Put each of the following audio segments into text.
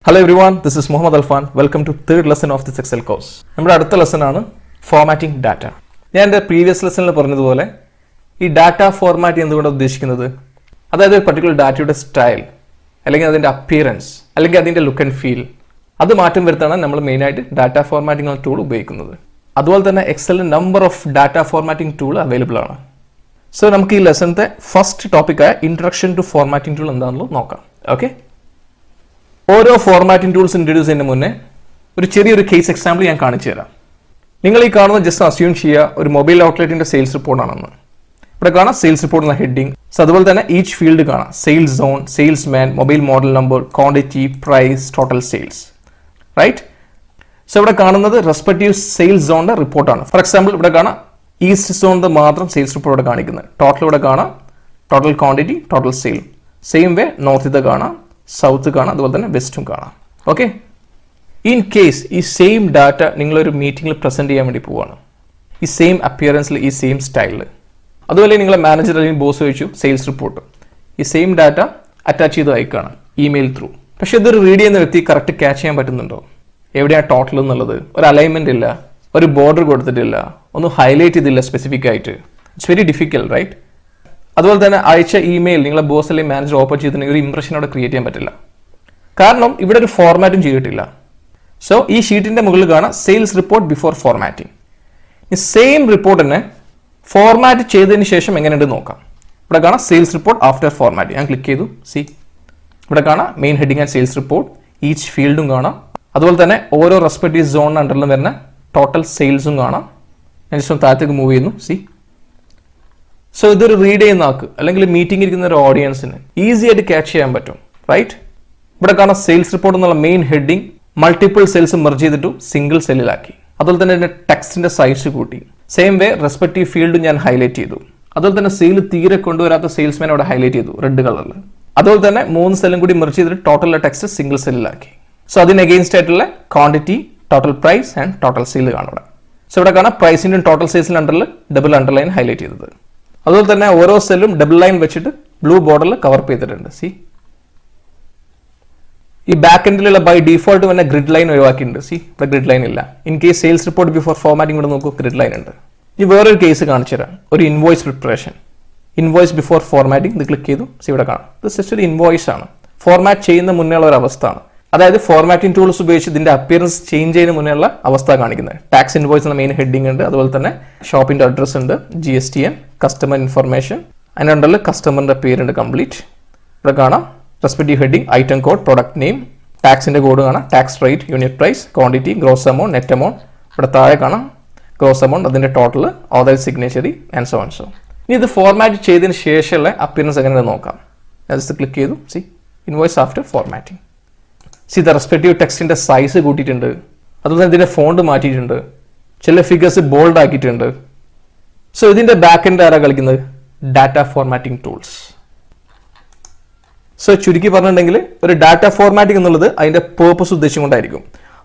Hello everyone, this is Muhammad Alfan. Welcome to third lesson of this Excel course. നമ്മുടെ അടുത്ത lesson ആണ് formatting data. ഞാൻ എൻ്റെ previous ലെസണിൽ പറഞ്ഞതുപോലെ ഈ ഡാറ്റ ഫോർമാറ്റ് എന്തുകൊണ്ടാണ് ഉദ്ദേശിക്കുന്നത്, അതായത് പർട്ടിക്കുലർ ഡാറ്റയുടെ സ്റ്റൈൽ അല്ലെങ്കിൽ അതിൻ്റെ അപ്പിയറൻസ് അല്ലെങ്കിൽ അതിൻ്റെ ലുക്ക് ആൻഡ് ഫീൽ അത് മാറ്റം വരുത്താണ് നമ്മൾ മെയിനായിട്ട് ഡാറ്റ ഫോർമാറ്റിംഗ് എന്ന ടൂൾ ഉപയോഗിക്കുന്നത്. അതുപോലെ തന്നെ എക്സലിന് number of data formatting tool available ആണ്. സോ നമുക്ക് ഈ ലെസണിൻ്റെ ഫസ്റ്റ് ടോപ്പിക്കായ ഇൻട്രൊഡക്ഷൻ ടു ഫോർമാറ്റിംഗ് ടൂൾ എന്താണെന്നുള്ളത് നോക്കാം. ഓക്കെ, ഓരോ ഫോർമാറ്റിംഗ് ടൂൾസ് ഇൻട്രൊഡ്യൂസ് ചെയ്യുന്നതിന് മുന്നേ ഒരു ചെറിയൊരു കേസ് എക്സാമ്പിൾ ഞാൻ കാണിച്ചു തരാം. നിങ്ങൾ ഈ കാണുന്ന ജസ്റ്റ് അസ്യൂം ചെയ്യുക ഒരു മൊബൈൽ ഔട്ട്ലെറ്റിന്റെ സെയിൽസ് റിപ്പോർട്ടാണെന്ന്. ഇവിടെ കാണാം സെയിൽസ് റിപ്പോർട്ട് എന്ന ഹെഡിങ്. സോ അതുപോലെ തന്നെ ഈച്ച് ഫീൽഡ് കാണാം, sales zone, salesman, mobile model number, quantity, price, total sales, right. So ഇവിടെ കാണുന്നത് റെസ്പെക്റ്റീവ് സെയിൽസ് സോണിന്റെ റിപ്പോർട്ടാണ്. ഫോർ എക്സാമ്പിൾ ഇവിടെ കാണാം ഈസ്റ്റ് സോണിന്റെ മാത്രം സെയിൽസ് റിപ്പോർട്ട് ഇവിടെ കാണിക്കുന്നത്. ടോട്ടൽ ഇവിടെ കാണാം, total quantity, total sale. Same way north ഇത് കാണാം, സൗത്ത് കാണാം, അതുപോലെ തന്നെ വെസ്റ്റും കാണാം. ഓക്കെ, ഇൻ കേസ് ഈ സെയിം ഡാറ്റ നിങ്ങളൊരു മീറ്റിംഗിൽ പ്രസന്റ് ചെയ്യാൻ വേണ്ടി പോവാണ്, ഈ സെയിം അപ്പിയറൻസിൽ, ഈ സെയിം സ്റ്റൈലിൽ, അതുപോലെ നിങ്ങളെ മാനേജർ അല്ലെങ്കിൽ ബോസ് ചോദിച്ചു സെയിൽസ് റിപ്പോർട്ട്, ഈ സെയിം ഡാറ്റ അറ്റാച്ച് ചെയ്ത് അയക്കുകയാണ് ഇമെയിൽ ത്രൂ. പക്ഷെ ഇതൊരു റീഡ് ചെയ്യുന്ന വ്യക്തി കറക്റ്റ് ക്യാച്ച് ചെയ്യാൻ പറ്റുന്നുണ്ടോ? എവിടെയാണ് ടോട്ടൽ എന്നുള്ളത്? ഒരു അലൈൻമെന്റ് ഇല്ല, ഒരു ബോർഡർ കൊടുത്തിട്ടില്ല, ഒന്നും ഹൈലൈറ്റ് ചെയ്തില്ല സ്പെസിഫിക് ആയിട്ട്. It's very difficult, right? അതുപോലെ തന്നെ അയച്ച ഇമെയിൽ നിങ്ങളെ ബോസ് അല്ലെങ്കിൽ മാനേജർ ഓപ്പൺ ചെയ്തിട്ടുണ്ടെങ്കിൽ ഒരു ഇംപ്രഷൻ അവിടെ ക്രിയേറ്റ് ചെയ്യാൻ പറ്റില്ല, കാരണം ഇവിടെ ഒരു ഫോർമാറ്റും ചെയ്തിട്ടില്ല. സോ ഈ ഷീറ്റിന്റെ മുകളിൽ കാണാം സെയിൽസ് റിപ്പോർട്ട് ബിഫോർ ഫോർമാറ്റിംഗ്. ഈ സെയിം റിപ്പോർട്ട് തന്നെ ഫോർമാറ്റ് ചെയ്തതിന് ശേഷം എങ്ങനെയുണ്ട് നോക്കാം. ഇവിടെ കാണാം സെയിൽസ് റിപ്പോർട്ട് ആഫ്റ്റർ ഫോർമാറ്റിംഗ്. ഞാൻ ക്ലിക്ക് ചെയ്തു, സി ഇവിടെ കാണാം main heading and sales report, each ഫീൽഡും കാണാം. അതുപോലെ തന്നെ ഓരോ റെസ്പെക്റ്റീവ് സോണിന് അണ്ടറിലും വരുന്ന ടോട്ടൽ സെയിൽസും കാണാം. ഞാൻ ജസ്റ്റ് താഴത്തേക്ക് മൂവ് ചെയ്യുന്നു, സി. സോ ഇതൊരു റീഡ് ചെയ്യുന്ന ആൾക്ക് അല്ലെങ്കിൽ മീറ്റിംഗ് ഇരിക്കുന്ന ഒരു ഓഡിയൻസിന് ഈസി ആയിട്ട് ക്യാച്ച് ചെയ്യാൻ പറ്റും, റൈറ്റ്? ഇവിടെ കാണാം സെയിൽസ് റിപ്പോർട്ട് എന്നുള്ള main heading multiple sales merge ചെയ്തിട്ടു സിംഗിൾ സെല്ലിലാക്കി. അതുപോലെ തന്നെ ഇതിന്റെ ടെക്സ്റ്റിന്റെ സൈസ് കൂട്ടി. സെയിം വേ റെസ്പെക്റ്റീവ് ഫീൽഡ് ഞാൻ ഹൈലൈറ്റ് ചെയ്തു. അതുപോലെ തന്നെ സെയിൽ തീരെ കൊണ്ടുവരാത്ത സെയിൽസ്മാൻ അവിടെ ഹൈലൈറ്റ് ചെയ്തു റെഡ് കളറിൽ. അതുപോലെ തന്നെ 3 സെല്ലും കൂടി മെർജ് ചെയ്തിട്ട് ടോട്ടൽ ടെക്സ്റ്റ് സിംഗിൾ സെല്ലിലാക്കി. സോ അതിന് അഗെയിൻസ്റ്റ് ആയിട്ടുള്ള quantity, total price and total sale കാണാം ഇവിടെ. സോ ഇവിടെ കാണാം പ്രൈസിന്റെ ടോട്ടൽ സെയിൽസിന്റെ അണ്ടറിൽ ഡബിൾ അണ്ടർലൈൻ ഹൈലൈറ്റ് ചെയ്തത്. അതുപോലെ തന്നെ ഓരോ സെല്ലും ഡബിൾ ലൈൻ വെച്ചിട്ട് ബ്ലൂ ബോർഡറിൽ കവർ ചെയ്തിട്ടുണ്ട്, സി. ഈ ബാക്ക് എൻഡിലുള്ള ബൈ ഡിഫോൾട്ട് തന്നെ ഗ്രിഡ് ലൈൻ ഒഴിവാക്കിയിട്ടുണ്ട്, സി. ഇവിടെ ഗ്രിഡ് ലൈൻ ഇല്ല. In case sales report before formatting ഇവിടെ നോക്കൂ, ഗ്രിഡ് ലൈൻ ഉണ്ട്. ഈ വേറൊരു കേസ് കാണിച്ചു തരാം, ഒരു invoice preparation. Invoice before formatting ഇത് ക്ലിക്ക് ചെയ്തു, സി. ഇവിടെ കാണാം ഇത് ജസ്റ്റ് ഒരു ഇൻവോയ്സ് ആണ്, ഫോർമാറ്റ് ചെയ്യുന്ന മുന്നേ ഉള്ള ഒരു അവസ്ഥയാണ്. അതായത് ഫോർമാറ്റിംഗ് ടൂൾസ് ഉപയോഗിച്ച് ഇതിന്റെ അപ്പിയറൻസ് ചേഞ്ച് ചെയ്യുന്ന മുന്നേ ഉള്ള അവസ്ഥ കാണിക്കുന്നത്. ടാക്സ് ഇൻവോയ്സ് എന്ന മെയിൻ ഹെഡിങ് ഉണ്ട്, അതുപോലെ തന്നെ ഷോപ്പിന്റെ അഡ്രസ് ഉണ്ട്, GSTN, കസ്റ്റമർ ഇൻഫർമേഷൻ, അതിൻ്റെ അണ്ടറിൽ കസ്റ്റമറിന്റെ പേരുണ്ട് കംപ്ലീറ്റ്. ഇവിടെ കാണാം respective heading, item code, product name, ടാക്സിന്റെ കോഡ് കാണാം, tax rate, unit price, quantity, gross amount, net amount. ഇവിടെ താഴെ കാണാം ഗ്രോസ് എമൗണ്ട്, അതിന്റെ total, author signatory and so and so. ഇനി ഇത് ഫോർമാറ്റ് ചെയ്തതിന് ശേഷമുള്ള അപ്പിയറൻസ് എങ്ങനെ നോക്കാം. ജസ്റ്റ് ക്ലിക്ക് ചെയ്തു, see. Invoice after formatting. See the respective ടെക്സ്റ്റിന്റെ സൈസ് കൂട്ടിയിട്ടുണ്ട്, അതുപോലെ തന്നെ ഇതിന്റെ ഫോണ്ട് മാറ്റിയിട്ടുണ്ട്, ചില ഫിഗേഴ്സ് ബോൾഡ് ആക്കിയിട്ടുണ്ട്. സോ ഇതിന്റെ ബാക്ക് എൻഡ് ആരാ കളിക്കുന്നത്? Data formatting tools. സോ ചുരുക്കി പറഞ്ഞിട്ടുണ്ടെങ്കിൽ ഒരു ഡാറ്റ ഫോർമാറ്റിംഗ് എന്നുള്ളത് അതിന്റെ പേർപ്പസ് ഉദ്ദേശിച്ചുകൊണ്ടായിരിക്കും.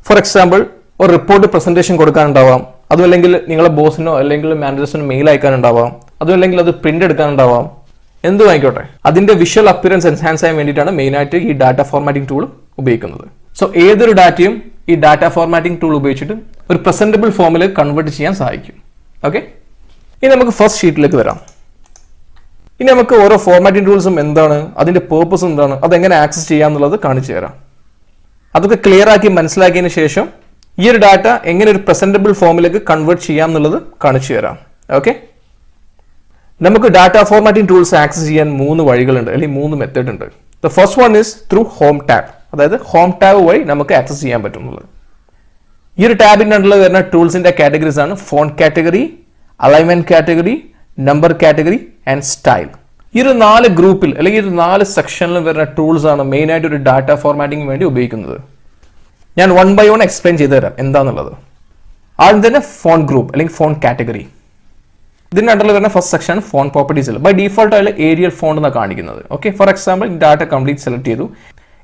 ഫോർ എക്സാമ്പിൾ ഒരു റിപ്പോർട്ട് പ്രസന്റേഷൻ കൊടുക്കാനുണ്ടാവാം, അതുമല്ലെങ്കിൽ നിങ്ങളെ ബോസിനോ അല്ലെങ്കിൽ മാനേജേഴ്സിനോ മെയിൽ അയക്കാനുണ്ടാവാം, അതുമല്ലെങ്കിൽ അത് പ്രിന്റ് എടുക്കാനുണ്ടാവാം, എന്തും ആയിക്കോട്ടെ. അതിന്റെ വിഷ്വൽ അപ്പിയറൻസ് എൻഹാൻസ് ചെയ്യാൻ വേണ്ടിയിട്ടാണ് മെയിനായിട്ട് ഈ ഡാറ്റ ഫോർമാറ്റിംഗ് ടൂൾ ഉപയോഗിക്കുന്നത്. സോ ഏതൊരു ഡാറ്റയും ഈ ഡാറ്റ ഫോർമാറ്റിംഗ് ടൂൾ ഉപയോഗിച്ചിട്ട് ഒരു പ്രസന്റബിൾ ഫോമിൽ കൺവേർട്ട് ചെയ്യാൻ സഹായിക്കും. ഓക്കെ, ഇനി നമുക്ക് ഫസ്റ്റ് ഷീറ്റിലേക്ക് വരാം. ഇനി നമുക്ക് ഓരോ ഫോർമാറ്റിംഗ് ടൂൾസും എന്താണ്, അതിന്റെ പേർപ്പസ് എന്താണ്, അതെങ്ങനെ ആക്സസ് ചെയ്യാന്നുള്ളത് കാണിച്ചു തരാം. അതൊക്കെ ക്ലിയർ ആക്കി മനസ്സിലാക്കിയതിന് ശേഷം ഈ ഒരു ഡാറ്റ എങ്ങനെ ഒരു പ്രസന്റബിൾ ഫോമിലേക്ക് കൺവേർട്ട് ചെയ്യാം എന്നുള്ളത് കാണിച്ചു തരാം. ഓക്കെ, നമുക്ക് ഡാറ്റ ഫോർമാറ്റിംഗ് ടൂൾസ് ആക്സസ് ചെയ്യാൻ 3 വഴികളുണ്ട്, അല്ലെങ്കിൽ 3 മെത്തേഡ് ഉണ്ട്. The first one is through home tab, അതായത് ഹോം ടാബ് വഴി നമുക്ക് ആക്സസ് ചെയ്യാൻ പറ്റുന്നത്. ഈ ഒരു ടാബിൻ്റെ അണ്ടറിൽ വരുന്ന ടൂൾസിന്റെ കാറ്റഗറീസ് ആണ് font category, alignment category, number category and style. ഈ ഒരു 4 ഗ്രൂപ്പിൽ അല്ലെങ്കിൽ 4 സെക്ഷനിൽ വരുന്ന ടൂൾസ് ആണ് മെയിൻ ആയിട്ട് ഒരു ഡാറ്റ ഫോർമാറ്റിംഗ് വേണ്ടി ഉപയോഗിക്കുന്നത്. ഞാൻ 1 by 1 എക്സ്പ്ലെയിൻ ചെയ്തു തരാം എന്താന്നുള്ളത്. ആദ്യം തന്നെ ഫോണ്ട് ഗ്രൂപ്പ് അല്ലെങ്കിൽ ഫോണ്ട് കാറ്റഗറി. ഇതിന്റെ അണ്ടറിൽ വരുന്ന ഫസ്റ്റ് സെക്ഷൻ ഫോൺ പ്രോപ്പർട്ടീസിൽ ബൈ ഡിഫോൾട്ട് ആയിട്ട് ഏരിയൽ ഫോണ്ട് എന്നാണ് കാണിക്കുന്നത്. Okay, for example data complete select ചെയ്തു,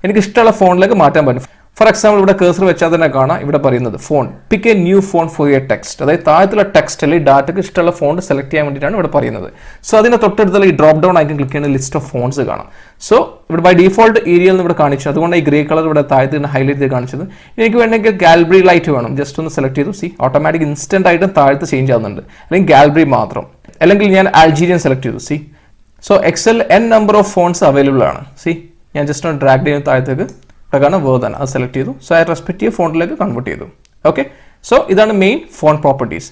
എനിക്ക് ഇഷ്ടമുള്ള ഫോണിലേക്ക് മാറ്റാൻ പറ്റും. ഫോർ എക്സാമ്പിൾ ഇവിടെ കേസർ വെച്ചാൽ തന്നെ കാണാം ഇവിടെ പറയുന്നത് phone pick A new phone for your text, അതായത് താഴത്തുള്ള ടെക്സ്റ്റ് അല്ലെങ്കിൽ ഡാറ്റയ്ക്ക് ഇഷ്ടമുള്ള ഫോൺ സെലക്ട് ചെയ്യാൻ വേണ്ടിയിട്ടാണ് ഇവിടെ പറയുന്നത്. സോ അതിന്റെ തൊട്ടടുത്തുള്ള ഈ ഡ്രോപ്പ് ഡൗൺ ഐക്കൺ ക്ലിക്ക് ചെയ്യുന്ന ലിസ്റ്റ് ഓഫ് ഫോൺസ് കാണാം. സോ ഇവിടെ ബൈ ഡീഫോൾട്ട് ഏരിയയിൽ നിന്ന് ഇവിടെ കാണിച്ചു, അതുകൊണ്ട് ഈ ഗ്രേ കളർ ഇവിടെ താഴത്ത് ഹൈലൈറ്റ് ചെയ്ത് കാണിച്ചത്. എനിക്ക് വേണമെങ്കിൽ ഗാലറി ലൈറ്റ് വേണം, ജസ്റ്റ് ഒന്ന് സെലക്ട് ചെയ്തു. സി ഓട്ടോമാറ്റിക് ഇൻസ്റ്റന്റ് ആയിട്ട് താഴത്ത് ചേഞ്ച് ആവുന്നുണ്ട്, അല്ലെങ്കിൽ ഗാലറി മാത്രം, അല്ലെങ്കിൽ ഞാൻ അൾജീരിയൻ സെലക്ട് ചെയ്തു. See so Excel n number of fonts available ആണ്. സി ഞാൻ ജസ്റ്റ് ഒന്ന് ഡ്രാഗ് ചെയ്യുന്ന താഴത്തേക്ക് ഇവിടെ കാണാൻ വേർഡ് അത് സെലക്ട് ചെയ്തു. സോ ആ റെസ്പെക്റ്റീവ് ഫോണ്ടിലേക്ക് കൺവേർട്ട് ചെയ്തു. ഓക്കെ, സോ ഇതാണ് മെയിൻ ഫോൺ പ്രോപ്പർട്ടീസ്.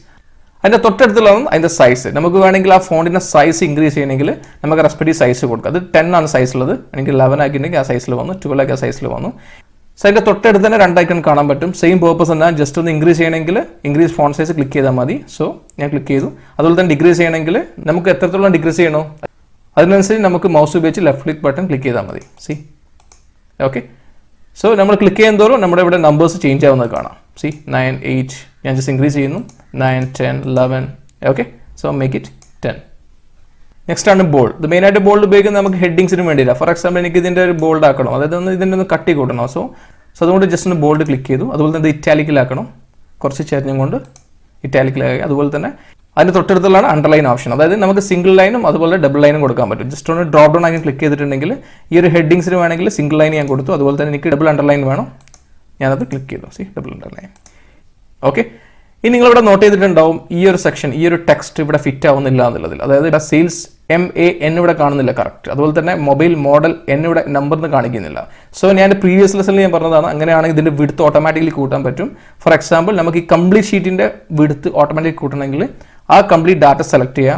അതിൻ്റെ തൊട്ടടുത്തുള്ളതാണ് അതിൻ്റെ സൈസ്. നമുക്ക് വേണമെങ്കിൽ ആ ഫോണിൻ്റെ സൈസ് ഇൻക്രീസ് ചെയ്യണമെങ്കിൽ നമുക്ക് റെസ്പെക്റ്റീവ് സൈസ് കൊടുക്കുക. അത് 10 ആണ് സൈസ് ഉള്ളത്, എനിക്ക് 11 ആക്കിയിട്ടുണ്ടെങ്കിൽ ആ സൈസിൽ വന്നു, 12 ആക്കി ആ സൈസിൽ വന്നു. സോ അതിൻ്റെ തൊട്ടടുത്ത് തന്നെ 2 ഐക്കൺ കാണാൻ പറ്റും. സെയിം പേർപ്പസ് തന്നെ, ജസ്റ്റ് ഒന്ന് ഇൻക്രീസ് ചെയ്യണമെങ്കിൽ ഇൻക്രീസ് ഫോൺ സൈസ് ക്ലിക്ക് ചെയ്താൽ മതി. സോ ഞാൻ ക്ലിക്ക് ചെയ്തു. അതുപോലെ തന്നെ ഡിക്രീസ് ചെയ്യണമെങ്കിൽ നമുക്ക് എത്രത്തോളം ഡിക്രീസ് ചെയ്യണോ അതിനനുസരിച്ച് നമുക്ക് മൗസ് ഉപയോഗിച്ച് ലെഫ്റ്റ് ക്ലിക്ക് ബട്ടൺ ക്ലിക്ക് ചെയ്താൽ മതി. സി ഓക്കെ, സോ നമ്മൾ ക്ലിക്ക് ചെയ്യുന്നതോറും നമ്മുടെ ഇവിടെ നമ്പേഴ്സ് ചേഞ്ച് ആവുന്നത് കാണാം. സി 9, 8 ഞാൻ ജസ്റ്റ് ഇൻക്രീസ് ചെയ്യുന്നു, 9, 10, 11. Okay, so make it 10. Next ആണ് ബോൾഡ്. ഇത് മെയിനായിട്ട് ബോൾഡ് ഉപയോഗിക്കുന്നത് നമുക്ക് ഹെഡിങ്സിന് വേണ്ടിയില്ല. ഫോർ എക്സാമ്പിൾ എനിക്ക് ഇതിൻ്റെ ഒരു ബോൾഡ് ആക്കണം, അതായത് ഇതിൻ്റെ ഒന്ന് കട്ടി കൂട്ടണം. സോ അതുകൊണ്ട് ജസ്റ്റ് ഒന്ന് ബോൾഡ് ക്ലിക്ക് ചെയ്തു. അതുപോലെ തന്നെ ഇറ്റാലിക്കിലാക്കണം, കുറച്ച് ചെരിഞ്ഞും കൊണ്ട് ഇറ്റാലിക്കിലാക്കി. അതുപോലെ തന്നെ അതിന് തൊട്ടടുത്തുള്ളതാണ് അണ്ടർലൈൻ ഓപ്ഷൻ, അതായത് നമുക്ക് സിംഗിൾ ലൈനും അതുപോലെ ഡബിൾ ലൈനും കൊടുക്കാൻ പറ്റും. ജസ്റ്റ് ഒന്ന് ഡ്രോപ്പ് ഡൗൺ ആക്കി ക്ലിക്ക് ചെയ്തിട്ടുണ്ടെങ്കിൽ ഈ ഒരു ഹെഡിങ്സിന് വേണമെങ്കിൽ സിംഗിൾ ലൈൻ ഞാൻ കൊടുത്തു. അതുപോലെ തന്നെ എനിക്ക് ഡബിൾ അണ്ടർലൈൻ വേണം, ഞാനത് ക്ലിക്ക് ചെയ്തു. C double underline. ഓക്കെ, ഇനി നിങ്ങളിവിടെ നോട്ട് ചെയ്തിട്ടുണ്ടാവും ഈ ഒരു സെക്ഷൻ, ഈ ഒരു ടെക്സ്റ്റ് ഇവിടെ ഫിറ്റ് ആവുന്നില്ല എന്നുള്ളതിൽ. അതായത് ഇവിടെ സെയിൽസ് MAN ഇവിടെ കാണുന്നില്ല കറക്റ്റ്. അതുപോലെ തന്നെ മൊബൈൽ മോഡൽ ഇവിടെ നമ്പറിന് കാണിക്കുന്നില്ല. സോ ഞാൻ പ്രീവിയസ് ലെസണിൽ ഞാൻ പറഞ്ഞതാണ്, അങ്ങനെയാണെങ്കിൽ ഇതിൻ്റെ വിഡ്ത്ത് ഓട്ടോമാറ്റിക്കലി കൂട്ടാൻ പറ്റും. ഫോർ എക്സാമ്പിൾ നമുക്ക് ഈ കംപ്ലീറ്റ് ഷീറ്റിൻ്റെ വിഡ്ത്ത് ഓട്ടോമാറ്റിക് കൂട്ടണമെങ്കിൽ ആ കംപ്ലീറ്റ് ഡാറ്റ സെലക്ട് ചെയ്യുക.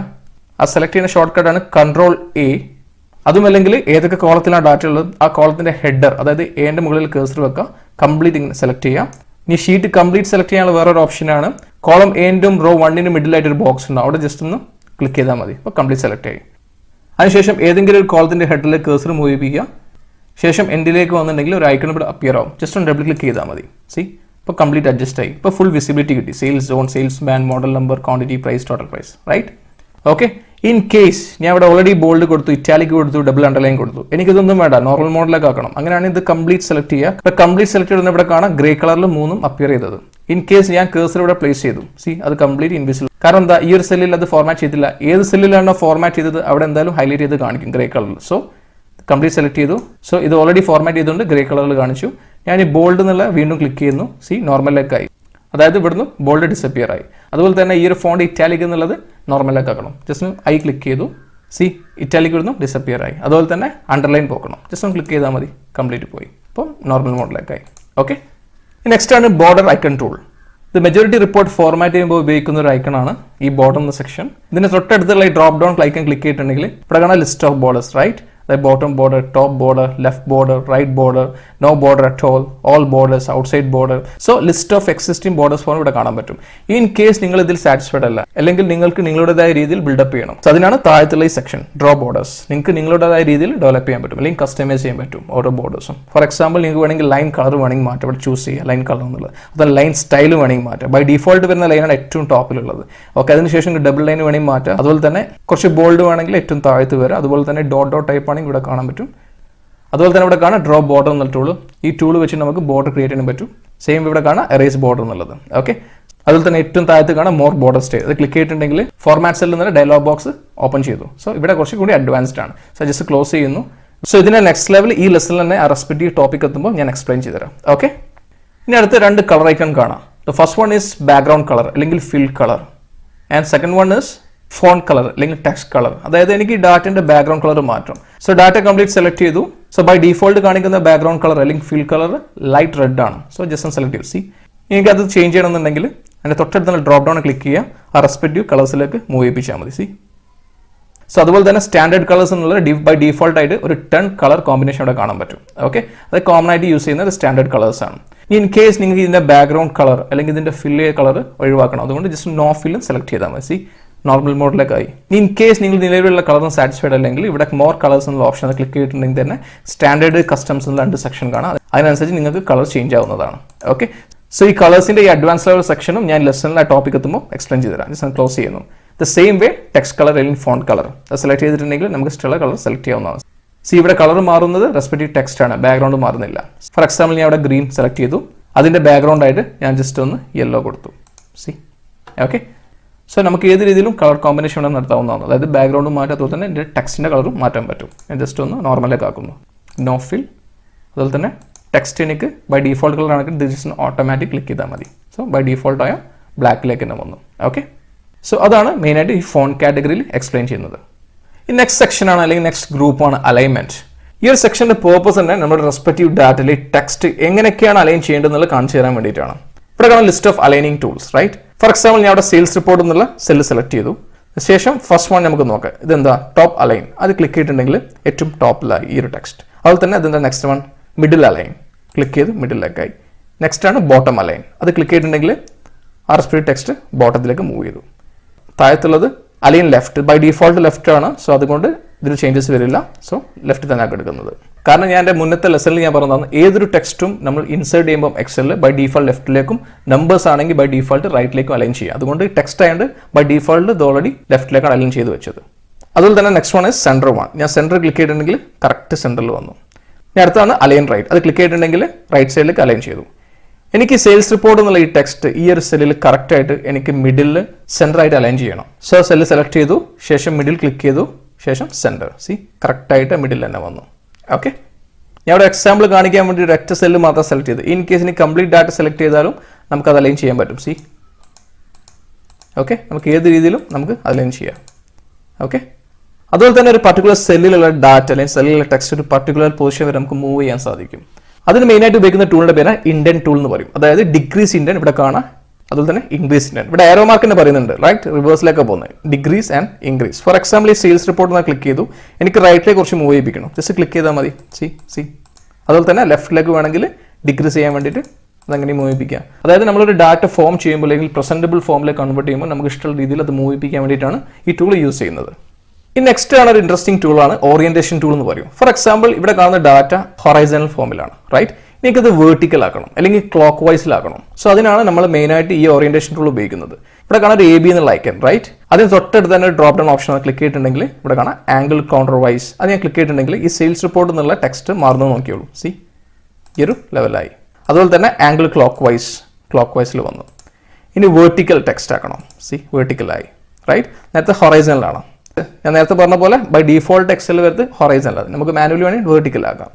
ആ സെലക്ട് ചെയ്യുന്ന ഷോർട്ട് കട്ടാണ് Ctrl+A. അതുമല്ലെങ്കിൽ ഏതൊക്കെ കോളത്തിലാണ് ഡാറ്റ ഉള്ളത് ആ കോളത്തിൻ്റെ ഹെഡർ, അതായത് എൻ്റെ മുകളിൽ കേസർ വെക്കുക, കംപ്ലീറ്റ് സെലക്ട് ചെയ്യുക. ഇനി ഷീറ്റ് കംപ്ലീറ്റ് സെലക്ട് ചെയ്യാനുള്ള വേറൊരു ഓപ്ഷനാണ് കോളം എൻ്റും റോ 1-നും മിഡിലായിട്ട് ഒരു ബോക്സ് ഉണ്ടാവും, അവിടെ ജസ്റ്റ് ഒന്ന് ക്ലിക്ക് ചെയ്താൽ മതി. അപ്പോൾ കംപ്ലീറ്റ് സെലക്ട് ആയി. അതിനുശേഷം ഏതെങ്കിലും ഒരു കോളത്തിൻ്റെ ഹെഡറിൽ കേസർ മൂവ് ചെയ്യിപ്പിക്കുക. ശേഷം എൻഡിലേക്ക് വന്നിട്ടുണ്ടെങ്കിൽ ഒരു ഐക്കൺ ഇവിടെ അപ്പിയർ ആവും, ജസ്റ്റ് ഒന്ന് ഡബിൾ ക്ലിക്ക് ചെയ്താൽ മതി. സി ഇപ്പോൾ കംപ്ലീറ്റ് അഡ്ജസ്റ്റ് ആയി. ഇപ്പോൾ ഫുൾ വിസിബിലിറ്റി കിട്ടി. Sales zone, salesman, model number, quantity, price, total price. Right? Okay, in case ഞാൻ ഇവിടെ ഓൾറെഡി ബോൾഡ് കൊടുത്തു, ഇറ്റാലിക് കൊടുത്തു, ഡബിൾ അണ്ടർലൈൻ കൊടുത്തു, എനിക്കിതൊന്നും വേണ്ട, നോർമൽ മോഡലിലേക്ക് ആക്കണം. അങ്ങനെയാണെങ്കിൽ ഇത് കംപ്ലീറ്റ് സെലക്ട് ചെയ്യുക. ഇപ്പോൾ കംപ്ലീറ്റ് സെലക്ട് ചെയ്ത് ഇവിടെ കാണാം ഗ്രേ കളറിൽ 3 അപ്പിയർ ചെയ്തത്. ഇൻ കേസ് ഞാൻ കേസർ ഇവിടെ പ്ലേസ് ചെയ്തു, സി അത് കംപ്ലീറ്റ് ഇൻവിസിബിൾ. കാരണം എന്താ, ഈ ഒരു സെല്ലിൽ അത് ഫോർമാറ്റ് ചെയ്തില്ല. ഏത് സെല്ലിലാണോ ഫോർമാറ്റ് ചെയ്തത് അവിടെ എന്തായാലും ഹൈലൈറ്റ് ചെയ്ത് കാണിക്കും ഗ്രേ കളറിൽ. സോ കംപ്ലീറ്റ് സെലക്ട് ചെയ്തു. സോ ഇത് ഓൾറെഡി ഫോർമാറ്റ് ചെയ്തുകൊണ്ട് ഗ്രേ കളറിൽ കാണിച്ചു. ഞാൻ ഈ ബോൾഡ് എന്നുള്ള വീണ്ടും ക്ലിക്ക് ചെയ്യുന്നു. സി നോർമലിലേക്കായി, അതായത് ഇവിടുന്ന് ബോൾഡ് ഡിസപ്പിയർ ആയി. അതുപോലെ തന്നെ ഈ ഒരു ഫോണ്ട് ഇറ്റാലിക് എന്നുള്ളത് നോർമലിലേക്ക് ആക്കണം. ജസ്റ്റ് ഐ ക്ലിക്ക് ചെയ്തു. സി ഇറ്റാലിക് ഇവിടുന്ന് ഡിസപ്പിയർ ആയി. അതുപോലെ തന്നെ അണ്ടർലൈൻ പോക്കണം, ജസ്റ്റ് ഒന്ന് ക്ലിക്ക് ചെയ്താൽ മതി, കംപ്ലീറ്റ് പോയി. അപ്പോൾ നോർമൽ മോഡലിലേക്കായി. ഓക്കെ, നെക്സ്റ്റ് ആണ് ബോർഡർ ഐക്കൺ ടൂൾ. ഇത് മെജോറിറ്റി റിപ്പോർട്ട് ഫോർമാറ്റ് ചെയ്യുമ്പോൾ ഉപയോഗിക്കുന്ന ഒരു ഐക്കണാണ് ഈ ബോർഡർ എന്ന സെക്ഷൻ. ഇതിന് തൊട്ടടുത്തുള്ള ഈ ഡ്രോപ്പ് ഡൗൺ ഐക്കൺ ക്ലിക്ക് ചെയ്തിട്ടുണ്ടെങ്കിൽ ഇവിടെ കാണാൻ ലിസ്റ്റ് ഓഫ് ബോർഡേഴ്സ്. റൈറ്റ്? അതായത് bottom border, top border, left border, right border, no border at all borders, outside border. So list of existing borders ഫോൺ ഇവിടെ കാണാൻ പറ്റും. ഇൻ കേസ് നിങ്ങൾ ഇതിൽ സാറ്റിസ്ഫൈഡ് അല്ല, അല്ലെങ്കിൽ നിങ്ങൾക്ക് നിങ്ങളുടേതായ രീതിയിൽ ബിൽഡപ്പ് ചെയ്യണം, സോ അതിനാണ് താഴത്തുള്ള ഈ സെക്ഷൻ ഡ്രോ ബോർഡേഴ്സ്. നിങ്ങൾക്ക് നിങ്ങളുടേതായ രീതിയിൽ ഡെവലപ്പ് ചെയ്യാൻ പറ്റും, അല്ലെങ്കിൽ കസ്റ്റമൈസ് ചെയ്യാൻ പറ്റും ഓരോ ബോർഡേഴ്സും. ഫോർ എക്സാമ്പിൾ നിങ്ങൾക്ക് വേണമെങ്കിൽ ലൈൻ കളർ വേണമെങ്കിൽ മാറ്റാം, ഇവിടെ ചൂസ് ചെയ്യുക ലൈൻ കളർ എന്നുള്ളത്. അത് ലൈൻ സ്റ്റൈൽ വേണമെങ്കിൽ മാറ്റാം. ബൈ ഡിഫോൾട്ട് വരുന്ന ലൈനാണ് ഏറ്റവും ടോപ്പിലുള്ളത്. ഓക്കെ, അതിനുശേഷം ഡബിൾ ലൈൻ വേണമെങ്കിൽ മാറ്റാം. അതുപോലെ തന്നെ കുറച്ച് ബോൾഡ് വേണമെങ്കിൽ ഏറ്റവും താഴത്ത് വരാം. അതുപോലെ തന്നെ ഡോട്ട് ടൈപ്പ് ആണെങ്കിൽ ഇവിടെ കാണാൻ പറ്റും. അതുപോലെ തന്നെ ഇവിടെ കാണാം ഡ്രോ ബോർഡർ എന്നുള്ള ടൂൾ. ഈ ടൂൾ വെച്ച് നമുക്ക് ബോർഡർ ക്രിയേറ്റ് ചെയ്യാൻ പറ്റും. സെയിം ഇവിടെ കാണാം എറേസ് ബോർഡർ എന്നുള്ളത്. ഓക്കെ, അതുപോലെ തന്നെ ഏറ്റവും താഴത്ത് കാണാം മോർ ബോർഡർ സ്റ്റൈൽ. അത് ക്ലിക്ക് ചെയ്തിട്ടുണ്ടെങ്കിൽ ഫോർമാറ്റ് സെല്ലിൽ നിന്ന് ഡയലോഗ് ബോക്സ് ഓപ്പൺ ചെയ്തു. സോ ഇവിടെ കുറച്ച് കൂടി അഡ്വാൻസ്ഡ് ആണ്. സോ ജസ്റ്റ് ക്ലോസ് ചെയ്യുന്നു. സോ ഇതിന്റെ നെക്സ്റ്റ് ലെവൽ ഈ ലെസണിൽ തന്നെ ആ റെസ്പെക്റ്റീവ് ടോപ്പിക് എത്തുമ്പോൾ ഞാൻ എക്സ്പ്ലെയിൻ ചെയ്തുതരാം. ഓക്കെ, ഇനി അടുത്ത് 2 കളർ ഐക്കൺ കാണാം. The first one is background colour അല്ലെങ്കിൽ fill colour, and second one is font colour അല്ലെങ്കിൽ ടെക്സ്റ്റ് കളർ. അതായത് എനിക്ക് ഡാറ്റയുടെ ബാക്ക്ഗ്രൗണ്ട് കളർ മാറ്റണം. സോ ഡാറ്റ കംപ്ലീറ്റ് സെലക്ട് ചെയ്തു. സോ ബൈ ഡിഫോൾട്ട് കാണിക്കുന്ന ബാക്ക്ഗ്രൗണ്ട് കളർ അല്ലെങ്കിൽ ഫിൽ കളർ ലൈറ്റ് റെഡ് ആണ്. സോ ജസ്റ്റ് സെലക്ട് ചെയ്തു. സി എനിക്കത് ചേഞ്ച് ചെയ്യണമെന്നുണ്ടെങ്കിൽ അതിൻ്റെ തൊട്ടടുത്തുള്ള ഡ്രോപ്പ് ഡൗൺ ക്ലിക്ക് ചെയ്യുക, ആ റെസ്പെക്റ്റീവ് കളേഴ്സിലേക്ക് മൂവ് ചെയ്യിപ്പിച്ചാൽ മതി. സി സോ അതുപോലെ തന്നെ സ്റ്റാൻഡേർഡ് കളേഴ്സ് എന്നുള്ളത് ബൈ ഡിഫോൾട്ട് ആയിട്ട് ഒരു 10 കളർ കോമ്പിനേഷൻ ഇവിടെ കാണാൻ പറ്റും. ഓക്കെ, അത് കോമൺ ആയിട്ട് യൂസ് ചെയ്യുന്നത് സ്റ്റാൻഡേർഡ് കളേഴ്സ് ആണ്. ഇൻ കേസ് നിങ്ങൾക്ക് ഇതിൻ്റെ ബാക്ക്ഗ്രൗണ്ട് കളർ അല്ലെങ്കിൽ ഇതിൻ്റെ ഫില്ല് കളർ ഒഴിവാക്കണം, അതുകൊണ്ട് ജസ്റ്റ് നോ ഫില്ലും സെലക്ട് ചെയ്താൽ മതി. സി നോർമൽ മോഡിലേക്കായി. ഇൻ കേസ് നിങ്ങൾ നിലവിലുള്ള കളറിന് സാറ്റിസ്ഫൈഡ് അല്ലെങ്കിൽ ഇവിടെ മോർ കളേഴ്സ് എന്നുള്ള ഓപ്ഷൻ ക്ലിക്ക് ചെയ്തിട്ടുണ്ടെങ്കിൽ തന്നെ സ്റ്റാൻഡേർഡ് കസ്റ്റംസ് എന്നുള്ള 2 സെക്ഷൻ കാണാം. അതിനനുസരിച്ച് നിങ്ങൾക്ക് കളർ ചേഞ്ച് ആവുന്നതാണ്. ഓക്കെ, സോ ഈ കളേഴ്സിൻ്റെ ഈ അഡ്വാൻസ് ലെവൽ സെക്ഷനും ഞാൻ ലെസണിൽ ആ ടോപ്പിക് എത്തുമ്പോൾ എക്സ്പ്ലെയിൻ ചെയ്ത് തരാം. ജസ്റ്റ് ക്ലോസ് ചെയ്യുന്നു. The same way text colour അല്ലെങ്കിൽ ഫോണ്ട് കളർ സെലക്ട് ചെയ്തിട്ടുണ്ടെങ്കിൽ നമുക്ക് ഇഷ്ടമുള്ള കളർ സെലക്ട് ചെയ്യാവുന്നതാണ്. ഇവിടെ കളർ മാറുന്നത് റെസ്പെക്റ്റീവ് ടെക്സ്റ്റ് ആണ്, ബാക്ക്ഗ്രൗണ്ട് മാറുന്നില്ല. ഫോർ എക്സാമ്പിൾ ഞാൻ ഇവിടെ ഗ്രീൻ സെലക്ട് ചെയ്തു, അതിൻ്റെ ബാക്ക്ഗ്രൗണ്ട് ആയിട്ട് ഞാൻ ജസ്റ്റ് ഒന്ന് യെല്ലോ കൊടുത്തു. ഓക്കെ. സോ നമുക്ക് ഏത് രീതിയിലും കളർ കോമ്പിനേഷൻ വേണം നടത്താവുന്നതാണ്. അതായത് ബാക്ക്ഗ്രൗണ്ട് മാറ്റാം, അതുപോലെ തന്നെ എൻ്റെ ടെക്സ്റ്റിൻ്റെ കളറും മാറ്റാൻ പറ്റും. ഞാൻ ജസ്റ്റ് ഒന്ന് നോർമലേക്ക് ആക്കുന്നു. നോ ഫിൽ. അതുപോലെ തന്നെ ടെക്സ്റ്റ് എനിക്ക് ബൈ ഡീഫോൾട്ട് കളർ ആണെങ്കിൽ ദിസ് ഓട്ടോമാറ്റിക് ക്ലിക്ക് ചെയ്താൽ മതി. സോ ബൈ ഡീഫോൾട്ട് ആയ ബ്ലാക്കിലേക്ക് തന്നെ വന്നു. ഓക്കെ. സോ അതാണ് മെയിനായിട്ട് ഈ ഫോൺ കാറ്റഗറിയിൽ എക്സ്പ്ലെയിൻ ചെയ്യുന്നത്. ഈ നെക്സ്റ്റ് സെക്ഷനാണ് അല്ലെങ്കിൽ നെക്സ്റ്റ് ഗ്രൂപ്പാണ് അലൈൻമെന്റ്. ഈ ഒരു സെക്ഷൻ്റെ പേർപ്പസ് തന്നെ നമ്മുടെ റെസ്പെക്റ്റീവ് ഡാറ്റയിൽ ടെക്സ്റ്റ് എങ്ങനെയൊക്കെയാണ് അലൈൻ ചെയ്യേണ്ടതെന്നുള്ളത് കാണിച്ചു തരാൻ വേണ്ടിയിട്ടാണ്. ഇവിടെ കാണാൻ list of aligning tools, right? For example ഞാൻ അവിടെ സെയിൽസ് റിപ്പോർട്ട് എന്നുള്ള സെല്ല് സെലക്ട് ചെയ്തു. ശേഷം ഫസ്റ്റ് വൺ നമുക്ക് നോക്കാം. ഇതെന്താ? Top align. അത് ക്ലിക്ക് ചെയ്തിട്ടുണ്ടെങ്കിൽ ഏറ്റവും ടോപ്പിലായി ഈ ഒരു ടെക്സ്റ്റ്. അതുപോലെ തന്നെ അതെന്താ next one middle align. Click ചെയ്ത് മിഡിലേക്കായി. നെക്സ്റ്റ് ആണ് ബോട്ടം അലൈൻ. അത് ക്ലിക്ക് ചെയ്തിട്ടുണ്ടെങ്കിൽ ആ റെസ്പെക്റ്റീവ് ടെക്സ്റ്റ് ബോട്ടത്തിലേക്ക് മൂവ് ചെയ്തു. താഴത്തുള്ളത് align left. By default left ആണ്. സോ അതുകൊണ്ട് ഇതിൽ ചേഞ്ചസ് വരില്ല. സോ ലെഫ്റ്റ് തന്നെ എടുക്കുന്നത്. കാരണം ഞാൻ എൻ്റെ മുന്നത്തെ ലെസണിൽ ഞാൻ പറഞ്ഞതാണ്, ഏതൊരു ടെക്സ്റ്റും നമ്മൾ ഇൻസേർട്ട് ചെയ്യുമ്പോൾ എക്സലിൽ ബൈ ഡീഫോൾട്ട് ലെഫ്റ്റിലേക്കും നമ്പേഴ്സ് ആണെങ്കിൽ ബൈ ഡീഫോൾട്ട് റൈറ്റിലേക്കും അലൈൻ ചെയ്യുക. അതുകൊണ്ട് ടെക്സ്റ്റ് ആയതുകൊണ്ട് ബൈ ഡീഫോൾട്ട് ഇത് ഓൾറെഡി ലെഫ്റ്റിലേക്കാണ് അലൈൻ ചെയ്ത് വെച്ചത്. അതുപോലെ തന്നെ നെക്സ്റ്റ് വൺ സെൻറ്റർ വൺ. ഞാൻ സെൻറ്റർ ക്ലിക്ക് ചെയ്തിട്ടുണ്ടെങ്കിൽ കറക്റ്റ് സെൻറ്ററിൽ വന്നു. ഞാൻ അടുത്താണ് അലൈൻ റൈറ്റ്. അത് ക്ലിക്ക് ചെയ്തിട്ടുണ്ടെങ്കിൽ റൈറ്റ് സൈഡിലേക്ക് അലൈൻ ചെയ്തു. എനിക്ക് സെയിൽസ് റിപ്പോർട്ട് എന്നുള്ള ഈ ടെക്സ്റ്റ് ഈ ഒരു സെല്ലിൽ കറക്റ്റായിട്ട് എനിക്ക് മിഡിൽ സെൻറ്റർ ആയിട്ട് അലൈൻ ചെയ്യണം. സോ സെല്ല് സെലക്ട് ചെയ്തു, ശേഷം മിഡിൽ ക്ലിക്ക് ചെയ്തു, ശേഷം സെൻറ്റർ. കറക്റ്റായിട്ട് മിഡിൽ തന്നെ വന്നു. ഓക്കെ. ഞാൻ ഇവിടെ എക്സാമ്പിൾ കാണിക്കാൻ വേണ്ടി ഒരൊറ്റ സെല്ല് മാത്രം സെലക്ട് ചെയ്തു. ഇൻ കേസിന് കംപ്ലീറ്റ് ഡാറ്റ സെലക്ട് ചെയ്താലും നമുക്ക് അത് അലൈൻ ചെയ്യാൻ പറ്റും. ഓക്കെ. നമുക്ക് ഏത് രീതിയിലും നമുക്ക് അലൈൻ ചെയ്യാം. ഓക്കെ. അതുപോലെ തന്നെ ഒരു പർട്ടിക്കുലർ സെല്ലിലുള്ള ഡാറ്റ അല്ലെങ്കിൽ സെല്ലിലുള്ള ടെക്സ്റ്റ് ഒരു പർട്ടിക്കുലർ പൊസിഷൻ വരെ നമുക്ക് മൂവ് ചെയ്യാൻ സാധിക്കും. അതിന് മെയിനായിട്ട് ഉപയോഗിക്കുന്ന ടൂളിന്റെ പേര് ഇൻഡെന്റ് ടൂൾ എന്ന് പറയും. അതായത് ഡിക്രീസ് ഇൻഡെന്റ് ഇവിടെ കാണാം, അതുപോലെ തന്നെ ഇൻക്രീസ് ഇൻഡെന്റ്. ഇവിടെ ആരോ മാർക്ക് എന്ന് പറയുന്നുണ്ട്, റൈറ്റ്? റിവേഴ്സിലേക്ക് പോകുന്നത് decrease and increase. For example ഈ സെയിൽസ് റിപ്പോർട്ട് ഞാൻ ക്ലിക്ക് ചെയ്തു, എനിക്ക് റൈറ്റിലേക്ക് കുറച്ച് മൂവ് ചെയ്യിപ്പിക്കണം. ജസ്റ്റ് ക്ലിക്ക് ചെയ്താൽ മതി. അതുപോലെ തന്നെ ലെഫ്റ്റിലേക്ക് വേണമെങ്കിൽ ഡിക്രീസ് ചെയ്യാൻ വേണ്ടിയിട്ട് അതങ്ങനെ മൂവ് ചെയ്യിപ്പിക്കാം. അതായത് നമ്മളൊരു ഡാറ്റ ഫോം ചെയ്യുമ്പോൾ അല്ലെങ്കിൽ പ്രസന്റബിൾ ഫോമിലേക്ക് കൺവേർട്ട് ചെയ്യുമ്പോൾ നമുക്ക് ഇഷ്ടമുള്ള രീതിയിൽ അത് മൂവ് ചെയ്യിപ്പിക്കാൻ വേണ്ടിയിട്ടാണ് ഈ ടൂൾ യൂസ് ചെയ്യുന്നത്. ഈ നെക്സ്റ്റ് ആണ് ഒരു ഇൻട്രസ്റ്റിംഗ് ടൂളാണ് ഓറിയന്റേഷൻ ടൂൾ എന്ന് പറയും. ഫോർ എക്സാമ്പിൾ ഇവിടെ കാണുന്ന ഡാറ്റ ഹൊറൈസണൽ ഫോമിലാണ്, റൈറ്റ്? എനിക്കത് വേർട്ടിക്കൽ ആക്കണം അല്ലെങ്കിൽ ക്ലോക്ക് വൈസിലാക്കണം. സോ അതിനാണ് നമ്മൾ മെയിനായിട്ട് ഈ ഓറിയന്റേഷൻ ടൂൾ ഉപയോഗിക്കുന്നത്. ഇവിടെ കാണാൻ ഒരു AB എന്നുള്ള ഐക്കൺ, റൈറ്റ്? അതിന് തൊട്ടടുത്ത് തന്നെ ഡ്രോപ്പ് ഡൗൺ ഓപ്ഷൻ ക്ലിക്ക് ചെയ്തിട്ടുണ്ടെങ്കിൽ ഇവിടെ കാണാം ആംഗിൾ കൗണ്ടർ വൈസ്. അത് ഞാൻ ക്ലിക്ക് ചെയ്തിട്ടുണ്ടെങ്കിൽ ഈ സെയിൽസ് റിപ്പോർട്ട് എന്നുള്ള ടെക്സ്റ്റ് മാറുന്നത് നോക്കിയോളൂ. ഈ ഒരു ലെവലായി. അതുപോലെ തന്നെ ആംഗിൾ ക്ലോക്ക് വൈസിൽ വന്നു. ഇനി വേർട്ടിക്കൽ ടെക്സ്റ്റ് ആക്കണം. വേർട്ടിക്കലായി, റൈറ്റ്? നേരത്തെ ഹൊറൈസണലാണ്. ഞാൻ നേരത്തെ പറഞ്ഞ പോലെ ബൈ ഡീഫോൾട്ട് എക്സൽ വരുന്നത് ഹൊറൈസണലാണ്. നമുക്ക് മാനുവലി വേണമെങ്കിൽ വേർട്ടിക്കൽ ആക്കാം.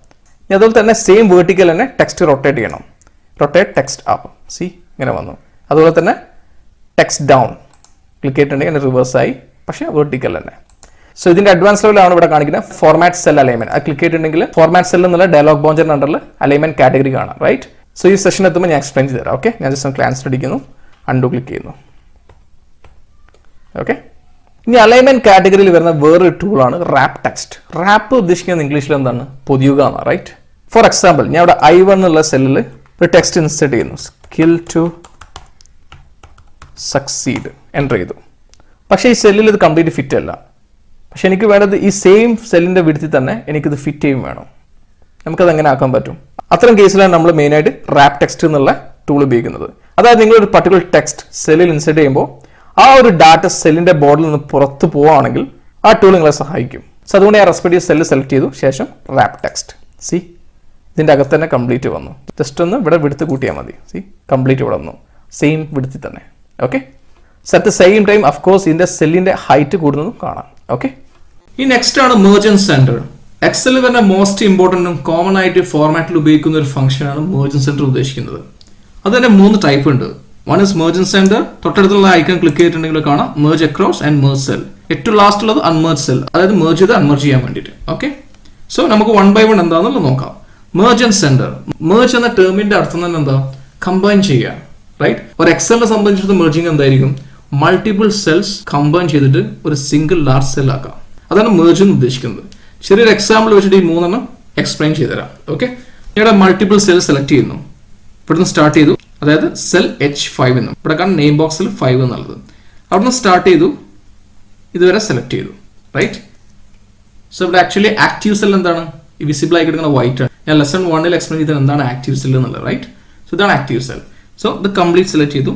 ഇനി അതുപോലെ തന്നെ സെയിം വേർട്ടിക്കൽ തന്നെ ടെക്സ്റ്റ് റൊട്ടേറ്റ് ചെയ്യണം. Rotate text up. ഇങ്ങനെ വന്നു. അതുപോലെ തന്നെ ടെക്സ്റ്റ് ഡൗൺ ക്ലിക്ക് ചെയ്തിട്ടുണ്ടെങ്കിൽ അതിന് റിവേഴ്സായി, പക്ഷേ വേർട്ടിക്കൽ തന്നെ. സോ ഇതിന്റെ അഡ്വാൻസ് ലെവലാണ് ഇവിടെ കാണിക്കുന്നത് ഫോർമാറ്റ് സെൽ അലൈൻമെന്റ്. അത് ക്ലിക്ക് ചെയ്തിട്ടുണ്ടെങ്കിൽ ഫോർമാറ്റ് സെൽ എന്നുള്ള ഡയലോഗ് ബോക്സിന്റെ അണ്ടറിൽ അലൈൻമെന്റ് കാറ്റഗറി കാണാം, റൈറ്റ്? സോ ഈ സെഷൻ എത്തുമ്പോൾ ഞാൻ എക്സ്പ്ലെയിൻ ചെയ്ത് തരാം. ഓക്കെ. ഞാൻ ജസ്റ്റ് ക്ലാൻസ് അടിക്കുന്നു, അൺഡു ക്ലിക്ക് ചെയ്യുന്നു. ഓക്കെ. ഇനി അലൈൻമെന്റ് കാറ്റഗറിയിൽ വരുന്ന വേറൊരു ടൂളാണ് റാപ്പ് ടെക്സ്റ്റ്. റാപ്പ് ഉദ്ദേശിക്കുന്നത് ഇംഗ്ലീഷിൽ എന്താണ്? പൊതിയുക എന്നാണ്, റൈറ്റ്? ഫോർ എക്സാമ്പിൾ ഞാൻ ഇവിടെ I1 എന്നുള്ള സെല്ലിൽ ഒരു ടെക്സ്റ്റ് ഇൻസേർട്ട് ചെയ്യുന്നു. സ്കിൽ ടു സക്സീഡ് എൻ്റർ ചെയ്തു. പക്ഷേ ഈ സെല്ലിൽ ഇത് കംപ്ലീറ്റ് ഫിറ്റ് അല്ല. പക്ഷെ എനിക്ക് വേണ്ടത് ഈ സെയിം സെല്ലിൻ്റെ വിടുത്തിൽ തന്നെ എനിക്കിത് ഫിറ്റ് ചെയ്യും വേണം. നമുക്കത് എങ്ങനെ ആക്കാൻ പറ്റും? അത്തരം കേസിലാണ് നമ്മൾ മെയിനായിട്ട് റാപ്പ് ടെക്സ്റ്റ് എന്നുള്ള ടൂൾ ഉപയോഗിക്കുന്നത്. അതായത് നിങ്ങളൊരു പർട്ടിക്കുലർ ടെക്സ്റ്റ് സെല്ലിൽ ഇൻസേർട്ട് ചെയ്യുമ്പോൾ ആ ഒരു ഡാറ്റ സെല്ലിൻ്റെ ബോർഡിൽ നിന്ന് പുറത്ത് പോവുകയാണെങ്കിൽ ആ ടൂൾ നിങ്ങളെ സഹായിക്കും. സോ അതുകൊണ്ട് ഞാൻ റെസ്പെക്റ്റീവ് സെല്ല് സെലക്ട് ചെയ്തു, ശേഷം റാപ്പ് ടെക്സ്റ്റ്. ഇതിൻ്റെ അകത്ത് തന്നെ കംപ്ലീറ്റ് വന്നു. ജസ്റ്റ് ഒന്ന് ഇവിടെ വിടുത്ത് കൂട്ടിയാൽ മതി. കംപ്ലീറ്റ് ഇവിടെ വന്നു, സെയിം വിടുത്തിൽ തന്നെ. Okay. So at the same time of course ഇതിൻ്റെ സെല്ലിൻ്റെ ഹൈറ്റ് കൂടുന്നതും കാണാം. ഓക്കെ. ഈ നെക്സ്റ്റ് ആണ് മെർജ് ആൻഡ് സെൻറ്റർ. എക്സലിൽ വരുന്ന മോസ്റ്റ് ഇമ്പോർട്ടൻറ്റും കോമൺ ആയിട്ട് ഫോർമാറ്റിൽ ഉപയോഗിക്കുന്ന ഒരു ഫംഗ്ഷനാണ് മെർജ് ആൻഡ് സെൻറ്റർ ഉദ്ദേശിക്കുന്നത്. അത് തന്നെ 3 ടൈപ്പ് ഉണ്ട്. One is merge and centre. തൊട്ടടുത്തുള്ള ഐക്കൺ ക്ലിക്ക് ചെയ്തിട്ടുണ്ടെങ്കിൽ കാണാം merge across and merge cell. ഏറ്റവും ലാസ്റ്റ് ഉള്ളത് അൺമെർജ് സെൽ, അതായത് മെർജ് ചെയ്ത് അൺമെർജ് ചെയ്യാൻ വേണ്ടിയിട്ട്. ഓക്കെ. സോ നമുക്ക് 1 by 1 എന്താണെന്നുള്ളത് നോക്കാം. Merge and centre. മെർജ് എന്ന ടേമിന്റെ അർത്ഥം തന്നെ എന്താ? കമ്പൈൻ ചെയ്യുക, റൈറ്റ്? ഒരു എക്സലിനെ സംബന്ധിച്ചിടത്തോളം മെർജിങ് എന്തായിരിക്കും? മൾട്ടിപ്പിൾ സെൽസ് കമ്പൈൻ ചെയ്തിട്ട് ഒരു സിംഗിൾ ലാർജ് സെൽ ആക്കാം. അതാണ് മെർജ് എന്ന് ഉദ്ദേശിക്കുന്നത്. ചെറിയൊരു എക്സാമ്പിൾ വെച്ചിട്ട് ഈ 3 എക്സ്പ്ലെയിൻ ചെയ്തുതരാം. ഓക്കെ. ഇവിടെ മൾട്ടിപ്പിൾ സെൽ സെലക്ട് ചെയ്യുന്നു. ഇവിടുന്ന് സ്റ്റാർട്ട് ചെയ്തു, അതായത് സെൽ H5 എന്നും ഇവിടെ കാണാൻ നെയിം ബോക്സിൽ 5 എന്നുള്ളത്. അവിടുന്ന് സ്റ്റാർട്ട് ചെയ്തു, ഇതുവരെ സെലക്ട് ചെയ്തു, റൈറ്റ്? സോ ഇവിടെ ആക്ച്വലി ആക്റ്റീവ് സെൽ എന്താണ്? ഈ വിസിബിൾ ആയി കിടക്കുന്ന വൈറ്റ് ആണ്. ഞാൻ ലെസൺ 1 എക്സ്പ്ലെയിൻ ചെയ്തത് എന്താണ് ആക്റ്റീവ് സെൽ എന്നുള്ളത്, റൈറ്റ്? സോ ഇതാണ് ആക്റ്റീവ് സെൽ. സോ ഇത് കംപ്ലീറ്റ് സെലക്ട് ചെയ്തു,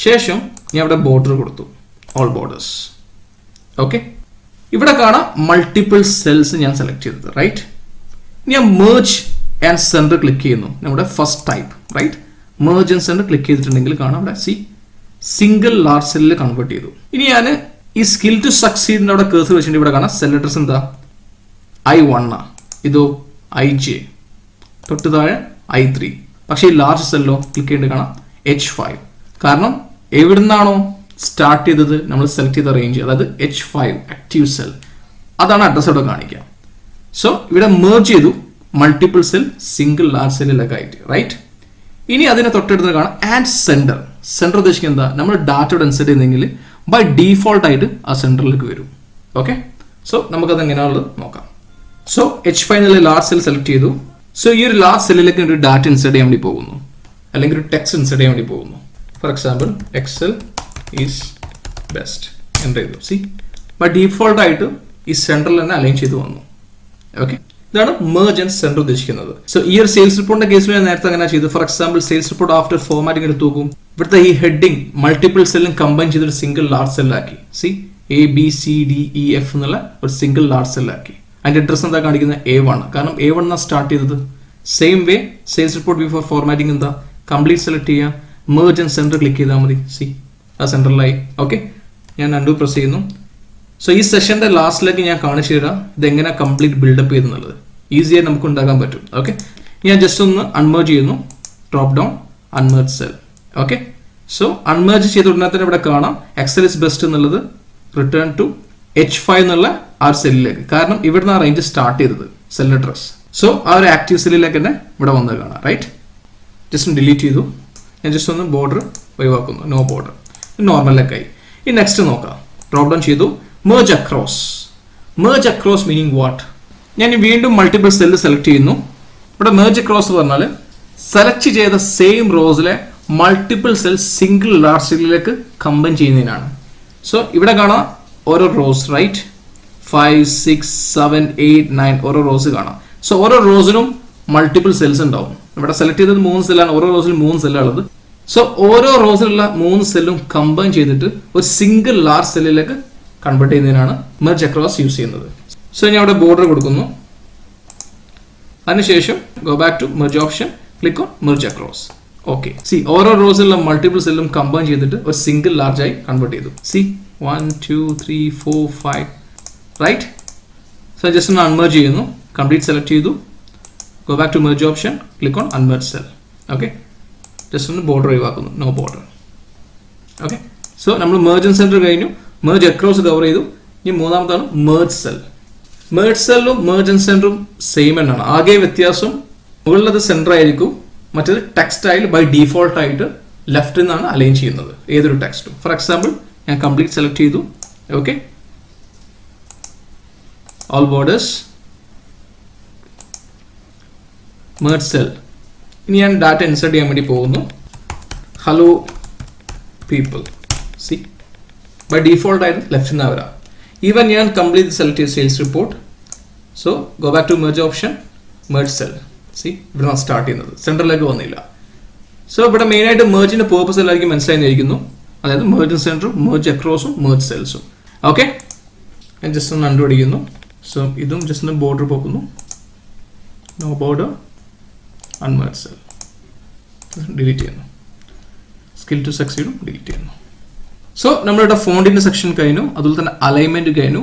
ശേഷം ഞാൻ ഇവിടെ ബോർഡർ കൊടുത്തു, ഓൾ ബോർഡേഴ്സ്. ഓക്കെ. ഇവിടെ കാണാം മൾട്ടിപ്പിൾ സെൽസ് ഞാൻ സെലക്ട് ചെയ്തത്, റൈറ്റ്? ഇനി ഞാൻ മേർജ് ആൻഡ് സെൻറ്റർ ക്ലിക്ക് ചെയ്യുന്നു. നമ്മുടെ first type right, merge and centre click ചെയ്തിട്ടുണ്ടെങ്കിൽ കാണാം അവിടെ സിംഗിൾ ലാർജ് സെല്ലിൽ കൺവേർട്ട് ചെയ്തു. ഇനി ഞാൻ ഈ സ്കിൽ ടു സക്സീഡിന്റെ അവിടെ കേസ് വെച്ചിട്ട് ഇവിടെ കാണാം സെൽ അഡ്രസ് എന്താ I1, ഇതോ IJ, തൊട്ട് താഴെ I3. പക്ഷേ ഈ ലാർജ് സെല്ലോ ക്ലിക്ക് ചെയ്യേണ്ടി കാണാം H5. കാരണം എവിടുന്നാണോ സ്റ്റാർട്ട് ചെയ്തത് നമ്മൾ സെലക്ട് ചെയ്ത റേഞ്ച്, അതായത് H5 ആക്റ്റീവ് സെൽ, അതാണ് അഡ്രസ് അവിടെ കാണിക്കുക. സോ ഇവിടെ മേർജ് ചെയ്തു മൾട്ടിപ്പിൾ സെൽ സിംഗിൾ ലാർജ് സെല്ലിലൊക്കെ ആയിട്ട് റൈറ്റ്. ഇനി അതിനെ തൊട്ടടുത്ത് കാണാം ആൻഡ് സെൻറ്റർ. സെൻറ്റർ ഉദ്ദേശിക്കുന്നത് എന്താ, നമ്മൾ ഡാറ്റയോട് ഇൻസെർട്ട് ചെയ്യുന്നെങ്കിൽ ബൈ ഡീഫോൾട്ട് ആയിട്ട് ആ സെൻറ്ററിലേക്ക് വരും. ഓക്കെ, സോ നമുക്കത് എങ്ങനെയാണുള്ളത് നോക്കാം. സോ H5 എന്നുള്ള ലാർജ് സെൽ സെലക്ട് ചെയ്തു. സോ ഈ ഒരു ലാർജ് സെല്ലിലേക്ക് ഒരു ഡാറ്റ ഇൻസെർട്ട് ചെയ്യാൻ വേണ്ടി പോകുന്നു, അല്ലെങ്കിൽ ഒരു ടെക്സ്റ്റ് ഇൻസെർട്ട് ചെയ്യാൻ വേണ്ടി പോകുന്നു. For example Excel is best enter ചെയ്തു. ബൈ ഡീഫോൾട്ട് ആയിട്ട് ഈ സെൻറ്ററിൽ തന്നെ അലൈൻ ചെയ്ത് വന്നു. ഓക്കെ, ഇതാണ് മേർജ് ആൻഡ് സെൻറ്റർ ഉദ്ദേശിക്കുന്നത്. സോ ഈ ഒരു സെയിൽസ് റിപ്പോർട്ടിന്റെ കേസിൽ ഞാൻ നേരത്തെ അങ്ങനെ ചെയ്തു. For example sales report after formatting എടുത്ത് നോക്കും. ഇവിടുത്തെ ഈ ഹെഡിങ് മൾട്ടിപ്പിൾ സെല്ലും കമ്പൈൻ ചെയ്തൊരു സിംഗിൾ ലാർജ് സെല്ലാക്കി. ABCDEF എന്നുള്ള ഒരു സിംഗിൾ ലാർജ് സെല്ലാക്കി. അതിന്റെ അഡ്രസ് എന്താ കാണിക്കുന്നത് A1, കാരണം A1 എന്നാണ് സ്റ്റാർട്ട് ചെയ്തത്. Same way sales report before formatting എന്താ കംപ്ലീറ്റ് സെലക്ട് ചെയ്യുക, മേർജ് ആൻഡ് സെൻറ്റർ ക്ലിക്ക് ചെയ്താൽ മതി. ആ സെൻറ്ററിലായി. ഓക്കെ, ഞാൻ അണ്ടു പ്രസ് ചെയ്യുന്നു. സോ ഈ സെഷന്റെ ലാസ്റ്റിലേക്ക് ഞാൻ കാണിച്ചു തരാം ഇതെങ്ങനെ കംപ്ലീറ്റ് ബിൽഡപ്പ് ചെയ്തെന്നുള്ളത്. ഈസിയായി നമുക്ക് ഉണ്ടാക്കാൻ പറ്റും. ഓക്കെ, ഞാൻ ജസ്റ്റ് ഒന്ന് അൺമേർജ് ചെയ്യുന്നു, drop down unmerge cell. Okay, so unmerge ചെയ്ത ഉടനെ തന്നെ ഇവിടെ കാണാം എക്സൽ ഇസ് ബെസ്റ്റ് എന്നുള്ളത് റിട്ടേൺ ടു H5 എന്നുള്ള ആ ഒരു സെല്ലിലേക്ക്, കാരണം ഇവിടുന്ന് ആ റേഞ്ച് സ്റ്റാർട്ട് ചെയ്തത് സെൽ അഡ്രസ്. സോ ആ ഒരു ആക്റ്റീവ് സെല്ലിലേക്ക് തന്നെ ഇവിടെ വന്നത് കാണാം റൈറ്റ്. ജസ്റ്റ് ഒന്ന് ഡിലീറ്റ് ചെയ്തു. ഞാൻ ജസ്റ്റ് ഒന്ന് ബോർഡർ ഒഴിവാക്കുന്നു, നോ ബോർഡർ, നോർമലിലേക്കായി. ഈ നെക്സ്റ്റ് നോക്കാം, ഡ്രോപ്പ് ഡൗൺ ചെയ്തു merge across. merge across meaning what? ഞാൻ വീണ്ടും മൾട്ടിപ്പിൾ സെല്ല് സെലക്ട് ചെയ്യുന്നു. ഇവിടെ merge across പറഞ്ഞാൽ സെലക്ട് ചെയ്ത സെയിം റോസിലെ മൾട്ടിപ്പിൾ സെൽ സിംഗിൾ ലാർജ് സെല്ലിലേക്ക് കമ്പൈൻ ചെയ്യുന്നതിനാണ്. സോ ഇവിടെ കാണാം ഓരോ റോസ് റൈറ്റ്, 5, 6, 7, 8, 9 ഓരോ റോസ് കാണാം. സോ ഓരോ റോസിനും മൾട്ടിപ്പിൾ സെൽസ് ഉണ്ടാവും. ഇവിടെ സെലക്ട് ചെയ്തത് 3 സെല്ലാണ്, ഓരോ റോസിലും 3 സെല്ലുള്ളത്. സോ ഓരോ റോസിലുള്ള 3 സെല്ലും കമ്പൈൻ ചെയ്തിട്ട് ഒരു സിംഗിൾ ലാർജ് സെല്ലിലേക്ക് കൺവേർട്ട് ചെയ്യുന്നതിനാണ് മെർജ് അക്രോസ് യൂസ് ചെയ്യുന്നത്. സോ ഞാൻ അവിടെ ബോർഡർ കൊടുക്കുന്നു. അതിനുശേഷം go back to merge option, click on merge across. Okay, ഓരോ റോസിലുള്ള മൾട്ടിപ്പിൾ സെല്ലും കമ്പൈൻ ചെയ്തിട്ട് ഒരു സിംഗിൾ ലാർജ് ആയി കൺവേർട്ട് ചെയ്തു. 1, 2, 3, 4, 5 റൈറ്റ്. സോ ജസ്റ്റ് ഒന്ന് അൺമെർജ് ചെയ്യുന്നു, കംപ്ലീറ്റ് സെലക്ട് ചെയ്തു, go back to merge option, click on unmerge cell. Okay, just ഒന്ന് ബോർഡർ ഒഴിവാക്കുന്നു, നോ ബോർഡർ. ഓക്കെ, സോ നമ്മൾ മെർജ് ആൻഡ് സെൻറ്റർ കഴിഞ്ഞു, മെർജ് അക്രോസ് കവർ ചെയ്തു. ഇനി മൂന്നാമതാണ് മെർജ് സെൽ. മെർജ് സെല്ലും മെർജ് ആൻഡ് സെൻറ്ററും സെയിം എന്നാണ്. ആകെ വ്യത്യാസം മുകളിലത് സെൻറ്റർ ആയിരിക്കും, മറ്റേത് ടെക്സ്റ്റ് ആയാലും ബൈ ഡീഫോൾട്ട് ആയിട്ട് ലെഫ്റ്റിൽ നിന്നാണ് അലൈൻ ചെയ്യുന്നത് ഏതൊരു ടെക്സ്റ്റും. ഫോർ എക്സാമ്പിൾ ഞാൻ കംപ്ലീറ്റ് സെലക്ട് ചെയ്തു. Okay, all borders, merge cell. ഇനി ഞാൻ ഡാറ്റ ഇൻസേർട്ട് ചെയ്യാൻ വേണ്ടി പോകുന്നു. ഹലോ പീപ്പിൾ, ബൈ ഡീഫോൾട്ട് ആയിരുന്നു ലെഫ്റ്റിൽ നിന്ന് വരാം. ഈവൻ ഞാൻ കംപ്ലീറ്റ് സെലക്ട് ചെയ്ത് sales report. So go back to merge option, merge cell. ഇവിടെ നിന്നാണ് സ്റ്റാർട്ട് ചെയ്യുന്നത്, സെൻറ്ററിലേക്ക് വന്നില്ല. സോ ഇവിടെ മെയിനായിട്ട് മെർജിന്റെ പേർപ്പസ് എല്ലാവർക്കും മനസ്സിലായിരിക്കുന്നു, അതായത് മെർജ് സെൻറ്ററും മെർജ് അക്രോസും മെർജ് സെൽസും. ഓക്കെ, ഞാൻ ജസ്റ്റ് ഒന്ന് കണ്ടുപിടിക്കുന്നു. സോ ഇതും ജസ്റ്റ് ഒന്ന് ബോർഡർ പോക്കുന്നു, no border, unmerge cell, delete ചെയ്യുന്നു. സ്കിൽ ടു സക്സീഡും ഡിലീറ്റ് ചെയ്യുന്നു. സോ നമ്മളുടെ ഫോണ്ടിന്റെ സെക്ഷൻ കഴിഞ്ഞു, അതുപോലെ തന്നെ അലൈൻമെന്റ് കഴിഞ്ഞു.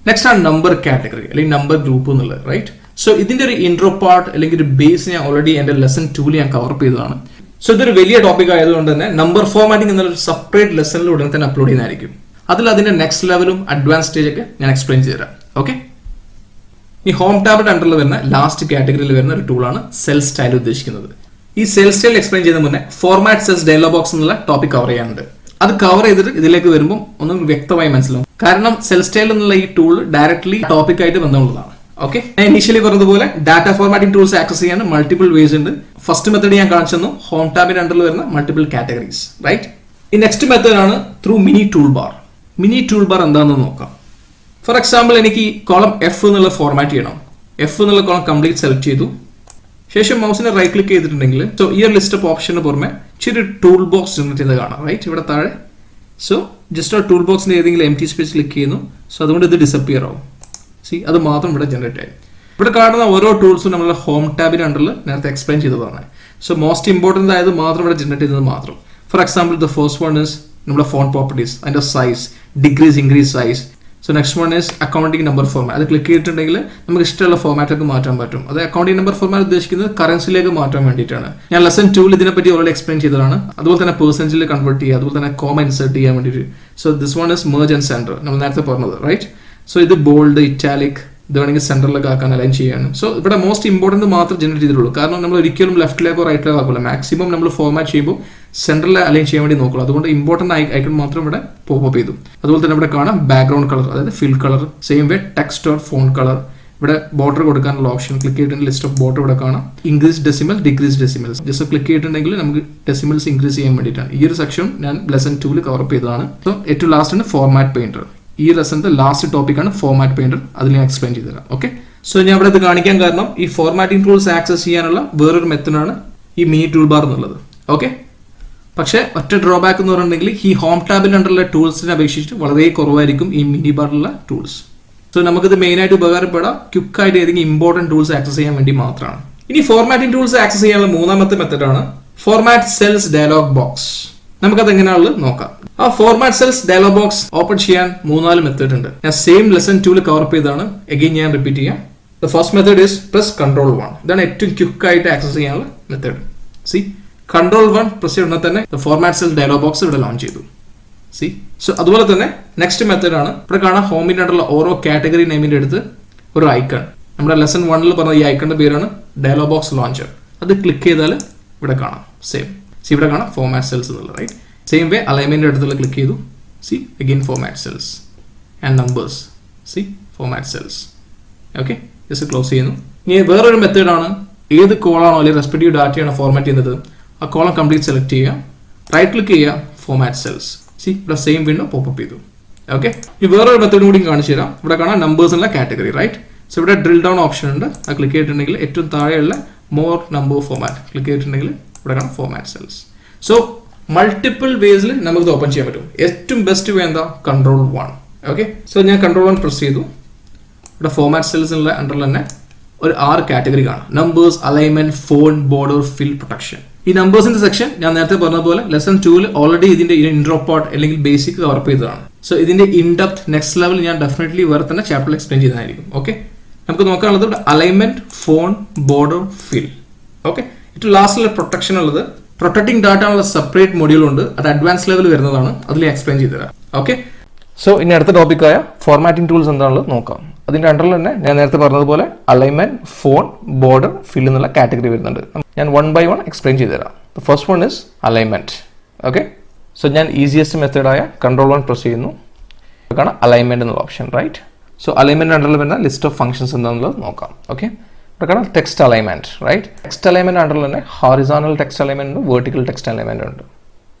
നെക്സ്റ്റ് ആണ് നമ്പർ കാറ്റഗറി അല്ലെങ്കിൽ നമ്പർ ഗ്രൂപ്പ് എന്നുള്ളത് റൈറ്റ്. സോ ഇതിന്റെ ഒരു ഇൻട്രോ പാർട്ട് അല്ലെങ്കിൽ ഒരു ബേസ് ഞാൻ ഓൾറെഡി എന്റെ ലെസൺ 2 ഞാൻ കവർ ചെയ്തതാണ്. സോ ഇതൊരു വലിയ ടോപ്പിക് ആയതുകൊണ്ട് തന്നെ നമ്പർ ഫോർമാറ്റിംഗ് എന്നുള്ള ഒരു സെപ്പറേറ്റ് ലെസണിൽ ഉടനെ തന്നെ അപ്ലോഡ് ചെയ്യുന്നതായിരിക്കും. അതിൽ അതിന്റെ നെക്സ്റ്റ് ലെവലും അഡ്വാൻസ് സ്റ്റേജ് ഒക്കെ ഞാൻ എക്സ്പ്ലെയിൻ ചെയ്തുതരാം. ഓക്കെ, ഈ ഹോം ടാബിന്റെ അണ്ടറിൽ വരുന്ന ലാസ്റ്റ് കാറ്റഗറിയിൽ വരുന്ന ഒരു ടൂളാണ് സെൽ സ്റ്റൈൽ ഉദ്ദേശിക്കുന്നത്. ഈ സെൽ സ്റ്റൈൽ എക്സ്പ്ലെയിൻ ചെയ്ത മുന്നേ ഫോർമാറ്റ് സെൽസ് ഡയലോഗ് ബോക്സ് എന്നുള്ള ടോപ്പിക് കവർ ചെയ്യാനുണ്ട്. അത് കവർ ചെയ്തിട്ട് ഇതിലേക്ക് വരുമ്പോൾ ഒന്നും വ്യക്തമായി മനസ്സിലാവും. കാരണം സെൽ സ്റ്റൈൽ എന്നുള്ള ഈ ടൂൾ ഡയറക്ട്ലി ടോപ്പിക് ആയിട്ട് ബന്ധമുള്ളതാണ്. ഓക്കെ, ഞാൻ ഇനീഷ്യലി പറഞ്ഞതുപോലെ ഡാറ്റ ഫോർമാറ്റിംഗ് ടൂൾസ് ആക്സസ് ചെയ്യാൻ മൾട്ടിപ്പിൾ വേസ് ഉണ്ട്. ഫസ്റ്റ് മെത്തേഡ് ഞാൻ കാണിച്ചു തന്നു, ഹോം ടാബിന്റെ അണ്ടറിൽ വരുന്ന മൾട്ടിപ്പിൾ കാറ്റഗറീസ് റൈറ്റ്. ഈ നെക്സ്റ്റ് മെത്തേഡ് ആണ് through mini tool bar. Mini tool bar എന്താണെന്ന് നോക്കാം. ഫോർ എക്സാമ്പിൾ എനിക്ക് കോളം എഫ് എന്നുള്ള ഫോർമാറ്റ് ചെയ്യണം. എഫ് എന്നുള്ള കോളം കംപ്ലീറ്റ് സെലക്ട് ചെയ്തു. ശേഷം മൗസിനെ റൈറ്റ് ക്ലിക്ക് ചെയ്തിട്ടുണ്ടെങ്കിൽ സോ ഈ ലിസ്റ്റ് ഓഫ് ഓപ്ഷന് പുറമെ ചെറിയ ടൂൾ ബോക്സ് ജനറേറ്റ് ചെയ്ത് കാണാം റൈറ്റ് ഇവിടെ താഴെ. സോ ജസ്റ്റ് ആ ടൂൾ ബോക്സിന്റെ ഏതെങ്കിലും എം ടി സ്പേസ് ക്ലിക്ക് ചെയ്യുന്നു. സോ അതുകൊണ്ട് ഇത് ഡിസപ്പിയർ ആവും. അത് മാത്രം ഇവിടെ ജനറേറ്റ് ആയി. ഇവിടെ കാണുന്ന ഓരോ ടൂൾസും നമ്മൾ ഹോം ടാബിന് അണ്ടറിൽ നേരത്തെ എക്സ്പ്ലെയിൻ ചെയ്തതാണ്. സോ മോസ്റ്റ് ഇമ്പോർട്ടൻ്റ് ആയത് മാത്രം ഇവിടെ ജനറേറ്റ് ചെയ്തത് മാത്രം. For example the first one is നമ്മുടെ ഫോൺ പ്രോപ്പർട്ടീസ്, അതിൻ്റെ size, decrease increase size. So next one is accounting number format. അത് ക്ലിക്ക് ചെയ്തിട്ടുണ്ടെങ്കിൽ നമുക്ക് ഇഷ്ടമുള്ള ഫോർമാറ്റിലേക്ക് മാറ്റാൻ പറ്റും. അത് അക്കൗണ്ടിങ് നമ്പർ ഫോർമാറ്റ് ഉദ്ദേശിക്കുന്നത് കറൻസിയിലേക്ക് മാറ്റാൻ വേണ്ടിയിട്ടാണ്. ഞാൻ ലെസൺ 2 ഇതിനെപ്പറ്റി ഓൾറെഡി എക്സ്പ്ലെയിൻ ചെയ്തതാണ്. അതുപോലെ തന്നെ പെർസെൻറ്റിൽ കൺവേർട്ട് ചെയ്യുക, അതുപോലെ തന്നെ കോമ ഇൻസേർട്ട് ചെയ്യാൻ വേണ്ടിയിട്ട്. So this one is merge and centre, നമ്മൾ നേരത്തെ പറഞ്ഞത് റൈറ്റ്. സോ ഇത് ബോൾഡ്, ഇറ്റാലിക്, ഇത് വേണമെങ്കിൽ സെൻറ്ററിലേക്ക് ആക്കാൻ അലൈൻ ചെയ്യാണ്. സോ ഇവിടെ മോസ്റ്റ് ഇമ്പോർട്ടൻറ്റ് മാത്രം ജനറേറ്റ് ചെയ്തിട്ടുള്ളൂ. കാരണം നമ്മൾ ഒരിക്കലും ലെഫ്റ്റിലേക്കോ റൈറ്റിലേക്കോ ആക്കില്ല. മാക്സിമം നമ്മൾ ഫോർമാറ്റ് ചെയ്യുമ്പോൾ സെൻറ്ററിൽ അലൈൻ ചെയ്യാൻ വേണ്ടി നോക്കുള്ളൂ. അതുകൊണ്ട് ഇമ്പോർട്ടൻ്റ് ഐക്കൺ മാത്രം ഇവിടെ പോപ്പ് ചെയ്തു. അതുപോലെ തന്നെ ഇവിടെ കാണാം ബാക്ക്ഗ്രൗണ്ട് കളർ, അതായത് fill colour. Same way text or font colour. ഇവിടെ ബോർഡർ കൊടുക്കാനുള്ള ഓപ്ഷൻ ക്ലിക്ക് ചെയ്തിട്ടുണ്ടെങ്കിൽ ലിസ്റ്റ് ഓഫ് ബോർഡർ ഇവിടെ കാണാം. Increase decimal, decrease decimals. Just click ചെയ്തിട്ടുണ്ടെങ്കിൽ നമുക്ക് ഡെസിമൽസ് ഇൻക്രീസ് ചെയ്യാൻ വേണ്ടിയിട്ടാണ്. ഈ ഒരു സെക്ഷൻ ഞാൻ ലെസൺ 2 കവർ അപ്പ് ചെയ്തതാണ്. സോ ഏറ്റവും ലാസ്റ്റ് ആണ് ഫോർമാറ്റ് പെയിന്റർ. ഈ ലെസണിന്റെ ലാസ്റ്റ് ടോപ്പിക്കാണ് ഫോർമാറ്റ് പെയിന്റർ. അതിൽ ഞാൻ എക്സ്പ്ലെയിൻ ചെയ്തുതരാം. ഓക്കെ, സോ ഞാൻ ഇവിടെ ഇത് കാണിക്കാൻ കാരണം ഈ ഫോർമാറ്റിംഗ് ടൂൾസ് ആക്സസ് ചെയ്യാനുള്ള വേറൊരു മെത്തഡാണ് ഈ മിനി ടൂൾ ബാർ എന്നുള്ളത്. ഓക്കെ, പക്ഷേ ഒറ്റ ഡ്രോബാക്ക് എന്ന് പറഞ്ഞിട്ടുണ്ടെങ്കിൽ ഈ ഹോം ടാബിൽ അണ്ടറുള്ള ടൂൾസിനെ അപേക്ഷിച്ചിട്ട് വളരെ കുറവായിരിക്കും ഈ മിനി ബാറിലുള്ള ടൂൾസ്. സോ നമുക്കിത് മെയിനായിട്ട് ഉപകാരപ്പെടാം ക്വിക്കായിട്ട് ഏതെങ്കിലും ഇമ്പോർട്ടൻറ്റ് ടൂൾസ് ആക്സസ് ചെയ്യാൻ വേണ്ടി മാത്രമാണ്. ഇനി ഫോർമാറ്റിംഗ് ടൂൾസ് ആക്സസ് ചെയ്യാനുള്ള മൂന്നാമത്തെ മെത്തഡാണ് ഫോർമാറ്റ് സെൽസ് ഡയലോഗ് ബോക്സ്. നമുക്കത് എങ്ങനെയാണെന്ന് നോക്കാം. ആ format cells dialog box open ചെയ്യാൻ 3-4 മെത്തേഡ് ഉണ്ട്. ഞാൻ സെയിം ലെസൺ 2 കവർ അപ്പ് ചെയ്താണ്. എഗെയിൻ ഞാൻ റിപ്പീറ്റ് ചെയ്യാം. The first method is press Ctrl 1. ഇതാണ് ഏറ്റവും ക്വിക്കായിട്ട് ആക്സസ് ചെയ്യാനുള്ള മെത്തേഡ്. സി Ctrl 1 പ്രസ് ചെയ്യുന്ന തന്നെ ഫോർമാറ്റ് സെൽ ഡയലോഗ് ബോക്സ് ഇവിടെ ലോഞ്ച് ചെയ്തു. സി സോ അതുപോലെ തന്നെ നെക്സ്റ്റ് മെത്തേഡ് ആണ് ഇവിടെ കാണാൻ ഹോമിൻ്റെ ആയിട്ടുള്ള ഓരോ കാറ്റഗറി നെയിമിൻ്റെ അടുത്ത് ഒരു ഐക്കൺ. നമ്മുടെ ലെസൺ 1 പറഞ്ഞ ഈ ഐക്കണിന്റെ പേരാണ് ഡയലോഗ് ബോക്സ് ലോഞ്ചർ. അത് ക്ലിക്ക് ചെയ്താൽ ഇവിടെ കാണാം സെയിം. സി ഇവിടെ കാണാം ഫോർമാറ്റ് സെൽസ് എന്നുള്ളത് റൈറ്റ്. സെയിം വേ അലൈൻമെന്റ് അടുത്തുള്ള ക്ലിക്ക് ചെയ്തു. C again format cells and numbers. C format cells. Okay, just close ചെയ്യുന്നു. ഇനി വേറൊരു മെത്തേഡാണ് ഏത് കോളാണോ അല്ലെങ്കിൽ റെസ്പെക്റ്റീവ് ഡാറ്റയാണോ ഫോർമാറ്റ് ചെയ്യുന്നത് ആ കോളം കംപ്ലീറ്റ് സെലക്ട് ചെയ്യുക, റൈറ്റ് ക്ലിക്ക് ചെയ്യുക, ഫോർമാറ്റ് സെൽസ്. സി ഇവിടെ സെയിം വിൻഡോ പോപ്പപ്പ് ചെയ്തു. ഓക്കെ, ഇനി വേറൊരു മെത്തേഡ് കൂടി കാണിച്ചു തരാം. ഇവിടെ കാണാം നമ്പേഴ്സ് ഉള്ള കാറ്റഗറി റൈറ്റ്. സോ ഇവിടെ ഡ്രിൽ ഡൗൺ ഓപ്ഷൻ ഉണ്ട്. അത് ക്ലിക്ക് ചെയ്തിട്ടുണ്ടെങ്കിൽ ഏറ്റവും താഴെയുള്ള മോർ നമ്പർ ഫോർമാറ്റ് ക്ലിക്ക് ചെയ്തിട്ടുണ്ടെങ്കിൽ ഇവിടെ കാണാം ഫോർമാറ്റ് സെൽസ്. സോ മൾട്ടിപ്പിൾ വേസിൽ നമുക്ക് ഓപ്പൺ ചെയ്യാൻ പറ്റും. ഏറ്റവും ബെസ്റ്റ് വേ എന്താ Ctrl 1. ഓക്കെ, സോ ഞാൻ Ctrl 1 പ്രസ് ചെയ്തു. ഇവിടെ ഫോർമാറ്റ് സെൽസിനുള്ള അണ്ടറിൽ തന്നെ ഒരു 6 കാറ്റഗറി കാണാം. നമ്പേഴ്സ്, അലൈൻമെന്റ്, ഫോൺ, ബോർഡർ, ഫിൽ, പ്രൊട്ടക്ഷൻ. ഈ നമ്പേഴ്സിന്റെ സെക്ഷൻ ഞാൻ നേരത്തെ പറഞ്ഞ പോലെ ലെസൺ 2 ഓൾറെഡി ഇതിന്റെ ഇൻട്രോ പാർട്ട് അല്ലെങ്കിൽ ബേസിക് കവർ ചെയ്തതാണ്. സോ ഇതിന്റെ ഇൻഡെപ്ത് നെക്സ്റ്റ് ലെവൽ ഞാൻ ഡെഫിനറ്റ്ലി വേറെ തന്നെ ചാപ്റ്ററിൽ എക്സ്പ്ലെയിൻ ചെയ്യുന്നതായിരിക്കും. ഓക്കെ, നമുക്ക് നോക്കാനുള്ളത് ഇവിടെ അലൈൻമെന്റ്, ഫോൺ, ബോർഡർ, ഫിൽ. ഓക്കെ, ഏറ്റവും ലാസ്റ്റിലെ പ്രൊട്ടക്ഷൻ ഉള്ളത് പ്രൊട്ടക്ടിങ് ഡാറ്റ ഉള്ള സെപ്പറേറ്റ് മൊഡ്യൂൾ ഉണ്ട്. അത് അഡ്വാൻസ് ലെവൽ വരുന്നതാണ്. അതിൽ എക്സ്പ്ലെയിൻ ചെയ്തു തരാം. ഓക്കെ, സോ ഇനി അടുത്ത ടോപ്പിക്കായ ഫോർമാറ്റിംഗ് ടൂൾസ് എന്താണെന്ന് നോക്കാം. അതിന്റെ അണ്ടറിൽ തന്നെ ഞാൻ നേരത്തെ പറഞ്ഞതുപോലെ അലൈൻമെന്റ്, ഫോൺ, ബോർഡർ, ഫിൽ എന്നുള്ള കാറ്റഗറി വരുന്നുണ്ട്. ഞാൻ 1 by 1 എക്സ്പ്ലെയിൻ ചെയ്തു തരാം. The first one is alignment. Okay, so ഞാൻ ഈസിയസ്റ്റ് മെത്തേഡായ Ctrl 1 പ്രസ് ചെയ്യുന്നു. കാണാം അലൈൻമെന്റ് എന്നുള്ള ഓപ്ഷൻ റൈറ്റ്. സോ അലൈൻമെന്റ് അണ്ടറിൽ വരുന്ന ലിസ്റ്റ് ഓഫ് ഫംഗ്ഷൻസ് എന്താണെന്നുള്ളത് നോക്കാം. ഓക്കെ, ഇവിടെ കാണാം text alignment right. Text alignment അണ്ടറിൽ തന്നെ ഹോറിസോണൽ ടെക്സ്റ്റ് അലൈൻമെന്റ് ഉണ്ട്, വെർട്ടിക്കൽ ടെക്സ്റ്റ് അലൈൻമെന്റ് ഉണ്ട്.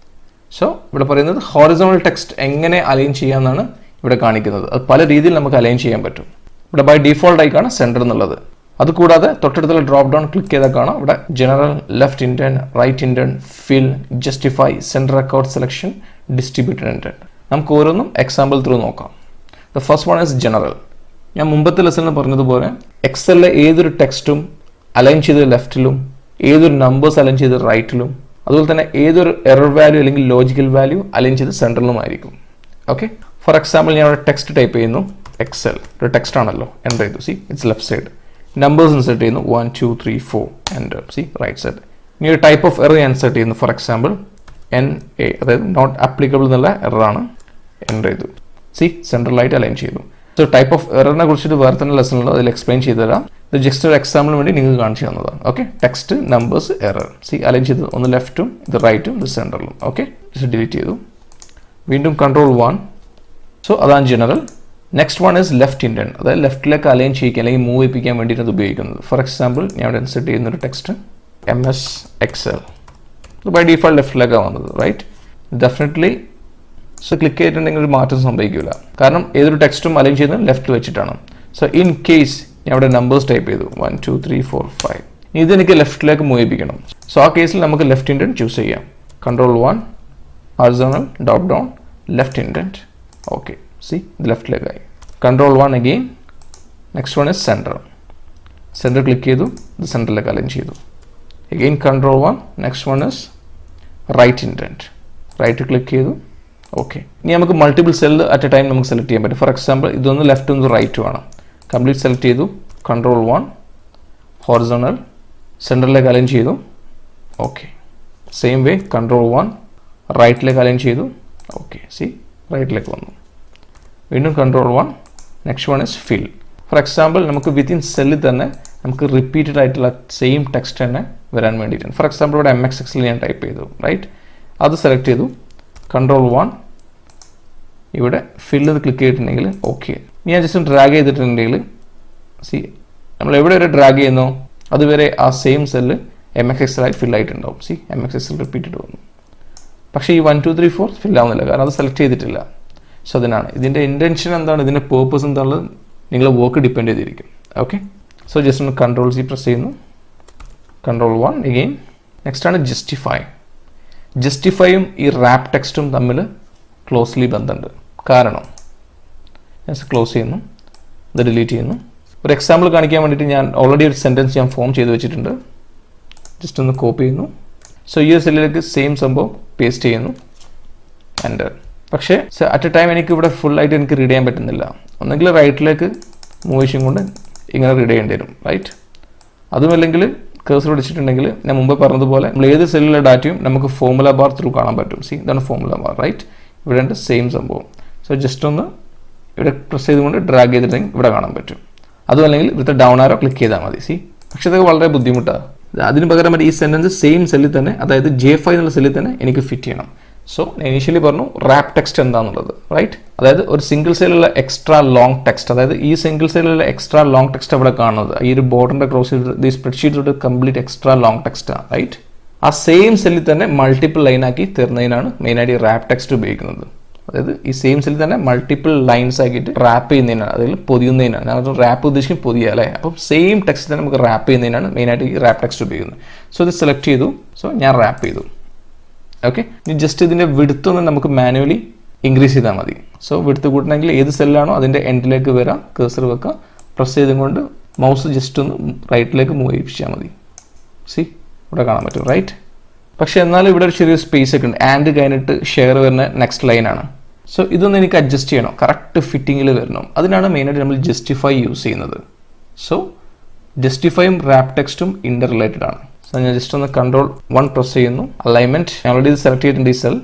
സോ ഇവിടെ പറയുന്നത് ഹോറിസോണൽ ടെക്സ്റ്റ് എങ്ങനെ അലൈൻ ചെയ്യാമെന്നാണ് ഇവിടെ കാണിക്കുന്നത്. അത് പല രീതിയിൽ നമുക്ക് അലൈൻ ചെയ്യാൻ പറ്റും. ഇവിടെ ബൈ ഡിഫോൾട്ട് ആയിക്കാണ് സെൻറ്റർ എന്നുള്ളത്. അതുകൂടാതെ തൊട്ടടുത്തുള്ള ഡ്രോപ്പ് ഡൗൺ ക്ലിക്ക് ചെയ്താൽ കാണാം ഇവിടെ general, left indent, right indent, fill, justify, centre record selection, distributed indent. നമുക്ക് ഓരോന്നും എക്സാമ്പിൾ ത്രൂ നോക്കാം. The first one is general. ഞാൻ മുമ്പത്തെ ലെസണിൽ പറഞ്ഞതുപോലെ എക്സലിലെ ഏതൊരു ടെക്സ്റ്റും അലൈൻ ചെയ്ത് ലെഫ്റ്റിലും ഏതൊരു നമ്പേഴ്സ് അലൈൻ ചെയ്ത് റൈറ്റിലും അതുപോലെ തന്നെ ഏതൊരു എറർ വാല്യൂ അല്ലെങ്കിൽ ലോജിക്കൽ വാല്യൂ അലൈൻ ചെയ്ത് സെൻട്രലിലുമായിരിക്കും. ഓക്കെ, ഫോർ എക്സാമ്പിൾ ഞാൻ ഇവിടെ ടെക്സ്റ്റ് ടൈപ്പ് ചെയ്യുന്നു. എക്സൽ ഒരു ടെക്സ്റ്റ് ആണല്ലോ, എൻ്റർ ചെയ്തു. C it's left side. Numbers insert ചെയ്യുന്നു 1 2 3 4 എൻ്റർ. C right side. ഇനി ഒരു ടൈപ്പ് ഓഫ് എറർ ഞാൻ ഇൻസെർട്ട് ചെയ്യുന്നു. ഫോർ എക്സാമ്പിൾ NA, അതായത് നോട്ട് ആപ്ലിക്കബിൾ എന്നുള്ള എററാണ്. എൻ്റർ ചെയ്തു. സി സെൻട്രലായിട്ട് അലൈൻ ചെയ്തു. സോ ടൈപ്പ് ഓഫ് എററിനെ കുറിച്ചിട്ട് വേറെ തന്നെ ലെസണിലോ അതിൽ എക്സ്പ്ലെയിൻ ചെയ്തു തരാം. ഇത് ജസ്റ്റ് ഒരു എക്സാമ്പിളിന് വേണ്ടി നിങ്ങൾക്ക് കാണിച്ചു തന്നതാണ്. Okay, text, numbers, error. See align ചെയ്തത് ഒന്ന് ലെഫ്റ്റും ഇത് റൈറ്റും ഇത് സെൻട്രലും. ഓക്കെ, ജസ്റ്റ് ഡിലീറ്റ് ചെയ്തു. വീണ്ടും Ctrl 1. സോ അതാണ് general. Next one is left indent, അതായത് ലെഫ്റ്റിലേക്ക് അലൈൻ ചെയ്യിക്കാൻ അല്ലെങ്കിൽ മൂവ് ചെയ്യിപ്പിക്കാൻ വേണ്ടിയിട്ട് അത് ഉപയോഗിക്കുന്നത്. ഫോർ എക്സാമ്പിൾ ഞാൻ ഇവിടെ ഇൻസെർട്ട് ചെയ്യുന്നൊരു text MS Excel. By default ലെഫ്റ്റിലേക്കാണ് വന്നത് റൈറ്റ്. ഡെഫിനറ്റ്ലി സോ ക്ലിക്ക് ചെയ്തിട്ടുണ്ടെങ്കിൽ ഒരു മാറ്റം സംഭവിക്കില്ല. കാരണം ഏതൊരു ടെക്സ്റ്റും അലൈൻ ചെയ്യുന്നത് ലെഫ്റ്റ് വെച്ചിട്ടാണ്. സോ ഇൻ കേസ് ഞാൻ ഇവിടെ നമ്പേഴ്സ് ടൈപ്പ് ചെയ്തു 1 2 3 4 5. ഇതെനിക്ക് ലെഫ്റ്റിലേക്ക് മൂവ് ചെയ്യിപ്പിക്കണം. സോ ആ കേസിൽ നമുക്ക് ലെഫ്റ്റ് ഇൻഡന്റ് ചൂസ് ചെയ്യാം. Ctrl 1, horizontal, drop down, left indent. Okay, see, the left leg. Ctrl 1 again. Next one is center. Centre click ചെയ്തു, ഇത് സെൻറ്ററിലേക്ക് അലൈൻ ചെയ്തു. Again control 1. Next one is right indent. Right click ചെയ്തു. ഓക്കെ. ഇനി നമുക്ക് multiple cell at a time നമുക്ക് select ചെയ്യാൻ പറ്റും. ഫോർ എക്സാമ്പിൾ ഇതൊന്ന് ലെഫ്റ്റ് ഒന്ന് റൈറ്റ് വേണം. കംപ്ലീറ്റ് സെലക്ട് ചെയ്തു. കൺട്രോൾ 1 ഹോറിസോണൽ സെൻറ്ററിലേക്ക് അലൈൻ ചെയ്തു. ഓക്കെ. സെയിം വേ കൺട്രോൾ 1 റൈറ്റിലേക്ക് അലൈൻ ചെയ്തു. ഓക്കെ. സി റൈറ്റിലേക്ക് വന്നു. വീണ്ടും control 1. Next one is fill. For example നമുക്ക് വിത്തിൻ സെല്ലിൽ തന്നെ നമുക്ക് റിപ്പീറ്റഡ് ആയിട്ടുള്ള സെയിം ടെക്സ്റ്റ് തന്നെ വരാൻ വേണ്ടിയിട്ടാണ്. ഫോർ എക്സാമ്പിൾ ഇവിടെ MXXൽ ഞാൻ ടൈപ്പ് ചെയ്തു, റൈറ്റ്? അത് സെലക്ട് ചെയ്തു. കൺട്രോൾ 1 ഇവിടെ ഫില്ല് ക്ലിക്ക് ചെയ്തിട്ടുണ്ടെങ്കിൽ ഓക്കെ. ഞാൻ ജസ്റ്റ് ഡ്രാഗ് ചെയ്തിട്ടുണ്ടെങ്കിൽ സി നമ്മൾ എവിടെ വരെ ഡ്രാഗ് ചെയ്യുന്നോ അതുവരെ ആ സെയിം സെല്ല് MXXലായി ഫിൽ ആയിട്ടുണ്ടാവും. സി MXXൽ റിപ്പീറ്റഡ് വന്നു. പക്ഷേ ഈ 1 2 3 4 ഫിൽ ആവുന്നില്ല, കാരണം അത് സെലക്ട് ചെയ്തിട്ടില്ല. സോ അതിനാണ് ഇതിൻ്റെ ഇൻറ്റൻഷൻ എന്താണ്, ഇതിൻ്റെ പേർപ്പസ് എന്താണുള്ളത് നിങ്ങളുടെ വർക്ക് ഡിപ്പെൻഡ് ചെയ്തിരിക്കും. ഓക്കെ. സോ ജസ്റ്റ് ഒന്ന് കൺട്രോൾ സി പ്രസ് ചെയ്യുന്നു. Control 1 again. നെക്സ്റ്റ് ആണ് ജസ്റ്റിഫൈ. ജസ്റ്റിഫൈയും ഈ റാപ്പ് ടെക്സ്റ്റും തമ്മിൽ ക്ലോസ്ലി ബന്ധമുണ്ട്. കാരണം ജസ്റ്റ് ക്ലോസ് ചെയ്യുന്നു, ഇത് ഡിലീറ്റ് ചെയ്യുന്നു. ഒരു എക്സാമ്പിൾ കാണിക്കാൻ വേണ്ടിയിട്ട് ഞാൻ ഓൾറെഡി ഒരു സെൻറ്റൻസ് ഞാൻ ഫോം ചെയ്ത് വെച്ചിട്ടുണ്ട്. ജസ്റ്റ് ഒന്ന് കോപ്പി ചെയ്യുന്നു. സോ ഈ ഒരു സെല്ലിലേക്ക് സെയിം സംഭവം പേസ്റ്റ് ചെയ്യുന്നു. എൻ്റർ. പക്ഷേ അറ്റ് എ ടൈം എനിക്ക് ഇവിടെ ഫുള്ളായിട്ട് എനിക്ക് റീഡ് ചെയ്യാൻ പറ്റുന്നില്ല. ഒന്നെങ്കിൽ റൈറ്റിലേക്ക് മൂവേഷൻ കൊണ്ട് ഇങ്ങനെ റീഡ് ചെയ്യേണ്ടി വരും, റൈറ്റ്? അതുമല്ലെങ്കിൽ കേഴ്സർ പിടിച്ചിട്ടുണ്ടെങ്കിൽ ഞാൻ മുമ്പ് പറഞ്ഞതുപോലെ നമ്മൾ ഏത് സെല്ലിലെ ഡാറ്റയും നമുക്ക് ഫോർമുല ബാർ ത്രൂ കാണാൻ പറ്റും. സി ഇതാണ് ഫോർമുല ബാർ, റൈറ്റ്? ഇവിടെ ഉണ്ട് സെയിം സംഭവം. സോ ജസ്റ്റ് ഒന്ന് ഇവിടെ പ്രസ് ചെയ്തുകൊണ്ട് ഡ്രാഗ് ചെയ്തിട്ടുണ്ടെങ്കിൽ ഇവിടെ കാണാൻ പറ്റും. അതുമല്ലെങ്കിൽ ഇവിടുത്തെ ഡൗൺ ആരോ ക്ലിക്ക് ചെയ്താൽ മതി. സി പക്ഷേ ഇതൊക്കെ വളരെ ബുദ്ധിമുട്ടാണ്. അതിന് പകരം ഈ സെൻറ്റൻസ് സെയിം സെല്ലിൽ തന്നെ, അതായത് J5 എന്നുള്ള സെല്ലിൽ തന്നെ എനിക്ക് ഫിറ്റ് ചെയ്യണം. സോ ഞാൻ ഇനീഷ്യലി പറഞ്ഞു റാപ്പ് ടെക്സ്റ്റ് എന്താണെന്നുള്ളത്, റൈറ്റ്? അതായത് ഒരു സിംഗിൾ സെല്ലുള്ള എക്സ്ട്രാ ലോങ് ടെക്സ്റ്റ്, അതായത് ഈ സിംഗിൾ സെല്ലുള്ള എക്സ്ട്രാ ലോങ് ടെക്സ്റ്റ് അവിടെ കാണുന്നത് ഈ ഒരു ബോർഡറിൻ്റെ ക്രോസ് ഈ സ്പ്രെഡ്ഷീറ്റ് കംപ്ലീറ്റ് എക്സ്ട്രാ ലോങ് ടെക്സ്റ്റാണ്, റൈറ്റ്? ആ സെയിം സെല്ലിൽ തന്നെ മൾട്ടിപ്പിൾ ലൈനാക്കി തരുന്നതിനാണ് മെയിനായിട്ട് ഈ റാപ്പ് ടെക്സ്റ്റ് ഉപയോഗിക്കുന്നത്. അതായത് ഈ സെയിം സെല്ലിൽ തന്നെ മൾട്ടിപ്പിൾ ലൈൻസ് ആക്കിയിട്ട് റാപ്പ് ചെയ്യുന്നതിനാണ്, അതായത് പൊതിയുന്നതിനാണ്. ഞാൻ റാപ്പ് ഉദ്ദേശിക്കും പൊതിയുക, അല്ലേ? അപ്പം സെയിം ടെക്സ്റ്റ് തന്നെ നമുക്ക് റാപ്പ് ചെയ്യുന്നതിനാണ് മെയിനായിട്ട് ഈ റാപ്പ് ടെക്സ്റ്റ് ഉപയോഗിക്കുന്നത്. സോ ഇത് സെലക്ട് ചെയ്തു. സോ ഞാൻ റാപ്പ് ചെയ്തു. ഓക്കെ. ഇനി ജസ്റ്റ് ഇതിൻ്റെ വിടുത്തൊന്ന് നമുക്ക് മാനുവലി ഇൻക്രീസ് ചെയ്താൽ മതി. സോ വിടുത്ത് കൂട്ടണമെങ്കിൽ ഏത് സെല്ലാണോ അതിൻ്റെ എൻഡിലേക്ക് വരാം, കേഴ്സർ വെക്കുക, പ്രസ് ചെയ്തുകൊണ്ട് മൗസ് ജസ്റ്റ് ഒന്ന് റൈറ്റിലേക്ക് മൂവ് ചെയ്യിപ്പിച്ചാൽ മതി. സി ഇവിടെ കാണാൻ പറ്റും, റൈറ്റ്? പക്ഷേ എന്നാലും ഇവിടെ ഒരു ചെറിയ സ്പേസ് ഒക്കെ ഉണ്ട്. ആൻഡ് കഴിഞ്ഞിട്ട് ഷെയർ വരുന്ന നെക്സ്റ്റ് ലൈനാണ്. സോ ഇതൊന്ന് എനിക്ക് അഡ്ജസ്റ്റ് ചെയ്യണം, കറക്റ്റ് ഫിറ്റിങ്ങിൽ വരണം. അതിനാണ് മെയിനായിട്ട് നമ്മൾ ജസ്റ്റിഫൈ യൂസ് ചെയ്യുന്നത്. സോ ജസ്റ്റിഫൈയും റാപ്പ് ടെക്സ്റ്റും ഇൻ്റർ റിലേറ്റഡ് ആണ്. സോ ഞാൻ ജസ്റ്റ് ഒന്ന് കൺട്രോൾ 1 പ്രസ് ചെയ്യുന്നു. അലൈൻമെൻറ്റ് ഞാൻ ഓൾറെഡി ഇത് സെലക്ട് ചെയ്തിട്ടുണ്ട്. ഈ സെൽ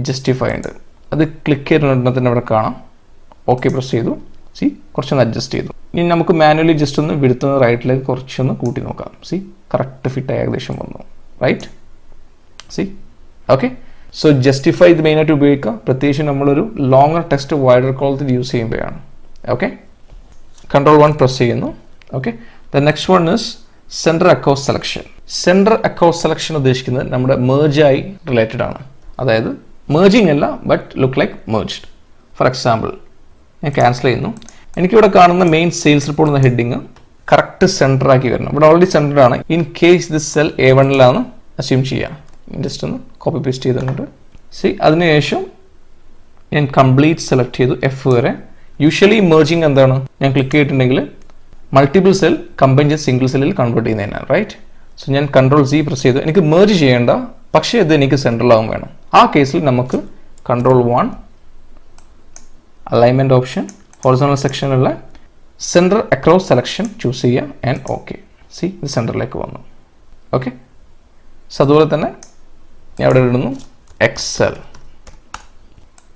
ജസ്റ്റിഫൈ ഉണ്ട്, അത് ക്ലിക്ക് ചെയ്തിട്ടുണ്ടെങ്കിൽ തന്നെ ഇവിടെ കാണാം. ഓക്കെ പ്രസ് ചെയ്തു. സി കുറച്ചൊന്ന് അഡ്ജസ്റ്റ് ചെയ്തു. ഇനി നമുക്ക് മാനുവലി ജസ്റ്റ് ഒന്ന് വിടുത്തുന്ന റൈറ്റിലേക്ക് കുറച്ചൊന്ന് കൂട്ടി നോക്കാം. സി കറക്റ്റ് ഫിറ്റ് ഏകദേശം വന്നു, right? See okay. So justify ഇത് മെയിനായിട്ട് ഉപയോഗിക്കുക, പ്രത്യേകിച്ച് നമ്മളൊരു ലോങ്ങർ ടെക്സ്റ്റ് വൈഡർ കോളത്തിൽ യൂസ് ചെയ്യുമ്പോഴാണ്. ഓക്കെ. കൺട്രോൾ 1 പ്രസ് ചെയ്യുന്നു. Okay. The next one is centre across selection. Centre across selection ഉദ്ദേശിക്കുന്നത് നമ്മുടെ മേർജായി റിലേറ്റഡ് ആണ്. അതായത് മേർജിങ് അല്ല, but look like merged. For example ഞാൻ ക്യാൻസൽ ചെയ്യുന്നു. എനിക്കിവിടെ കാണുന്ന മെയിൻ സെയിൽസ് റിപ്പോർട്ട് എന്ന ഹെഡിങ് കറക്റ്റ് സെൻറ്റർ ആക്കി വരണം. ഇവിടെ ഓൾറെഡി സെൻറ്റർ ആണ്. In case this cell A1ലാണ് assume ചെയ്യുക. ജസ്റ്റ് ഒന്ന് കോപ്പി പേസ്റ്റ് ചെയ്തിട്ടുണ്ട്. സി അതിനുശേഷം ഞാൻ കംപ്ലീറ്റ് സെലക്ട് ചെയ്തു F വരെ. യൂഷ്വലി മേർജിങ് എന്താണ്, ഞാൻ ക്ലിക്ക് ചെയ്തിട്ടുണ്ടെങ്കിൽ മൾട്ടിപ്പിൾ സെൽ കമ്പൈൻ ചെയ്ത് സിംഗിൾ സെല്ലിൽ കൺവേർട്ട് ചെയ്യുന്നതിനാണ്, റൈറ്റ്? സോ ഞാൻ കൺട്രോൾ Z പ്രസ് ചെയ്തു. എനിക്ക് മേർജ് ചെയ്യേണ്ട, പക്ഷേ ഇത് എനിക്ക് സെൻട്രലാവും വേണം. ആ കേസിൽ നമുക്ക് കൺട്രോൾ 1 അലൈൻമെൻറ്റ് ഓപ്ഷൻ ഹൊറിസോണൽ സെക്ഷനിലുള്ള സെൻറ്റർ അക്രോസ് സെലക്ഷൻ ചൂസ് ചെയ്യുക ആൻഡ് ഓക്കെ. സി ഇത് സെൻറ്ററിലേക്ക് വന്നു. ഓക്കെ. സോ അതുപോലെ തന്നെ ഞാൻ ഇവിടെ ഇടുന്നു എക്സൽ.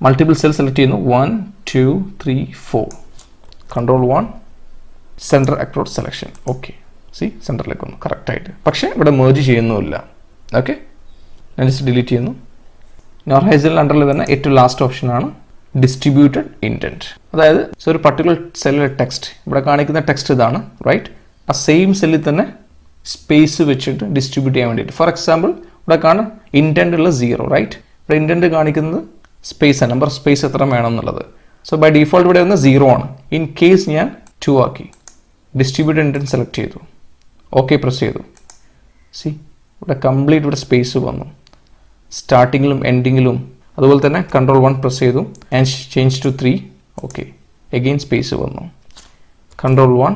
മൾട്ടിപ്പിൾ സെൽ സെലക്ട് ചെയ്യുന്നു. 1 2 3 4 control 1 centre across selection. Okay. See സെൻറ്ററിലേക്ക് വന്നു കറക്റ്റായിട്ട്. പക്ഷേ ഇവിടെ മേർജ് ചെയ്യുന്നുമില്ല. ഓക്കെ. ഞാൻ ജസ്റ്റ് ഡിലീറ്റ് ചെയ്യുന്നു. നോർഹൈസൽ അണ്ടറിൽ തന്നെ ഏറ്റവും ലാസ്റ്റ് ഓപ്ഷനാണ് ഡിസ്ട്രിബ്യൂട്ടഡ് ഇൻറ്റൻറ്റ്. അതായത് ഒരു പർട്ടിക്കുലർ സെല്ലിലെ ടെക്സ്റ്റ്, ഇവിടെ കാണിക്കുന്ന ടെക്സ്റ്റ് ഇതാണ്, റൈറ്റ്? ആ സെയിം സെല്ലിൽ തന്നെ സ്പേസ് വെച്ചിട്ട് ഡിസ്ട്രിബ്യൂട്ട് ചെയ്യാൻ വേണ്ടിയിട്ട്. ഫോർ എക്സാമ്പിൾ ഇവിടെ കാണാൻ ഇൻറ്റൻറ്റ് ഉള്ള 0, റൈറ്റ്? ഇവിടെ ഇൻറ്റൻറ്റ് കാണിക്കുന്നത് സ്പേസ് ആണ്, നമ്പർ സ്പേസ് എത്ര വേണം എന്നുള്ളത്. സോ ബൈ ഡിഫോൾട്ട് ഇവിടെ വന്ന് 0 ആണ്. ഇൻ കേസ് ഞാൻ 2 ആക്കി ഡിസ്ട്രിബ്യൂട്ടഡ് ഇൻറ്റൻറ്റ് സെലക്ട് ചെയ്തു. ഓക്കെ പ്രസ് ചെയ്തു. സി ഇവിടെ കംപ്ലീറ്റ് ഇവിടെ സ്പേസ് വന്നു, സ്റ്റാർട്ടിങ്ങിലും എൻഡിങ്ങിലും. അതുപോലെ തന്നെ കൺട്രോൾ 1 പ്രസ് ചെയ്തു and change to 3. Okay. Again space വന്നു. Control 1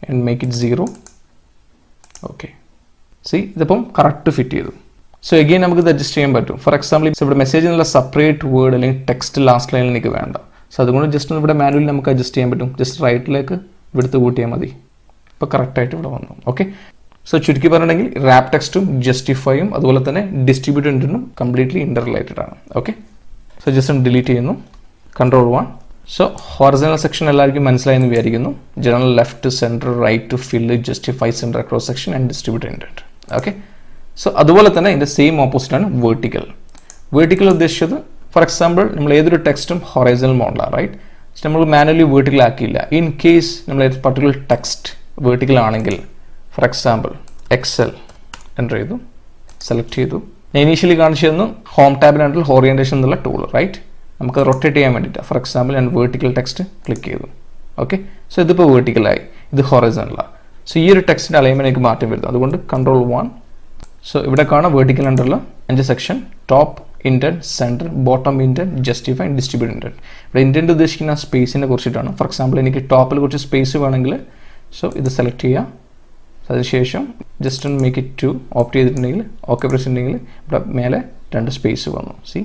and make it 0. Okay, see ഇതിപ്പം കറക്റ്റ് ഫിറ്റ് ചെയ്തു. സോ എഗെയിൻ നമുക്ക് ഇത് അഡ്ജസ്റ്റ് ചെയ്യാൻ പറ്റും. ഫോർ എക്സാമ്പിൾ ഇവിടെ മെസ്സേജ് എന്നുള്ള സെപ്പറേറ്റ് വേർഡ് അല്ലെങ്കിൽ ടെക്സ്റ്റ് ലാസ്റ്റ് ലൈനിൽ എനിക്ക് വേണ്ട. സോ അതുകൊണ്ട് ജസ്റ്റ് ഇവിടെ മാനുവലി നമുക്ക് അഡ്ജസ്റ്റ് ചെയ്യാൻ പറ്റും. ജസ്റ്റ് റൈറ്റിലേക്ക് ഇവിടുത്തെ കൂട്ടിയാൽ മതി. ഇപ്പോൾ കറക്റ്റായിട്ട് ഇവിടെ വന്നു. ഓക്കെ, സോ ചുരുക്കി പറഞ്ഞിട്ടുണ്ടെങ്കിൽ റാപ്പ് ടെക്സ്റ്റും ജസ്റ്റിഫൈയും അതുപോലെ തന്നെ ഡിസ്ട്രിബ്യൂട്ടഡ് ഇൻറ്റനും കംപ്ലീറ്റ്ലി ഇൻ്റർ റിലേറ്റഡ് ആണ്. ഓക്കെ, സോ ജസ്റ്റ് ഒന്ന് ഡിലീറ്റ് ചെയ്യുന്നു. Control 1. സോ ഹൊറിസോണൽ സെക്ഷൻ എല്ലാവർക്കും മനസ്സിലായെന്ന് വിചാരിക്കുന്നു. General left, centre, right to fill, justify, centre, cross section and distributed indent. Okay, so അതുപോലെ തന്നെ ഇതിൻ്റെ സെയിം ഓപ്പോസിറ്റാണ് വേർട്ടിക്കൽ. വേർട്ടിക്കൽ ഉദ്ദേശിച്ചത് ഫോർ എക്സാമ്പിൾ നമ്മൾ ഏതൊരു ടെക്സ്റ്റും ഹൊറൈസണൽ മോഡലാണ്, റൈറ്റ്? നമ്മൾ മാനുവലി വേർട്ടിക്കൽ ആക്കിയില്ല. ഇൻ കേസ് നമ്മൾ ഏത് പർട്ടിക്കുലർ ടെക്സ്റ്റ് വേർട്ടിക്കൽ ആണെങ്കിൽ, ഫോർ എക്സാമ്പിൾ എക്സൽ എൻ്റർ ചെയ്തു, സെലക്ട് ചെയ്തു. ഞാൻ ഇനീഷ്യലി കാണിച്ചു തന്നു ഹോം ടാബിലാണെങ്കിൽ ഓറിയൻറ്റേഷൻ എന്നുള്ള ടൂൾ, റൈറ്റ്? നമുക്ക് റൊട്ടേറ്റ് ചെയ്യാൻ വേണ്ടിയിട്ട്. ഫോർ എക്സാമ്പിൾ ഞാൻ വേർട്ടിക്കൽ ടെക്സ്റ്റ് ക്ലിക്ക് ചെയ്തു. ഓക്കെ, സോ ഇതിപ്പോൾ വേർട്ടിക്കലായി, ഇത് ഹൊറൈസണലാണ്. സോ ഈ ഒരു ടെക്സ്റ്റിൻ്റെ അലൈൻമെൻറ്റ് എനിക്ക് മാറ്റം വരുന്നു. അതുകൊണ്ട് Control 1. സോ ഇവിടെ കാണാം വേർട്ടിക്കൽ അണ്ടറിൽ 5 section: top, indent, centre, bottom indent, justify, distribute indent. ഇവിടെ ഇൻറ്റന്റ് ഉദ്ദേശിക്കുന്ന സ്പേസിനെ കുറിച്ചിട്ടാണ്. ഫോർ എക്സാമ്പിൾ എനിക്ക് ടോപ്പിൽ കുറച്ച് സ്പേസ് വേണമെങ്കിൽ സോ ഇത് സെലക്ട് ചെയ്യുക. അതിനുശേഷം ജസ്റ്റ് ഒന്ന് മേക്ക് ഇറ്റ് 2 ഓപ്റ്റ് ചെയ്തിട്ടുണ്ടെങ്കിൽ, ഓക്കെ പ്രസ് ഉണ്ടെങ്കിൽ ഇവിടെ മേലെ 2 സ്പേസ് വന്നു. സി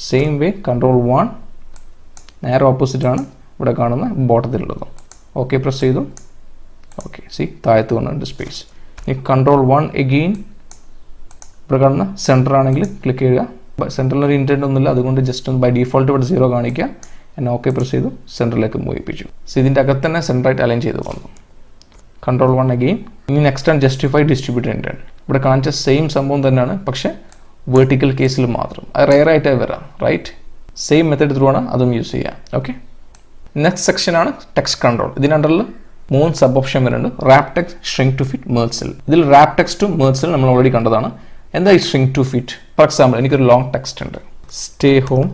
സെയിം വേ Control 1 നേരെ ഓപ്പോസിറ്റാണ് ഇവിടെ കാണുന്ന ബോട്ടത്തിലുള്ളത്. ഓക്കെ പ്രസ് ചെയ്തു. ഓക്കെ, സി താഴത്ത് വന്നിട്ടുണ്ട് സ്പേസ്. ഇനി Control 1 എഗെയിൻ ഇവിടെ കാണുന്ന സെൻറ്റർ ആണെങ്കിൽ ക്ലിക്ക് ചെയ്യുക. സെൻറ്ററിലൊരു ഇൻറ്റൻറ്റ് ഒന്നുമില്ല, അതുകൊണ്ട് ജസ്റ്റ് ഒന്ന് ബൈ ഡിഫോൾട്ട് ഇവിടെ 0 കാണിക്കുക. എന്നെ ഓക്കെ പ്രസ് ചെയ്തു, സെൻറ്ററിലേക്ക് മോയിപ്പിച്ചു. സോ ഇതിൻ്റെ അകത്ത് തന്നെ സെൻറ്ററായിട്ട് അലൈൻ ചെയ്ത് വന്നു. Control 1 again. ഇനി നെക്സ്റ്റ് ആണ് ജസ്റ്റിഫൈ, ഡിസ്ട്രിബ്യൂട്ട് ഇൻറ്റന്റ്. ഇവിടെ കാണിച്ച സെയിം സംഭവം തന്നെയാണ്, പക്ഷേ വേർട്ടിക്കൽ കേസിൽ മാത്രം. അത് റെയറായിട്ടേ വരാം, റൈറ്റ്? സെയിം മെത്തേഡ് ത്രൂ ആണ് അതും യൂസ് ചെയ്യാം. ഓക്കെ, നെക്സ്റ്റ് സെക്ഷനാണ് ടെക്സ്റ്റ് കൺട്രോൾ. ഇതിൻ്റെ അണ്ടറിൽ 3 സബ് ഓപ്ഷൻ വരുന്നുണ്ട്: wrap text, shrink to fit, merge cell. ഇതിൽ റാപ്പ് ടെക്സ്റ്റും മെർജ് സെൽ നമ്മൾ ഓൾറെഡി കണ്ടതാണ്. എന്താ ഈ shrink to fit? For example എനിക്കൊരു ലോങ് ടെക്സ്റ്റ് ഉണ്ട്: stay home,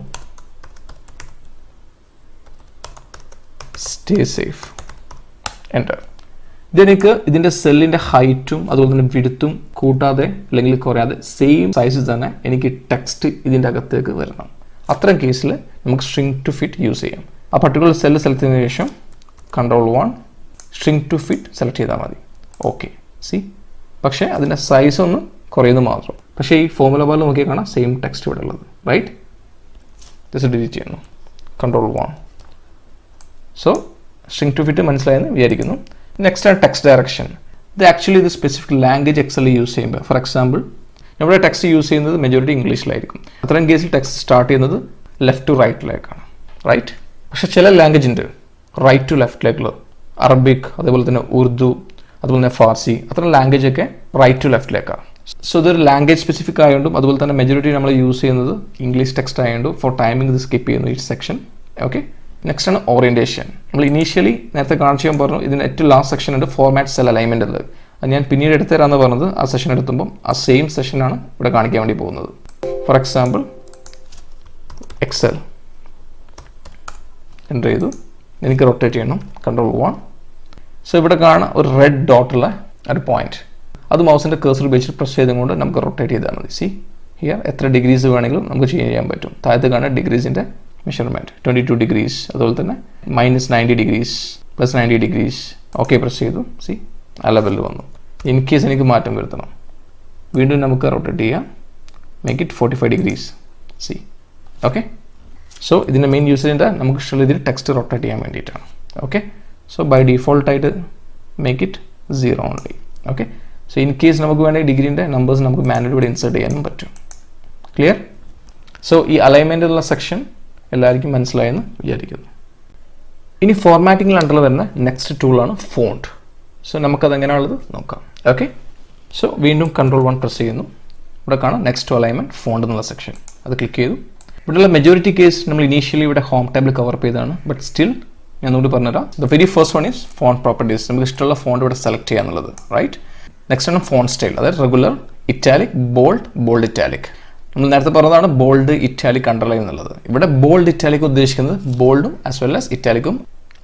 stay safe, enter. ഇതെനിക്ക് ഇതിൻ്റെ സെല്ലിൻ്റെ ഹൈറ്റും അതുപോലെ തന്നെ വിഡ്ത്തും കൂട്ടാതെ അല്ലെങ്കിൽ കുറയാതെ സെയിം സൈസിൽ തന്നെ എനിക്ക് ടെക്സ്റ്റ് ഇതിൻ്റെ അകത്തേക്ക് വരണം. അത്തരം കേസിൽ നമുക്ക് ഷ്രിങ്ക് ടു ഫിറ്റ് യൂസ് ചെയ്യാം. ആ പർട്ടിക്കുലർ സെല്ല് സെലക്ട് ചെയ്തതിനു ശേഷം Control 1 shrink to fit select ചെയ്താൽ മതി. ഓക്കെ, സി പക്ഷേ അതിൻ്റെ സൈസ് ഒന്ന് കുറയുന്നത് മാത്രം. പക്ഷേ ഈ ഫോർമുല ബാറിൽ നോക്കിയാൽ കാണാം സെയിം ടെക്സ്റ്റ് ഇവിടെ ഉള്ളത്, റൈറ്റ്? ജസ്റ്റ് ഡിലീറ്റ് ചെയ്യുന്നു. Control 1. So shrink to fit മനസ്സിലായെന്ന് വിചാരിക്കുന്നു. നെക്സ്റ്റ് ആണ് ടെക്സ്റ്റ് ഡയറക്ഷൻ. ഇത് ആക്ച്വലി ഇത് സ്പെസിഫിക് ലാംഗ്വേജ് എക്സലിൽ യൂസ് ചെയ്യുമ്പോൾ, ഫോർ എക്സാമ്പിൾ നമ്മുടെ ടെക്സ്റ്റ് യൂസ് ചെയ്യുന്നത് മെജോറിറ്റി ഇംഗ്ലീഷിലായിരിക്കും. അത്തരം കേസിൽ ടെക്സ്റ്റ് സ്റ്റാർട്ട് ചെയ്യുന്നത് ലെഫ്റ്റ് ടു റൈറ്റിലേക്കാണ്, റൈറ്റ്? പക്ഷേ ചില ലാംഗ്വേജ് ഉണ്ട് റൈറ്റ് ടു ലെഫ്റ്റിലേക്കുള്ളത്. അറബിക്, അതേപോലെ തന്നെ ഉറുദു, അതുപോലെ തന്നെ ഫാർസി, അത്തരം ലാംഗ്വേജ് ഒക്കെ റൈറ്റ് ടു ലെഫ്റ്റിലേക്കാണ്. സോ ഇതൊരു ലാംഗ്വേജ് സ്പെസിഫിക് ആയതുകൊണ്ടും അതുപോലെ തന്നെ മെജോറിറ്റി നമ്മൾ യൂസ് ചെയ്യുന്നത് ഇംഗ്ലീഷ് ടെക്സ്റ്റ് ആയതുകൊണ്ട് ഫോർ ടൈമിംഗ് ഇത് സ്കിപ്പ് ചെയ്യുന്നു ഈ സെക്ഷൻ. ഓക്കെ, നെക്സ്റ്റ് ആണ് ഓറിയൻറ്റേഷൻ. നമ്മൾ ഇനീഷ്യലി നേരത്തെ കാണിച്ചു ഞാൻ പറഞ്ഞു ഇതിന് ഏറ്റവും ലാസ്റ്റ് സെക്ഷൻ ഉണ്ട് ഫോർമാറ്റ് സെൽ അലൈൻമെൻ്റ് ഉള്ളത്. അത് ഞാൻ പിന്നീട് എടുത്തു തരാമെന്ന് പറഞ്ഞത് ആ സെഷൻ എടുത്തുമ്പം ആ സെയിം സെഷനാണ് ഇവിടെ കാണിക്കാൻ വേണ്ടി പോകുന്നത്. ഫോർ എക്സാമ്പിൾ എക്സൽ എൻ്റർ ചെയ്തു, എനിക്ക് റൊട്ടേറ്റ് ചെയ്യണം. Control 1. സോ ഇവിടെ കാണാൻ ഒരു റെഡ് ഡോട്ടുള്ള ഒരു പോയിന്റ്, അത് മൗസിൻ്റെ കേഴ്സർ ഉപയോഗിച്ച് പ്രസ് ചെയ്തുകൊണ്ട് നമുക്ക് റൊട്ടേറ്റ് ചെയ്താൽ മതി. സി ഹിയർ എത്ര ഡിഗ്രീസ് വേണമെങ്കിലും നമുക്ക് ചേഞ്ച് ചെയ്യാൻ പറ്റും. താഴത്ത് കാണാൻ ഡിഗ്രീസിൻ്റെ മെഷർമെൻറ്റ് 22 ഡിഗ്രീസ്, അതുപോലെ തന്നെ -90 ഡിഗ്രീസ്, +90 ഡിഗ്രീസ്. ഓക്കെ പ്രസ് ചെയ്തു. സി ആ ലെവലിൽ വന്നു. ഇൻ കേസ് എനിക്ക് മാറ്റം വരുത്തണം, വീണ്ടും നമുക്ക് റൊട്ടേറ്റ് ചെയ്യാം, make it 45 degrees. See okay. So ഇതിൻ്റെ മെയിൻ യൂസേജിൻ്റെ നമുക്ക് ഇഷ്ടമുള്ള ഇതിൽ ടെക്സ്റ്റ് റൊട്ടേറ്റ് ചെയ്യാൻ വേണ്ടിയിട്ടാണ്. ഓക്കെ, സോ ബൈ ഡിഫോൾട്ടായിട്ട് make it 0 only. Okay, so in case നമുക്ക് വേണമെങ്കിൽ ഡിഗ്രീൻ്റെ നമ്പേഴ്സ് നമുക്ക് മാനുവലി ഇവിടെ ഇൻസേർട്ട് ചെയ്യാനും പറ്റും. ക്ലിയർ? സോ ഈ അലൈൻമെൻറ്റുള്ള സെക്ഷൻ എല്ലാവർക്കും മനസ്സിലായെന്ന് വിചാരിക്കുന്നു. ഇനി ഫോർമാറ്റിംഗിൽ അണ്ടറിൽ വരുന്ന നെക്സ്റ്റ് ടൂളാണ് ഫോണ്ട്. സോ നമുക്കത് എങ്ങനെയാണുള്ളത് നോക്കാം. ഓക്കെ, സോ വീണ്ടും Control 1 പ്രസ് ചെയ്യുന്നു. ഇവിടെ കാണാം നെക്സ്റ്റ് അലൈൻമെൻറ്റ് ഫോണ്ട് എന്നുള്ള സെക്ഷൻ, അത് ക്ലിക്ക് ചെയ്തു. ഇവിടെയുള്ള മെജോറിറ്റി കേസ് നമ്മൾ ഇനീഷ്യലി ഇവിടെ ഹോം ടാബിൽ കവർ ചെയ്തതാണ്. ബട്ട് സ്റ്റിൽ ഞാൻ ഒന്നുകൂടി പറഞ്ഞുതരാം. The very first one is font properties. നമുക്ക് ഇഷ്ടമുള്ള ഫോണ്ട് ഇവിടെ സെലക്ട് ചെയ്യുക എന്നുള്ളത്, റൈറ്റ്? നെക്സ്റ്റ് ആണ് ഫോണ്ട് സ്റ്റൈൽ, അതായത് regular, italic, bold, bold italic. നമ്മൾ നേരത്തെ പറഞ്ഞതാണ് ബോൾഡ്, ഇറ്റാലിക്, അണ്ടർലൈൻ എന്നുള്ളത്. ഇവിടെ ബോൾഡ് ഇറ്റാലിക് ഉദ്ദേശിക്കുന്നത് ബോൾഡും ആസ് വെൽ ആസ് ഇറ്റാലിക്കും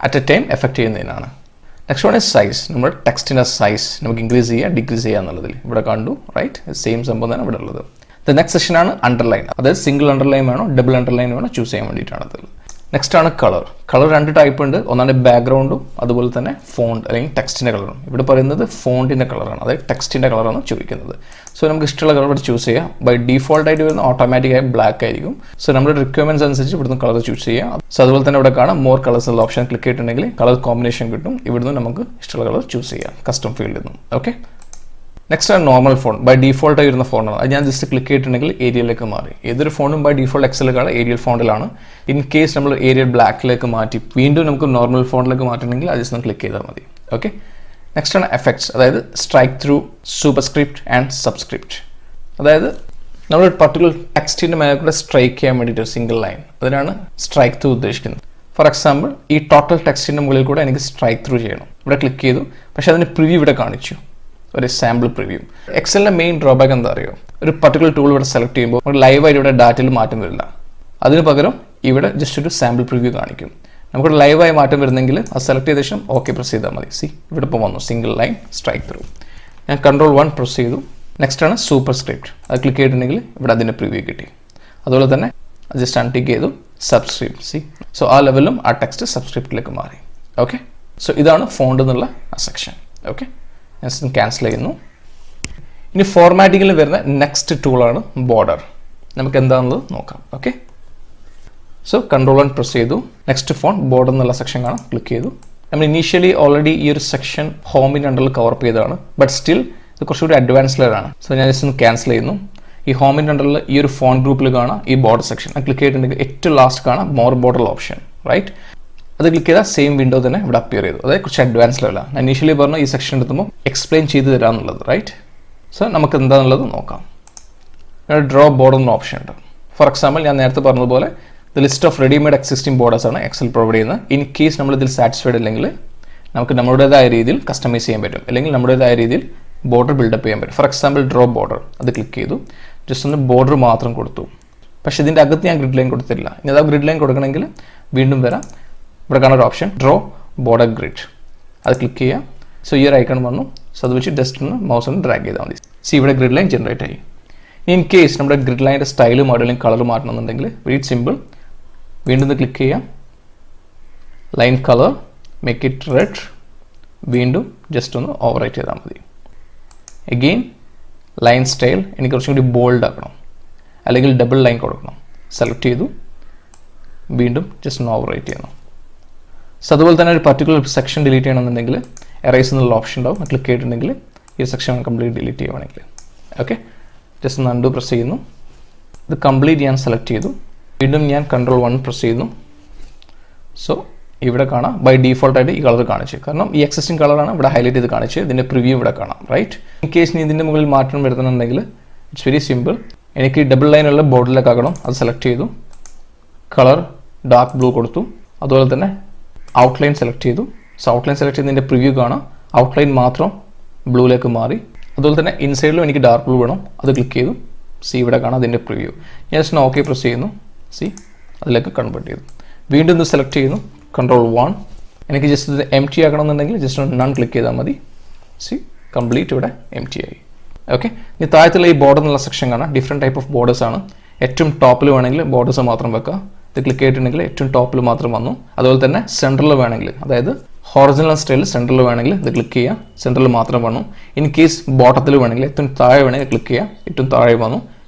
അറ്റ് എ ടൈം എഫക്ട് ചെയ്യുന്നതിനാണ്. Next one is size. നമ്മുടെ ടെക്സ്റ്റിൻ്റെ സൈസ് നമുക്ക് ഇൻക്രീസ് ചെയ്യുക, ഡിക്രീസ് ചെയ്യുക എന്നുള്ളതിൽ ഇവിടെ കണ്ടു, റൈറ്റ്? സെയിം സംഭവം തന്നെ ഇവിടെ ഉള്ളത്. ദ നെക്സ്റ്റ് സെക്ഷനാണ് അണ്ടർലൈൻ, അതായത് സിംഗിൾ അണ്ടർലൈൻ വേണോ ഡബിൾ അണ്ടർലൈൻ വേണോ ചൂസ് ചെയ്യാൻ വേണ്ടിയിട്ടാണ് അത്. നെക്സ്റ്റ് ആണ് കളർ. കളർ രണ്ട് ടൈപ്പ് ഉണ്ട്. ഒന്നാണ് ബാക്ക്ഗ്രൗണ്ടും അതുപോലെ തന്നെ ഫോണ്ട് അല്ലെങ്കിൽ ടെക്സ്റ്റിൻ്റെ കളറും. ഇവിടെ പറയുന്നത് ഫോണ്ടിൻ്റെ കളറാണ്, അതായത് ടെക്സ്റ്റിൻ്റെ കളറാണ് ചോദിക്കുന്നത്. സോ നമുക്ക് ഇഷ്ടമുള്ള കളർ ഇവിടെ ചൂസ് ചെയ്യാം. ബൈ ഡീഫോൾട്ട് ആയിട്ട് വരുന്ന ഓട്ടോമാറ്റിക്കായി ബ്ലാക്ക് ആയിരിക്കും. സോ നമ്മുടെ റിക്വയർമെൻറ്റ്സ് അനുസരിച്ച് ഇവിടുന്ന് കളർ ചൂസ് ചെയ്യാം. സോ അതുപോലെ തന്നെ ഇവിടെ കാണാം മോർ കളേഴ്സ് ഉള്ള ഓപ്ഷൻ ക്ലിക്ക് ചെയ്തിട്ടുണ്ടെങ്കിൽ കളർ കോമ്പിനേഷൻ കിട്ടും. ഇവിടുന്ന് നമുക്ക് ഇഷ്ടമുള്ള കളർ ചൂസ് ചെയ്യാം കസ്റ്റം ഫീൽഡിൽ നിന്നും. ഓക്കെ, നെക്സ്റ്റ് ആണ് നോർമൽ ഫോൺ. ബൈ ഡീഫോൾട്ട് ആയി വരുന്ന ഫോണാണ്. അത് ഞാൻ ജസ്റ്റ് ക്ലിക്ക് ചെയ്തിട്ടുണ്ടെങ്കിൽ ഏരിയയിലേക്ക് മാറി. ഏതൊരു ഫോണും ബൈ ഡീഫോൾട്ട് എക്സലിലാണ് ഏരിയൽ ഫോണ്ടിലാണ്. ഇൻ കേസ് നമ്മൾ ഏരിയൽ ബ്ലാക്കിലേക്ക് മാറ്റി വീണ്ടും നമുക്ക് നോർമൽ ഫോണിലേക്ക് മാറ്റണമെങ്കിൽ അത് ജസ്റ്റ് ക്ലിക്ക് ചെയ്താൽ മതി. ഓക്കെ, നെക്സ്റ്റ് ആണ് എഫക്ട്സ്, അതായത് strike through, superscript and subscript. അതായത് നമ്മൾ പർട്ടിക്കുലർ ടെക്സ്റ്റിൻ്റെ മേലെ കൂടെ സ്ട്രൈക്ക് ചെയ്യാൻ വേണ്ടിയിട്ട് ഒരു സിംഗിൾ ലൈൻ, അതിനാണ് സ്ട്രൈക്ക് ത്രൂ ഉദ്ദേശിക്കുന്നത്. ഫോർ എക്സാമ്പിൾ ഈ ടോട്ടൽ ടെക്സ്റ്റിൻ്റെ മുകളിൽ കൂടെ എനിക്ക് സ്ട്രൈക്ക് ത്രൂ ചെയ്യണം. ഇവിടെ ക്ലിക്ക് ചെയ്തു, പക്ഷേ അതിന് പ്രിവ്യൂ ഇവിടെ കാണിച്ചു, ഒരു സാമ്പിൾ പ്രിവ്യൂ. എക്സലിൻ്റെ മെയിൻ ഡ്രോബാക്ക് എന്താ അറിയോ, ഒരു പർട്ടിക്കുലർ ടൂൾ ഇവിടെ സെലക്ട് ചെയ്യുമ്പോൾ നമുക്ക് ലൈവായിട്ട് ഇവിടെ ഡാറ്റയിൽ മാറ്റം വരില്ല. അതിന് പകരം ഇവിടെ ജസ്റ്റ് ഒരു സാമ്പിൾ പ്രിവ്യൂ കാണിക്കും. നമുക്ക് ലൈവായി മാറ്റം വരുന്നെങ്കിൽ അത് സെലക്ട് ചെയ്ത ശേഷം ഓക്കെ പ്രസ് ചെയ്താൽ മതി. സി ഇവിടെ ഇപ്പോൾ വന്നു സിംഗിൾ ലൈൻ സ്ട്രൈക്ക് ത്രൂ. ഞാൻ Ctrl+1 പ്രസ് ചെയ്തു. നെക്സ്റ്റ് ആണ് സൂപ്പർസ്ക്രിപ്റ്റ്. അത് ക്ലിക്ക് ചെയ്തിട്ടുണ്ടെങ്കിൽ ഇവിടെ അതിൻ്റെ പ്രിവ്യൂ കിട്ടി. അതുപോലെ തന്നെ ജസ്റ്റ് അൺടിക്ക് ചെയ്തു സബ്സ്ക്രിപ്റ്റ്. സി സോ ആ ലെവലിലും ആ ടെക്സ്റ്റ് സബ്സ്ക്രിപ്റ്റിലേക്ക് മാറി. ഓക്കെ, സോ ഇതാണ് ഫോണ്ട് എന്നുള്ള ആ സെക്ഷൻ. ഓക്കെ, ഞാൻ ക്യാൻസൽ ചെയ്യുന്നു. ഇനി ഫോർമാറ്റിങ്ങിൽ വരുന്ന നെക്സ്റ്റ് ടൂളാണ് ബോർഡർ. നമുക്ക് എന്താണെന്നുള്ളത് നോക്കാം. ഓക്കെ, സോ Ctrl+1 പ്രസ് ചെയ്തു. നെക്സ്റ്റ് ഫോൺ ബോർഡർ എന്നുള്ള സെക്ഷൻ കാണാം, ക്ലിക്ക് ചെയ്തു. നമ്മൾ ഇനീഷ്യലി ഓൾറെഡി ഈ ഒരു സെക്ഷൻ ഹോമിൻ്റെ അണ്ടറിൽ കവർ ചെയ്തതാണ്, ബട്ട് സ്റ്റിൽ ഇത് കുറച്ചുകൂടി അഡ്വാൻസ് ലെയറാണ്. സോ ഞാൻ ജസ്റ്റ് ഒന്ന് ക്യാൻസൽ ചെയ്യുന്നു. ഈ ഹോമിൻ്റെ അണ്ടറിൽ ഈ ഒരു ഫോൺ ഗ്രൂപ്പിൽ കാണാം ഈ ബോർഡർ സെക്ഷൻ. അത് ക്ലിക്ക് ചെയ്തിട്ടുണ്ടെങ്കിൽ ഏറ്റവും ലാസ്റ്റ് കാണാം മോർ ബോർഡർ ഓപ്ഷൻ, റൈറ്റ്? അത് ക്ലിക്ക് ചെയ്താൽ സെയിം വിൻഡോ തന്നെ ഇവിടെ അപ്പിയർ ചെയ്തു. അതായത് കുറച്ച് അഡ്വാൻസ് ലെവലാണ്. ഞാൻ ഇനീഷ്യലി പറഞ്ഞു ഈ സെക്ഷൻ എടുത്തുമ്പോൾ എക്സ്പ്ലെയിൻ ചെയ്ത് തരാമെന്നുള്ളത്, റൈറ്റ്? സോ നമുക്ക് എന്താണെന്നുള്ളത് നോക്കാം. ഡ്രോ ബോർഡർ എന്ന ഓപ്ഷൻ ഉണ്ട്. ഫോർ എക്സാമ്പിൾ ഞാൻ നേരത്തെ പറഞ്ഞതുപോലെ the list of readymade existing borders ആണ് എക്സൽ പ്രൊവൈഡ് ചെയ്യുന്നത്. ഇൻ കേസ് നമ്മൾ ഇതിൽ സാറ്റിസ്ഫൈഡ് അല്ലെങ്കിൽ നമുക്ക് നമ്മുടേതായ രീതിയിൽ കസ്റ്റമൈസ് ചെയ്യാൻ പറ്റും, അല്ലെങ്കിൽ നമ്മുടേതായ രീതിയിൽ ബോർഡർ ബിൽഡപ്പ് ചെയ്യാൻ പറ്റും. ഫോർ എക്സാമ്പിൾ ഡ്രോ ബോർഡർ, അത് ക്ലിക്ക് ചെയ്തു. ജസ്റ്റ് ഒന്ന് ബോർഡർ മാത്രം കൊടുത്തു. പക്ഷേ ഇതിൻ്റെ അകത്ത് ഞാൻ ഗ്രിഡ് ലൈൻ കൊടുത്തില്ല. ഇനി അതാ ഗ്രിഡ് ലൈൻ കൊടുക്കണമെങ്കിൽ വീണ്ടും വരാം. ഇവിടെ കാണാൻ ഒരു ഓപ്ഷൻ ഡ്രോ ബോർഡർ ഗ്രിഡ്, അത് ക്ലിക്ക് ചെയ്യാം. സോ ഈ ഒരു ഐക്കൺ വന്നു. സോ അത് വെച്ച് ജസ്റ്റ് ഒന്ന് മൗസ് ഒന്ന് ഡ്രാഗ് ചെയ്താൽ മതി. സി ഇവിടെ ഗ്രിഡ് ലൈൻ ജനറേറ്റ് ആയി. ഇൻ കേസ് നമ്മുടെ ഗ്രിഡ് ലൈൻ്റെ സ്റ്റൈൽ മോഡലും കളർ മാറ്റണമെന്നുണ്ടെങ്കിൽ വെരി സിമ്പിൾ. വീണ്ടും ക്ലിക്ക് ചെയ്യാം, line colour make it red. വീണ്ടും ജസ്റ്റ് ഒന്ന് ഓവർ റൈറ്റ് ചെയ്താൽ മതി. അഗെയിൻ ലൈൻ സ്റ്റൈൽ എനിക്ക് കുറച്ചും കൂടി ബോൾഡ് ആക്കണം, അല്ലെങ്കിൽ ഡബിൾ ലൈൻ കൊടുക്കണം. സെലക്ട് ചെയ്തു, വീണ്ടും ജസ്റ്റ് ഒന്ന് ഓവർ റൈറ്റ് ചെയ്യണം. സോ അതുപോലെ തന്നെ ഒരു പർട്ടിക്കുലർ സെക്ഷൻ ഡിലീറ്റ് ചെയ്യണമെന്നുണ്ടെങ്കിൽ എറേസ് എന്നുള്ള ഓപ്ഷൻ ഉണ്ടാവും. ക്ലിക്ക് ചെയ്തിട്ടുണ്ടെങ്കിൽ ഈ സെക്ഷൻ കംപ്ലീറ്റ് ഡിലീറ്റ് ചെയ്യുവാണെങ്കിൽ ഓക്കെ, ജസ്റ്റ് ഒന്ന് അൺഡു പ്രസ് ചെയ്യുന്നു. ഇത് കംപ്ലീറ്റ് ഞാൻ സെലക്ട് ചെയ്തു. വീണ്ടും ഞാൻ Ctrl+1 പ്രസ് ചെയ്യുന്നു. സോ ഇവിടെ കാണാം ബൈ ഡീഫോൾട്ടായിട്ട് ഈ കളർ കാണിച്ചു, കാരണം ഈ എക്സിസ്റ്റിംഗ് കളറാണ് ഇവിടെ ഹൈലൈറ്റ് ചെയ്ത് കാണിച്ച്. ഇതിൻ്റെ പ്രിവ്യൂ ഇവിടെ കാണാം, റൈറ്റ്? ഇൻ കേസ് നീ ഇതിൻ്റെ മുകളിൽ മാറ്റം വരുത്തുന്നുണ്ടെങ്കിൽ ഇറ്റ്സ് വെരി സിമ്പിൾ. എനിക്ക് ഡബിൾ ലൈനുള്ള ബോർഡിലേക്ക് ആക്കണം. അത് സെലക്ട് ചെയ്തു, കളർ ഡാർക്ക് ബ്ലൂ കൊടുത്തു. അതുപോലെ തന്നെ ഔട്ട്ലൈൻ സെലക്ട് ചെയ്തു. സോ ഔട്ട്ലൈൻ സെലക്ട് ചെയ്തതിൻ്റെ പ്രിവ്യൂ കാണാം, ഔട്ട്ലൈൻ മാത്രം ബ്ലൂയിലേക്ക് മാറി. അതുപോലെ തന്നെ ഇൻസൈഡിലും എനിക്ക് ഡാർക്ക് ബ്ലൂ വേണം. അത് ക്ലിക്ക് ചെയ്തു. സി ഇവിടെ കാണാം അതിൻ്റെ പ്രിവ്യൂ. ഞാൻ ജസ്റ്റ് ഓക്കെ പ്രസ് ചെയ്യുന്നു. സി അതിലേക്ക് കൺവേർട്ട് ചെയ്തു. വീണ്ടും ഇത് സെലക്ട് ചെയ്യുന്നു, Ctrl+1. എനിക്ക് ജസ്റ്റ് ഇത് എം ടി ആക്കണമെന്നുണ്ടെങ്കിൽ ജസ്റ്റ് ഒന്ന് നൺ ക്ലിക്ക് ചെയ്താൽ മതി. സി കംപ്ലീറ്റ് ഇവിടെ എം ടി ആയി. ഓക്കെ, ഇനി താഴത്തുള്ള ഈ ബോർഡർ എന്നുള്ള സെക്ഷൻ കാണാം. ഡിഫറെൻറ്റ് ടൈപ്പ് ഓഫ് ബോർഡേഴ്സ് ആണ്. ഏറ്റവും ടോപ്പിൽ വേണമെങ്കിൽ ബോർഡേഴ്സ് മാത്രം വെക്കുക. ഇത് ക്ലിക്ക് ചെയ്തിട്ടുണ്ടെങ്കിൽ ഏറ്റവും ടോപ്പിൽ മാത്രം വന്നു. അതുപോലെ തന്നെ സെൻറ്ററിൽ വേണമെങ്കിൽ, അതായത് ഹൊറിസോണൽ സ്റ്റൈലിൽ സെൻറ്ററിൽ വേണമെങ്കിൽ ഇത് ക്ലിക്ക് ചെയ്യുക, സെൻറ്ററിൽ മാത്രം വന്നു. ഇൻ കേസ് ബോട്ടത്തിൽ വേണമെങ്കിൽ ഏറ്റവും താഴെ വേണമെങ്കിൽ ക്ലിക്ക് ചെയ്യുക, ഏറ്റവും താഴെ വന്നു.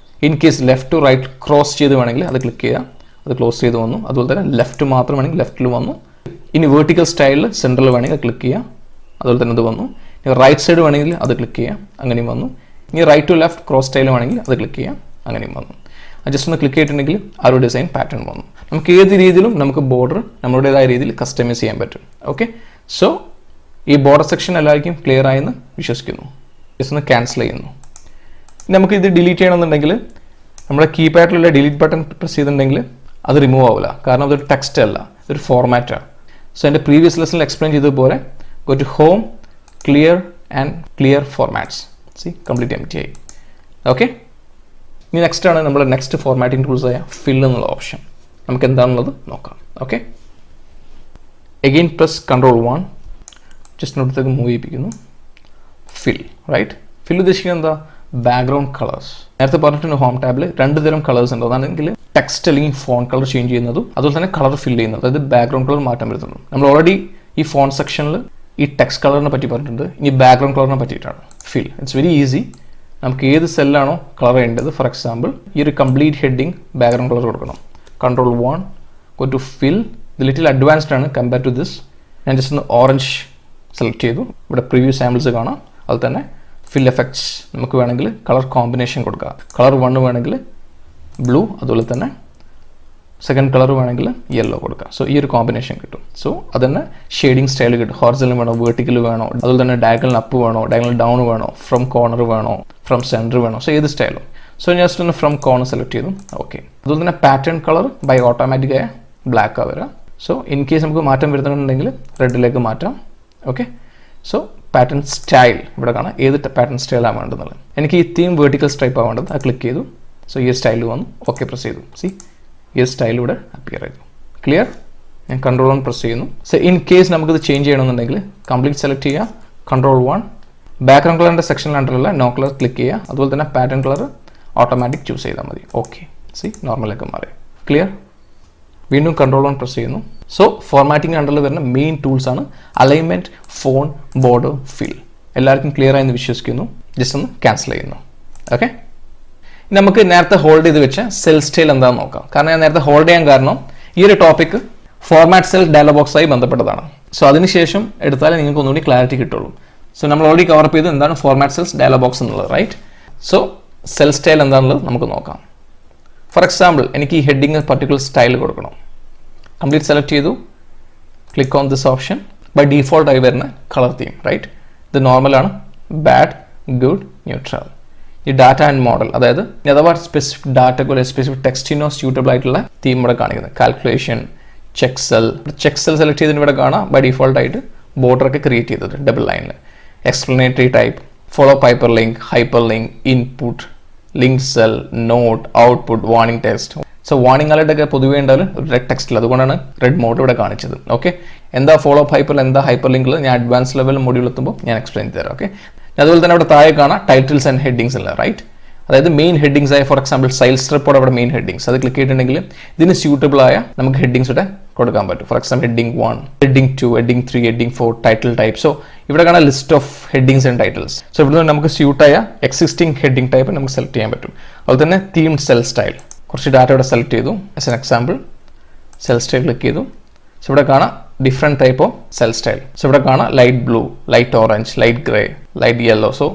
In case left to right cross ചെയ്ത് വേണമെങ്കിൽ അത് ക്ലിക്ക് ചെയ്യുക, അത് ക്ലോസ് ചെയ്ത് വന്നു. അതുപോലെ തന്നെ ലെഫ്റ്റ് മാത്രം വേണമെങ്കിൽ ലെഫ്റ്റിൽ വന്നു. ഇനി വെർട്ടിക്കൽ സ്റ്റൈലിൽ സെൻറ്ററിൽ വേണമെങ്കിൽ ക്ലിക്ക് ചെയ്യുക, അതുപോലെ തന്നെ ഇത് വന്നു. ഇനി റൈറ്റ് സൈഡ് വേണമെങ്കിൽ അത് ക്ലിക്ക് ചെയ്യുക, അങ്ങനെയും വന്നു. ഇനി right to left cross style വേണമെങ്കിൽ അത് ക്ലിക്ക് ചെയ്യുക, അങ്ങനെയും വന്നു. ജസ്റ്റ് ഒന്ന് ക്ലിക്ക് ചെയ്തിട്ടുണ്ടെങ്കിൽ ആ ഒരു ഡിസൈൻ പാറ്റേൺ വന്നു. നമുക്ക് ഏത് രീതിയിലും നമുക്ക് ബോർഡർ നമ്മുടേതായ രീതിയിൽ കസ്റ്റമൈസ് ചെയ്യാൻ പറ്റും. ഓക്കെ, സോ ഈ ബോർഡർ സെക്ഷൻ എല്ലാവർക്കും ക്ലിയർ ആയെന്ന് വിശ്വസിക്കുന്നു. ജസ്റ്റ് ഒന്ന് ക്യാൻസൽ ചെയ്യുന്നു. നമുക്ക് ഇത് ഡിലീറ്റ് ചെയ്യണമെന്നുണ്ടെങ്കിൽ നമ്മുടെ കീപാഡിലുള്ള ഡിലീറ്റ് ബട്ടൺ പ്രസ് ചെയ്തിട്ടുണ്ടെങ്കിൽ അത് റിമൂവ് ആവില്ല, കാരണം അതൊരു ടെക്സ്റ്റ് അല്ല, ഇതൊരു ഫോർമാറ്റാണ്. സോ എൻ്റെ പ്രീവിയസ് ലെസണിൽ എക്സ്പ്ലെയിൻ ചെയ്തതുപോലെ go to home, clear and clear formats. See complete M T ആയി. ഓക്കെ, ഇനി നെക്സ്റ്റ് ആണ് നമ്മുടെ നെക്സ്റ്റ് ഫോർമാറ്റിംഗ് ടൂൾസ് ആയ ഫിൽ എന്നുള്ള ഓപ്ഷൻ. നമുക്ക് എന്താണെന്നുള്ളത് നോക്കാം. Okay, again press Ctrl+1, just നോട്ടത്തേക്ക് മൂവ് ചെയ്യിപ്പിക്കുന്നു. Fill, right? ഫിൽ ഉദ്ദേശിക്കുന്നത് എന്താ? Background colours. നേരത്തെ പറഞ്ഞിട്ടുണ്ട് ഹോം ടാബിൽ രണ്ട് തരം കളേഴ്സ് ഉണ്ട്. അതാണെങ്കിൽ ടെക്സ്റ്റ് അല്ലെങ്കിൽ ഫോൺ കളർ ചേഞ്ച് ചെയ്യുന്നതും അതുപോലെ തന്നെ കളർ ഫിൽ ചെയ്യുന്നതും, അതായത് ബാക്ക്ഗ്രൗണ്ട് കളർ മാറ്റം വരുത്തുന്നു. നമ്മൾ ഓൾറെഡി ഈ ഫോൺ സെക്ഷനിൽ ഈ ടെക്സ്റ്റ് കളറിനെ പറ്റി പറഞ്ഞിട്ടുണ്ട്. ഇനി ബാക്ക്ഗ്രൗണ്ട് കളറിനെ പറ്റിയിട്ടാണ് ഫിൽ. It's very easy. നമുക്ക് ഏത് സെല്ലാണോ കളർ ചെയ്യേണ്ടത്, ഫോർ എക്സാമ്പിൾ ഈ ഒരു കംപ്ലീറ്റ് ഹെഡിങ് ബാക്ക്ഗ്രൗണ്ട് കളർ കൊടുക്കണം. Ctrl+1 go to fill. ഇത് ലിറ്റിൽ അഡ്വാൻസ്ഡ് ആണ് കമ്പയർ ടു ദിസ്. ഞാൻ ജസ്റ്റ് ഒന്ന് ഓറഞ്ച് സെലക്ട് ചെയ്തു. ഇവിടെ പ്രിവ്യൂ സാമ്പിൾസ് കാണാം. അതുപോലെ തന്നെ ഫിൽ എഫക്ട്സ് നമുക്ക് വേണമെങ്കിൽ കളർ കോമ്പിനേഷൻ കൊടുക്കുക. കളർ 1 വേണമെങ്കിൽ ബ്ലൂ, അതുപോലെ തന്നെ സെക്കൻഡ് കളർ വേണമെങ്കിൽ യെല്ലോ കൊടുക്കുക. സോ ഈ ഒരു കോമ്പിനേഷൻ കിട്ടും. സോ അത് തന്നെ ഷെയ്ഡിങ് സ്റ്റൈൽ കിട്ടും. ഹോറിസോണ്ടൽ വേണോ, വെർട്ടിക്കൽ വേണോ, അതുപോലെ തന്നെ ഡയഗണൽ അപ്പ് വേണോ, ഡയഗണൽ ഡൗൺ വേണോ, ഫ്രം കോർണർ വേണോ, ഫ്രം സെൻറ്റർ വേണോ, സോ ഏത് സ്റ്റൈലും. സോ ഞാൻ ജസ്റ്റ് ഒന്ന് ഫ്രം കോർണർ സെലക്ട് ചെയ്തു. ഓക്കെ. അതുപോലെ തന്നെ പാറ്റേൺ കളർ ബൈ ഓട്ടോമാറ്റിക്കായ ബ്ലാക്ക് ആവുക. സോ ഇൻ കേസ് നമുക്ക് മാറ്റം വരുന്നുണ്ടെങ്കിൽ റെഡിലേക്ക് മാറ്റാം. ഓക്കെ. സോ പാറ്റേൺ സ്റ്റൈൽ ഇവിടെ കാണാം, ഏത് പാറ്റേൺ സ്റ്റൈലാണ് വേണ്ടതെന്നുള്ളത്. എനിക്ക് ഈ തീം വെർട്ടിക്കൽ സ്ട്രൈപ്പ് ആണ് വേണ്ടത്. അത് ക്ലിക്ക് ചെയ്തു. സോ ഈ സ്റ്റൈൽ വന്നു. ഓക്കെ പ്രസ് ചെയ്തു. സി ഈ സ്റ്റൈൽ ഇവിടെ അപ്പിയർ ചെയ്തു. ക്ലിയർ. ഞാൻ Ctrl+1 പ്രസ് ചെയ്യുന്നു. സോ ഇൻ കേസ് നമുക്കിത് ചേഞ്ച് ചെയ്യണമെന്നുണ്ടെങ്കിൽ കംപ്ലീറ്റ് സെലക്ട് ചെയ്യുക. Ctrl+1 ബാക്ക്ഗ്രൗണ്ട് കളറിൻ്റെ സെക്ഷനിലായിട്ടുള്ള നോ കളർ ക്ലിക്ക് ചെയ്യുക. അതുപോലെ തന്നെ പാറ്റേൺ കളർ ഓട്ടോമാറ്റിക് ചൂസ് ചെയ്താൽ മതി. ഓക്കെ. സി നോർമലിലേക്ക് മാറി. ക്ലിയർ. വീണ്ടും Ctrl+1 പ്രസ് ചെയ്യുന്നു. സോ ഫോർമാറ്റിംഗ് അണ്ടറിൽ വരുന്ന മെയിൻ ടൂൾസ് ആണ് അലൈൻമെൻറ്റ്, ഫോൺ, ബോർഡർ, ഫിൽ. എല്ലാവർക്കും ക്ലിയർ ആയെന്ന് വിശ്വസിക്കുന്നു. ജസ്റ്റ് ഒന്ന് ക്യാൻസൽ ചെയ്യുന്നു. ഓക്കെ. നമുക്ക് നേരത്തെ ഹോൾഡ് ചെയ്ത് വെച്ച സെൽ സ്റ്റൈൽ എന്താണെന്ന് നോക്കാം. കാരണം ഞാൻ നേരത്തെ ഹോൾഡ് ചെയ്യാൻ കാരണം ഈ ഒരു ടോപ്പിക് ഫോർമാറ്റ് സെൽ ഡയലോഗ് ബോക്സായി ബന്ധപ്പെട്ടതാണ്. സോ അതിനുശേഷം എടുത്താലേ നിങ്ങൾക്ക് ഒന്നുകൂടി ക്ലാരിറ്റി കിട്ടുള്ളൂ. സോ നമ്മൾ ഓൾറെഡി കവർ ചെയ്ത് എന്താണ് ഫോർമാറ്റ് സെൽസ് ഡയലോഗ് ബോക്സ് എന്നുള്ളത്, റൈറ്റ്? സോ സെൽ സ്റ്റൈൽ എന്താണെന്നുള്ളത് നമുക്ക് നോക്കാം. ഫോർ എക്സാമ്പിൾ എനിക്ക് ഈ ഹെഡിങ് പർട്ടിക്കുലർ സ്റ്റൈൽ കൊടുക്കണം. കംപ്ലീറ്റ് സെലക്ട് ചെയ്തു. Click on this option. By default ആയി വരുന്ന കളർ തീം, റൈറ്റ്? ഇത് നോർമലാണ്, ബാഡ്, ഗുഡ്, ന്യൂട്രൽ. ഈ ഡാറ്റ ആൻഡ് മോഡൽ, അതായത് അഥവാ സ്പെസിഫിക് ഡാറ്റക്കോ അല്ലെങ്കിൽ സ്പെസിഫിക് ടെക്സ്റ്റിനോ സ്യൂട്ടബിൾ ആയിട്ടുള്ള തീം ഇവിടെ കാണിക്കുന്നത്. കാൽക്കുലേഷൻ, ചെക്ക് സെൽ സെലക്ട് ചെയ്തതിന് ഇവിടെ കാണാം. ബൈ ഡീഫോൾട്ട് ആയിട്ട് ബോർഡറൊക്കെ ക്രിയേറ്റ് ചെയ്തത് ഡബിൾ ലൈനിൽ. Explanatory type, follow hyperlink, input, link cell, note, output, warning text. So warning അലർട്ടൊക്കെ പൊതുവേ ഉണ്ടാവും റെഡ് ടെക്സ്റ്റിൽ. അതുകൊണ്ടാണ് റെഡ് മോഡ് ഇവിടെ കാണിച്ചത്. ഓക്കെ. എന്താ ഫോളോ ഹൈപ്പർ, എന്താ ഹൈപ്പർ ലിങ്ക് ഞാൻ അഡ്വാൻസ് ലെവൽ മൊഡ്യൂൾ എത്തുമ്പോൾ ഞാൻ എക്സ്പ്ലെയിൻ ചെയ്ത് തരാം. ഓക്കെ. അതുപോലെ തന്നെ അവിടെ താഴെ കാണാം ടൈറ്റിൽസ് ആൻഡ് ഹെഡിങ്സ് അല്ല, റൈറ്റ്? അതായത് മെയിൻ ഹെഡിങ്സ് ആയ ഫോർ എക്സാമ്പിൾ സെയിൽസ് റിപ്പോർട്ട് അവിടെ മെയിൻ ഹെഡിങ്സ്, അത് ക്ലിക്ക് ചെയ്തിട്ടുണ്ടെങ്കിൽ ഇതിന് സ്യൂട്ടബിൾ ആയ നമുക്ക് ഹെഡിങ്സ് ഇവിടെ കൊടുക്കാൻ പറ്റും. For example heading 1, heading 2, heading 3, heading 4, title type. So ഇവിടെ കാണാൻ list of headings and titles. So ഇവിടെ നമുക്ക് സ്യൂട്ടായ എക്സിസ്റ്റിംഗ് ഹെഡിങ് ടൈപ്പ് നമുക്ക് സെലക്ട് ചെയ്യാൻ പറ്റും. അതുപോലെ തന്നെ തീംഡ് സെൽ സ്റ്റൈൽ, കുറച്ച് ഡാറ്റ ഇവിടെ സെലക്ട് ചെയ്തു. As an example cell style click ചെയ്തു. സോ ഇവിടെ കാണാം different type of cell style. So ഇവിടെ കാണാം light blue, light orange, light grey, light yellow. So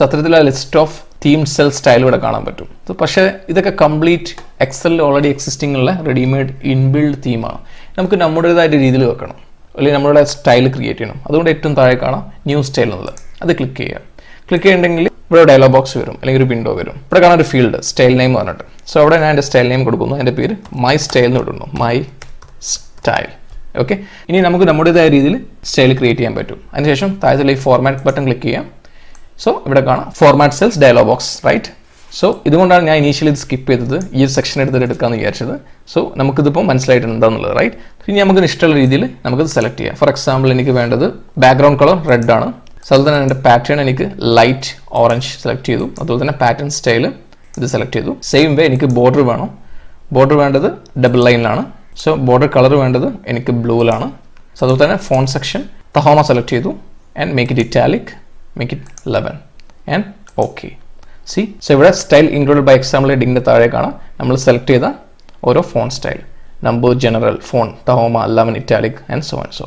അത്തരത്തിലുള്ള list of theme cell style ഇവിടെ കാണാൻ പറ്റും. പക്ഷേ ഇതൊക്കെ കംപ്ലീറ്റ് എക്സലിൽ ഓൾറെഡി എക്സിസ്റ്റിംഗ് ഉള്ള റെഡിമെയ്ഡ് ഇൻബിൽഡ് തീമാണ്. നമുക്ക് നമ്മുടേതായിട്ട് രീതിയിൽ വെക്കണം, അല്ലെങ്കിൽ നമ്മളുടെ സ്റ്റൈൽ ക്രിയേറ്റ് ചെയ്യണം. അതുകൊണ്ട് ഏറ്റവും താഴെ കാണാം ന്യൂ സ്റ്റൈൽ എന്നുള്ളത്. അത് ക്ലിക്ക് ചെയ്യുക. ക്ലിക്ക് ചെയ്യുന്നുണ്ടെങ്കിൽ ഇവിടെ ഡയലോഗ് ബോക്സ് വരും, അല്ലെങ്കിൽ ഒരു വിൻഡോ വരും. ഇവിടെ കാണാൻ ഒരു ഫീൽഡ് സ്റ്റൈൽ നെയിം പറഞ്ഞിട്ട്. സോ അവിടെ ഞാൻ എൻ്റെ സ്റ്റൈൽ നെയിം കൊടുക്കുന്നു. എൻ്റെ പേര് മൈ സ്റ്റൈൽ എന്ന് ഇടുന്നു. My style. ഓക്കെ. ഇനി നമുക്ക് നമ്മുടേതായ രീതിയിൽ സ്റ്റൈൽ ക്രിയേറ്റ് ചെയ്യാൻ പറ്റും. അതിനുശേഷം താഴത്തുള്ള ഈ ഫോർമാറ്റ് ബട്ടൺ ക്ലിക്ക് ചെയ്യാം. സോ ഇവിടെ കാണാം format cells dialog box, right? So ഇതുകൊണ്ടാണ് ഞാൻ ഇനീഷ്യലി ഇത് സ്കിപ്പ് ചെയ്തത്, ഈ ഒരു സെക്ഷൻ എടുത്തിട്ട് എടുക്കാമെന്ന് വിചാരിച്ചത്. സോ നമുക്കിതിപ്പോൾ മനസ്സിലായിട്ടുണ്ടെന്നുള്ളത്, റൈറ്റ്? ഇനി നമുക്ക് ഇഷ്ടമുള്ള രീതിയിൽ നമുക്കിത് സെലക്ട് ചെയ്യാം. ഫോർ എക്സാമ്പിൾ എനിക്ക് വേണ്ടത് ബാക്ക്ഗ്രൗണ്ട് കളർ റെഡ് ആണ്. സോ അതുപോലെ തന്നെ എൻ്റെ പാറ്റേൺ എനിക്ക് ലൈറ്റ് ഓറഞ്ച് സെലക്ട് ചെയ്തു. അതുപോലെ തന്നെ പാറ്റേൺ സ്റ്റൈൽ ഇത് സെലക്ട് ചെയ്തു. സെയിം വേ എനിക്ക് ബോർഡർ വേണം. ബോർഡർ വേണ്ടത് ഡബിൾ ലൈനിലാണ്. സോ ബോർഡർ കളർ വേണ്ടത് എനിക്ക് ബ്ലൂവിലാണ്. സോ അതുപോലെ തന്നെ ഫോൺ സെക്ഷൻ തഹോമ സെലക്ട് ചെയ്തു. And make it italic, make it 11 and okay. See. So ഇവിടെ സ്റ്റൈൽ ഇൻക്ലൂഡഡ് ബൈ എക്സാമ്പിൾ ഹെഡിങ്ങിൻ്റെ താഴെ കാണാം നമ്മൾ സെലക്ട് ചെയ്ത ഓരോ font style. Number, general, font, Tahoma, 11, italic and so and so.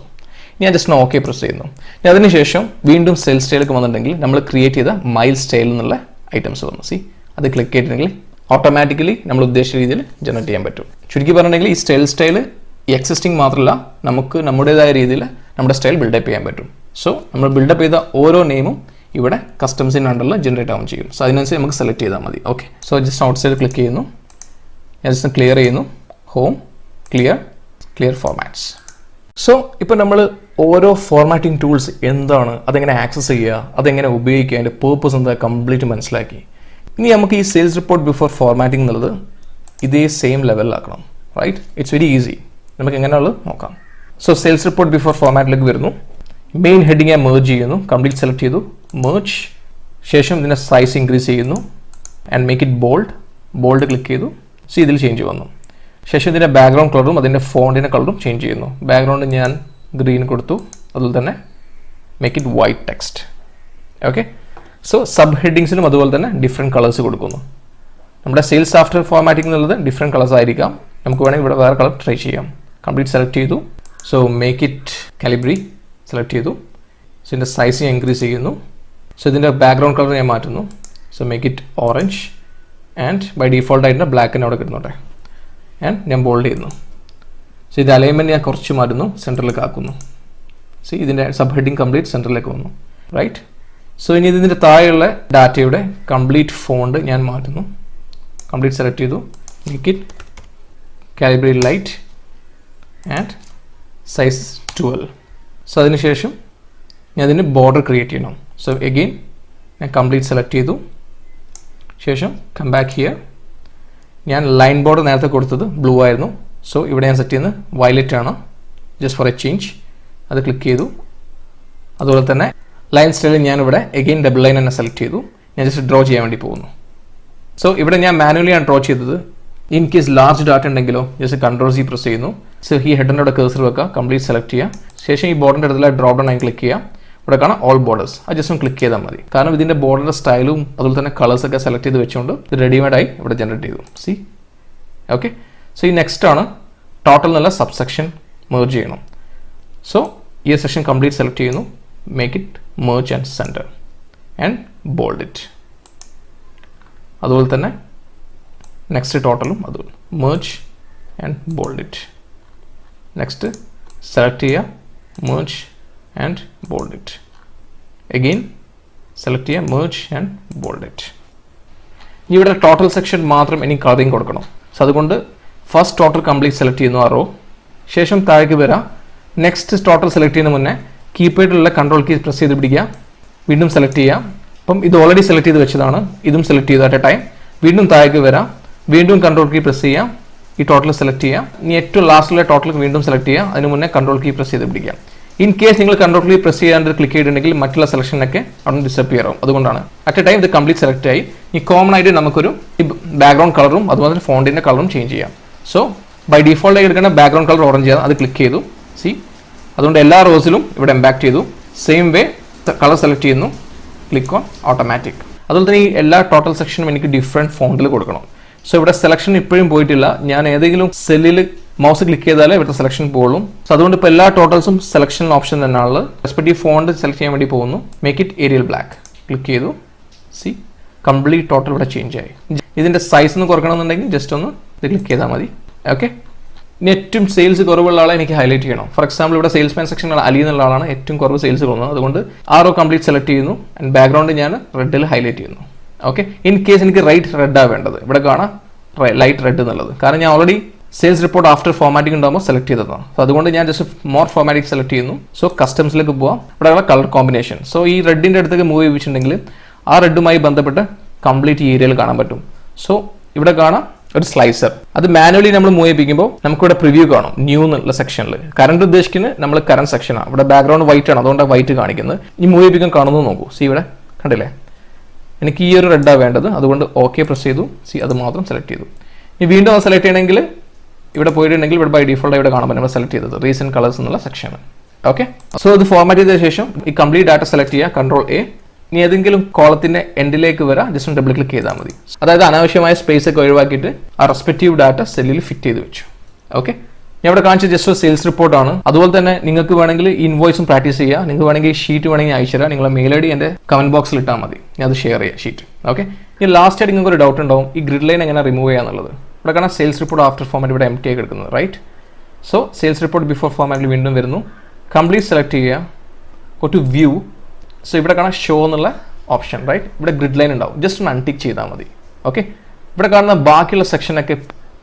ഞാൻ ജസ്റ്റ് ഓക്കെ പ്രസ് ചെയ്യുന്നു. ഇനി അതിനുശേഷം വീണ്ടും സെൽ സ്റ്റൈലേക്ക് വന്നിട്ടുണ്ടെങ്കിൽ നമ്മൾ ക്രിയേറ്റ് ചെയ്ത മൈൽ സ്റ്റൈൽ എന്നുള്ള ഐറ്റംസ് വന്നു. സി. അത് ക്ലിക്ക് ചെയ്തിട്ടുണ്ടെങ്കിൽ ഓട്ടോമാറ്റിക്കലി നമ്മൾ ഉദ്ദേശിച്ച രീതിയിൽ ജനറേറ്റ് ചെയ്യാൻ പറ്റും. ചുരുക്കി പറഞ്ഞിട്ടുണ്ടെങ്കിൽ ഈ സ്റ്റൈൽ എക്സിസ്റ്റിംഗ് മാത്രമല്ല, നമുക്ക് നമ്മുടേതായ രീതിയിൽ നമ്മുടെ സ്റ്റൈൽ ബിൽഡപ്പ് ചെയ്യാൻ പറ്റും. സോ നമ്മൾ ബിൽഡപ്പ് ചെയ്ത ഓരോ നെയിമും ഇവിടെ കസ്റ്റംസിൻ്റെ അണ്ടറിൽ ജനറേറ്റ് ആവും ചെയ്യും. സോ അതിനനുസരിച്ച് നമുക്ക് സെലക്ട് ചെയ്താൽ മതി. Okay. So just out side click ചെയ്യുന്നു. ഞാൻ ജസ്റ്റ് ക്ലിയർ ചെയ്യുന്നു. Home, clear formats. സോ ഇപ്പോൾ നമ്മൾ ഓരോ ഫോർമാറ്റിംഗ് ടൂൾസ് എന്താണ്, അതെങ്ങനെ ആക്സസ് ചെയ്യുക, അതെങ്ങനെ ഉപയോഗിക്കുക, അതിൻ്റെ പേർപ്പസ് എന്താ കംപ്ലീറ്റ് മനസ്സിലാക്കി. ഇനി നമുക്ക് ഈ സെയിൽസ് റിപ്പോർട്ട് ബിഫോർ ഫോർമാറ്റിംഗ് എന്നുള്ളത് ഇതേ സെയിം ലെവലിലാക്കണം, റൈറ്റ്? It's very easy. നമുക്ക് എങ്ങനെയുള്ളത് നോക്കാം. സോ സെയിൽസ് റിപ്പോർട്ട് ബിഫോർ ഫോർമാറ്റിലേക്ക് വരുന്നു. മെയിൻ ഹെഡിങ് ഞാൻ മേർജ് ചെയ്യുന്നു. കംപ്ലീറ്റ് സെലക്ട് ചെയ്തു. മേർജ്. ശേഷം ഇതിൻ്റെ സൈസ് ഇൻക്രീസ് ചെയ്യുന്നു and make it bold click ചെയ്തു. സോ ഇതിൽ ചേഞ്ച് വന്നു. ശേഷം ഇതിൻ്റെ ബാക്ക്ഗ്രൗണ്ട് കളറും അതിൻ്റെ ഫോണ്ടിൻ്റെ കളറും ചേഞ്ച് ചെയ്യുന്നു. ബാക്ക്ഗ്രൗണ്ട് ഞാൻ ഗ്രീൻ കൊടുത്തു, അതുപോലെ തന്നെ make it white text. Okay, so sub ഹെഡിങ്സിനും അതുപോലെ തന്നെ ഡിഫറെൻറ്റ് കളേഴ്സ് കൊടുക്കുന്നു. നമ്മുടെ സെയിൽസ് ആഫ്റ്റർ ഫോർമാറ്റിംഗ് എന്നുള്ളത് ഡിഫറെൻറ്റ് കളേഴ്സ് ആയിരിക്കാം. നമുക്ക് വേണമെങ്കിൽ ഇവിടെ വേറെ കളർ ട്രൈ ചെയ്യാം. കംപ്ലീറ്റ് സെലക്ട് ചെയ്തു. So make it Calibri select ചെയ്തു. സോ ഇതിൻ്റെ സൈസ് ഞാൻ ഇൻക്രീസ് ചെയ്യുന്നു. സോ ഇതിൻ്റെ ബാക്ക്ഗ്രൗണ്ട് കളർ ഞാൻ മാറ്റുന്നു. So make it orange and by default ആയിട്ട് ബ്ലാക്കിന് അവിടെ കിട്ടുന്നുണ്ട്. ആൻഡ് ഞാൻ ബോൾഡ് ചെയ്യുന്നു. സോ ഇത് അലൈൻമെൻറ്റ് ഞാൻ കുറച്ച് മാറ്റുന്നു, സെൻറ്ററിലേക്ക് ആക്കുന്നു. സോ ഇതിൻ്റെ സബ് ഹെഡിങ് കംപ്ലീറ്റ് സെൻറ്ററിലേക്ക് വന്നു. റൈറ്റ്. സോ ഇനി ഇതിൻ്റെ താഴെയുള്ള ഡാറ്റയുടെ കംപ്ലീറ്റ് ഫോണ്ട് ഞാൻ മാറ്റുന്നു. കംപ്ലീറ്റ് സെലക്ട് ചെയ്തു. Make it Calibri light and size 12. So അതിനുശേഷം ഞാൻ അതിന് ബോർഡർ ക്രിയേറ്റ് ചെയ്യണം. സോ എഗെയിൻ ഞാൻ കംപ്ലീറ്റ് സെലക്ട് ചെയ്തു. ശേഷം കം ബാക്ക് ഹിയർ. ഞാൻ ലൈൻ ബോർഡർ നേരത്തെ കൊടുത്തത് ബ്ലൂ ആയിരുന്നു. സോ ഇവിടെ ഞാൻ സെറ്റ് ചെയ്യുന്നത് വയലറ്റ് ആണ്, ജസ്റ്റ് ഫോർ എ ചേഞ്ച്. അത് ക്ലിക്ക് ചെയ്തു. അതുപോലെ തന്നെ ലൈൻ സ്റ്റൈലിൽ ഞാൻ ഇവിടെ എഗെയിൻ ഡബിൾ ലൈൻ തന്നെ സെലക്ട് ചെയ്തു. ഞാൻ ജസ്റ്റ് ഡ്രോ ചെയ്യാൻ വേണ്ടി പോകുന്നു. സോ ഇവിടെ ഞാൻ മാനുവലി ആണ് ഡ്രോ ചെയ്തത്. ഇൻ കേസ് ലാർജ് ഡാറ്റ ഉണ്ടെങ്കിലോ ജസ്റ്റ് Ctrl+C പ്രസ് ചെയ്യുന്നു. സോ ഈ ഹെഡറിൻ്റെ അവിടെ കേസർ വെക്കുക, കംപ്ലീറ്റ് സെലക്ട് ചെയ്യുക. ശേഷം ഈ ബോർഡിൻ്റെ അടുത്തുള്ള ഡ്രോപ്പ് ഡൗൺ ആയി ക്ലിക്ക് ചെയ്യുക. ഇവിടെ കാണാം ഓൾ ബോർഡേഴ്സ്. അത് ജസ്റ്റ് ഒന്ന് ക്ലിക്ക് ചെയ്താൽ മതി. കാരണം ഇതിൻ്റെ ബോർഡറിൻ്റെ സ്റ്റൈലും അതുപോലെ തന്നെ കളേഴ്സൊക്കെ സെലക്ട് ചെയ്ത് വെച്ചുകൊണ്ട് ഇത് റെഡിമെയ്ഡായി ഇവിടെ ജനറേറ്റ് ചെയ്തു. See okay. സോ ഈ നെക്സ്റ്റ് ആണ് ടോട്ടൽ എന്നുള്ള സബ് സെക്ഷൻ മെർജ് ചെയ്യണം. സോ ഈ സെക്ഷൻ കംപ്ലീറ്റ് സെലക്ട് ചെയ്യുന്നു. Make it merge and centre and bold it. അതുപോലെ തന്നെ നെക്സ്റ്റ് ടോട്ടലും അതുപോലെ merge and bold it. Next select ചെയ്യുക, merge and bold it. Again select ചെയ്യുക, മെർജ് ആൻഡ് ബോൾഡ് ഇറ്റ്. ഇനി ഇവിടെ ടോട്ടൽ സെക്ഷൻ മാത്രം എനിക്ക് കളറിങ് കൊടുക്കണം. സോ അതുകൊണ്ട് ഫസ്റ്റ് ടോട്ടൽ കംപ്ലീറ്റ് സെലക്ട് ചെയ്യുന്നു ആ റോ. ശേഷം താഴേക്ക് വരാം. നെക്സ്റ്റ് ടോട്ടൽ സെലക്ട് ചെയ്യുന്ന മുന്നേ കീപാഡിലുള്ള കൺട്രോൾ കീ പ്രസ് ചെയ്ത് പിടിക്കുക. വീണ്ടും സെലക്ട് ചെയ്യാം. അപ്പം ഇത് ഓൾറെഡി സെലക്ട് ചെയ്ത് വെച്ചതാണ്. ഇതും സെലക്ട് ചെയ്തു അറ്റ് എ ടൈം. വീണ്ടും താഴേക്ക് വരാം. വീണ്ടും കൺട്രോൾ കീ പ്രസ് ചെയ്യാം. ഈ ടോട്ടൽ സെലക്ട് ചെയ്യാം. ഇനി ഏറ്റവും ലാസ്റ്റിലെ ടോട്ടൽ വീണ്ടും സെലക്ട് ചെയ്യാം. അതിന് മുന്നേ കൺട്രോൾ കീ പ്രസ് ചെയ്ത് പിടിക്കാം. ഇൻ കേസ് നിങ്ങൾ കൺട്രോൾ കീ പ്രസ് ചെയ്യാണ്ട് ക്ലിക്ക് ചെയ്തിട്ടുണ്ടെങ്കിൽ മറ്റുള്ള സെലക്ഷനൊക്കെ അവിടെ ഡിസപ്പിയർ ആവും. അതുകൊണ്ടാണ് അറ്റ് എ ടൈം ഇത് കംപ്ലീറ്റ് സെലക്ട് ആയി. ഈ കോമൺ ആയിട്ട് നമുക്കൊരു ബാക്ക്ഗ്രൗണ്ട് കളറും അതുപോലെ ഫോണ്ടിൻ്റെ കളറും ചേഞ്ച് ചെയ്യാം. സോ ബൈ ഡീഫോൾട്ട് ആയി എടുക്കുന്ന ബാക്ക്ഗ്രൗണ്ട് കളർ ഓറഞ്ച് ചെയ്യാം. അത് ക്ലിക്ക് ചെയ്തു. സി അതുകൊണ്ട് എല്ലാ റോസിലും ഇവിടെ ഇമ്പാക്ട് ചെയ്തു. സെയിം വേ കളർ സെലക്ട് ചെയ്യുന്നു, ക്ലിക്ക് ഓൺ ഓട്ടോമാറ്റിക്. അതുപോലെ തന്നെ ഈ എല്ലാ ടോട്ടൽ സെക്ഷനും എനിക്ക് ഡിഫറെൻറ്റ് ഫോണ്ടിൽ കൊടുക്കണം. സോ ഇവിടെ സെലക്ഷൻ ഇപ്പോഴും പോയിട്ടില്ല. ഞാൻ ഏതെങ്കിലും സെല്ലിൽ മൗസ് ക്ലിക്ക് ചെയ്താലേ ഇവിടുത്തെ സെലക്ഷൻ പോകുള്ളൂ. സോ അതുകൊണ്ട് ഇപ്പോൾ എല്ലാ ടോട്ടൽസും സെലക്ഷൻ ഓപ്ഷൻ തന്നെയാണ്. റെസ്പെക്റ്റീവ് ഫോണ്ട് സെലക്ട് ചെയ്യാൻ വേണ്ടി പോകുന്നു. Make it Arial black click ചെയ്തു. സി കംപ്ലീറ്റ് ടോട്ടൽ ഇവിടെ ചേഞ്ച് ആയി. ഇതിൻ്റെ സൈസ് ഒന്ന് കുറക്കണമെന്നുണ്ടെങ്കിൽ ജസ്റ്റ് ഒന്ന് ഇത് ക്ലിക്ക് ചെയ്താൽ മതി. ഓക്കെ. ഇനി ഏറ്റവും സെയിൽസ് കുറവുള്ള ആളെ എനിക്ക് ഹൈലൈറ്റ് ചെയ്യണം. ഫോർ എക്സാമ്പിൾ ഇവിടെ സെയിൽസ്മാൻ സെക്ഷൻ അലി എന്നുള്ള ആളാണ് ഏറ്റവും കുറവ് സെയിൽസ് കൊള്ളുന്നത്. അതുകൊണ്ട് ആ റോ കംപ്ലീറ്റ് സെലക്ട് ചെയ്യുന്നു ആൻഡ് ബാക്ക്ഗ്രൗണ്ട് ഞാൻ റെഡിൽ ഹൈലൈറ്റ് ചെയ്യുന്നു. ഓക്കെ. ഇൻ കേസ് എനിക്ക് റൈറ്റ് റെഡാണ് വേണ്ടത്, ഇവിടെ കാണാം ലൈറ്റ് റെഡ് എന്നുള്ളത്. കാരണം ഞാൻ already sales report after formatting ഉണ്ടാകുമ്പോൾ സെലക്ട് ചെയ്തതാണ്. സോ അതുകൊണ്ട് ഞാൻ ജസ്റ്റ് മോർ ഫോർമാറ്റിംഗ് സെലക്ട് ചെയ്യുന്നു. സോ കസ്റ്റംസിലേക്ക് പോവാം. ഇവിടെ കളർ കോമ്പിനേഷൻ. സോ ഈ റെഡിൻ്റെ അടുത്തേക്ക് മൂവ് ചെയ്യിച്ചിട്ടുണ്ടെങ്കിൽ ആ റെഡുമായി ബന്ധപ്പെട്ട് കംപ്ലീറ്റ് ഈ ഏരിയയിൽ കാണാൻ പറ്റും. സോ ഇവിടെ കാണാം ഒരു സ്ലൈസർ. അത് മാനുവലി നമ്മൾ മൂവ് ചെയ്യിപ്പിക്കുമ്പോൾ നമുക്കിവിടെ പ്രിവ്യൂ കാണും ന്യൂ എന്നുള്ള സെക്ഷനിൽ. കറണ്ട് ഉദ്ദേശിക്കുന്നത് നമ്മൾ കറണ്ട് സെക്ഷനാണ്. ഇവിടെ ബാക്ക്ഗ്രൗണ്ട് വൈറ്റ് ആണ്, അതുകൊണ്ടാണ് വൈറ്റ് കാണിക്കുന്നത്. ഈ മൂവ് ചെയ്യിപ്പിക്കാൻ കാണുന്നു നോക്കൂ. സി ഇവിടെ കണ്ടില്ലേ, എനിക്ക് ഈ ഒരു റെഡാണ് വേണ്ടത്. അതുകൊണ്ട് ഓക്കെ പ്രസ് ചെയ്തു. സി അത് മാത്രം സെലക്ട് ചെയ്തു. ഇനി വീണ്ടും അത് സെലക്ട് ചെയ്യണമെങ്കിൽ ഇവിടെ പോയിട്ടുണ്ടെങ്കിൽ ഇവിടെ ബൈ ഡിഫോൾട്ട് ഇവിടെ കാണാൻ നമ്മൾ സെലക്ട് ചെയ്തത് റീസെന്റ് കളേഴ്സ് എന്നുള്ള സെക്ഷനാണ്. ഓക്കെ. സോ ഇത് ഫോർമാറ്റ് ചെയ്ത ശേഷം ഈ കംപ്ലീറ്റ് ഡാറ്റ സെലക്ട് ചെയ്യുക, Ctrl+A. ഇനി ഏതെങ്കിലും കോളത്തിന്റെ എൻഡിലേക്ക് വരാം, ജസ്റ്റ് ഒന്ന് ഡബിൾ ക്ലിക്ക് ചെയ്താൽ മതി. അതായത് അനാവശ്യമായ സ്പേസ് ഒക്കെ ഒഴിവാക്കിയിട്ട് ആ റെസ്പെക്റ്റീവ് ഡാറ്റ സെല്ലിൽ ഫിറ്റ് ചെയ്ത് വെച്ചു. ഓക്കെ. ഞാൻ ഇവിടെ കാണിച്ച ജസ്റ്റ് ഒരു സെയിൽസ് റിപ്പോർട്ടാണ്. അതുപോലെ തന്നെ നിങ്ങൾക്ക് വേണമെങ്കിൽ ഇൻവോയ്സും പ്രാക്ടീസ് ചെയ്യുക. നിങ്ങൾക്ക് വേണമെങ്കിൽ ഷീറ്റ് വേണമെങ്കിൽ അയച്ചു തരാം. നിങ്ങളെ മെയിൽ ID എൻ്റെ കമന്റ് ബോക്സിൽ ഇട്ടാൽ മതി, ഞാൻ അത് ഷെയർ ചെയ്യാം ഷീറ്റ്. ഓക്കെ. ഇനി ലാസ്റ്റ് ആയിട്ട് നിങ്ങൾക്ക് ഒരു ഡൗട്ട് ഉണ്ടാവും, ഈ ഗ്രിഡ് ലൈൻ എങ്ങനെ റിമൂവ് ചെയ്യാന്നുള്ളത്. ഇവിടെ കാണാൻ സെയിൽസ് റിപ്പോർട്ട് ആഫ്റ്റർ ഫോർമാറ്റ് ഇവിടെ എംപ്റ്റി ആയി കിടക്കുന്നത്, right. So sales report before ഫോർമാറ്റിൽ വീണ്ടും വരുന്നു. കംപ്ലീറ്റ് സെലക്ട് ചെയ്യുക, ഗോ ടു വ്യൂ. സോ ഇവിടെ കാണാൻ ഷോ എന്നുള്ള ഓപ്ഷൻ, റൈറ്റ്. ഇവിടെ ഗ്രിഡ് ലൈൻ ഉണ്ടാവും, ജസ്റ്റ് ഒന്ന് അൺടിക്ക് ചെയ്താൽ മതി. ഓക്കെ. ഇവിടെ കാണുന്ന ബാക്കിയുള്ള സെക്ഷനൊക്കെ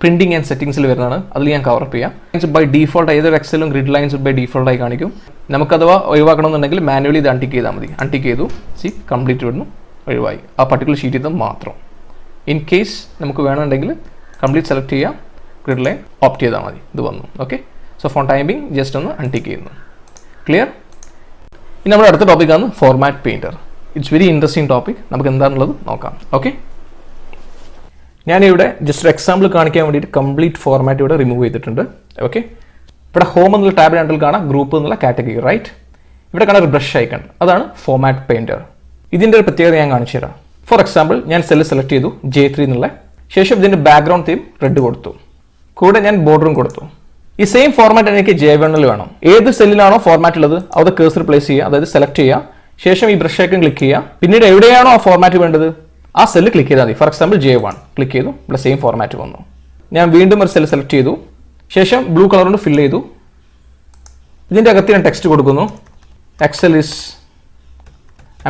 പ്രിന്റിംഗ് ആൻഡ് സെറ്റിംഗ്സിൽ വരുന്നതാണ്. അതിൽ ഞാൻ കവർ അപ്പ് ചെയ്യാം. ബൈ ഡീഫോൾട്ട് ഏതൊരു എക്സലും ഗ്രിഡ് ലൈൻസ് ബൈ ഡീഫോൾട്ടായി കാണിക്കും. നമുക്കഥവാ ഒഴിവാക്കണമെന്നുണ്ടെങ്കിൽ മാനുവലി ഇത് അൺടിക്ക് ചെയ്താൽ മതി. അൺടിക്ക് ചെയ്തു. സി കംപ്ലീറ്റ് വരുന്നു, ഒഴിവായി. ആ പർട്ടിക്കുലർ ഷീറ്റ് ഇത് മാത്രം. ഇൻ കേസ് നമുക്ക് വേണമെന്നുണ്ടെങ്കിൽ കംപ്ലീറ്റ് സെലക്ട് ചെയ്യാം, ഗ്രിഡ് ലൈൻ ഓപ്റ്റ് ചെയ്താൽ മതി. ഇത് വന്നു. Okay. So for timing just ഒന്ന് അൺടിക്ക് ചെയ്യുന്നു. ക്ലിയർ. ഇനി നമ്മുടെ അടുത്ത ടോപ്പിക്കാണ് format painter. It's very interesting topic. നമുക്ക് എന്താണെന്നുള്ളത് നോക്കാം. ഓക്കെ. ഞാനിവിടെ ജസ്റ്റ് ഒരു എക്സാമ്പിൾ കാണിക്കാൻ വേണ്ടിയിട്ട് കംപ്ലീറ്റ് ഫോർമാറ്റ് ഇവിടെ റിമൂവ് ചെയ്തിട്ടുണ്ട്. ഓക്കെ, ഇവിടെ ഹോം എന്നുള്ള ടാബ് രണ്ടിൽ കാണാം, ഗ്രൂപ്പ് എന്നുള്ള കാറ്റഗറി, റൈറ്റ്. ഇവിടെ കാണാൻ ഒരു ബ്രഷ് ഐക്കൺ, അതാണ് ഫോർമാറ്റ് പെയിന്റർ. ഇതിൻ്റെ ഒരു പ്രത്യേകത ഞാൻ കാണിച്ചു തരാം. ഫോർ എക്സാമ്പിൾ ഞാൻ സെല്ല് സെലക്ട് ചെയ്തു J3 എന്നുള്ള, ശേഷം ഇതിൻ്റെ ബാക്ക്ഗ്രൗണ്ട് തീം റെഡ് കൊടുത്തു, കൂടെ ഞാൻ ബോർഡറും കൊടുത്തു. ഈ സെയിം ഫോർമാറ്റ് എനിക്ക് J1 വേണം. ഏത് സെല്ലിലാണോ ഫോർമാറ്റ് ഉള്ളത് അവിടെ കേഴ്സർ പ്ലേസ് ചെയ്യുക, അതായത് സെലക്ട് ചെയ്യുക, ശേഷം ഈ ബ്രഷ് ഐക്കൺ ക്ലിക്ക് ചെയ്യുക, പിന്നീട് എവിടെയാണോ ആ ഫോർമാറ്റ് വേണ്ടത് ആ സെല്ല് ക്ലിക്ക് ചെയ്താൽ മതി. ഫോർ എക്സാമ്പിൾ J1 ക്ലിക്ക് ചെയ്തു, ഇവിടെ സെയിം ഫോർമാറ്റ് വന്നു. ഞാൻ വീണ്ടും ഒരു സെല്ല് സെലക്ട് ചെയ്തു, ശേഷം ബ്ലൂ കളർ കൊണ്ട് ഫിൽ ചെയ്തു. ഇതിൻ്റെ അകത്ത് ഞാൻ ടെക്സ്റ്റ് കൊടുക്കുന്നു, Excel is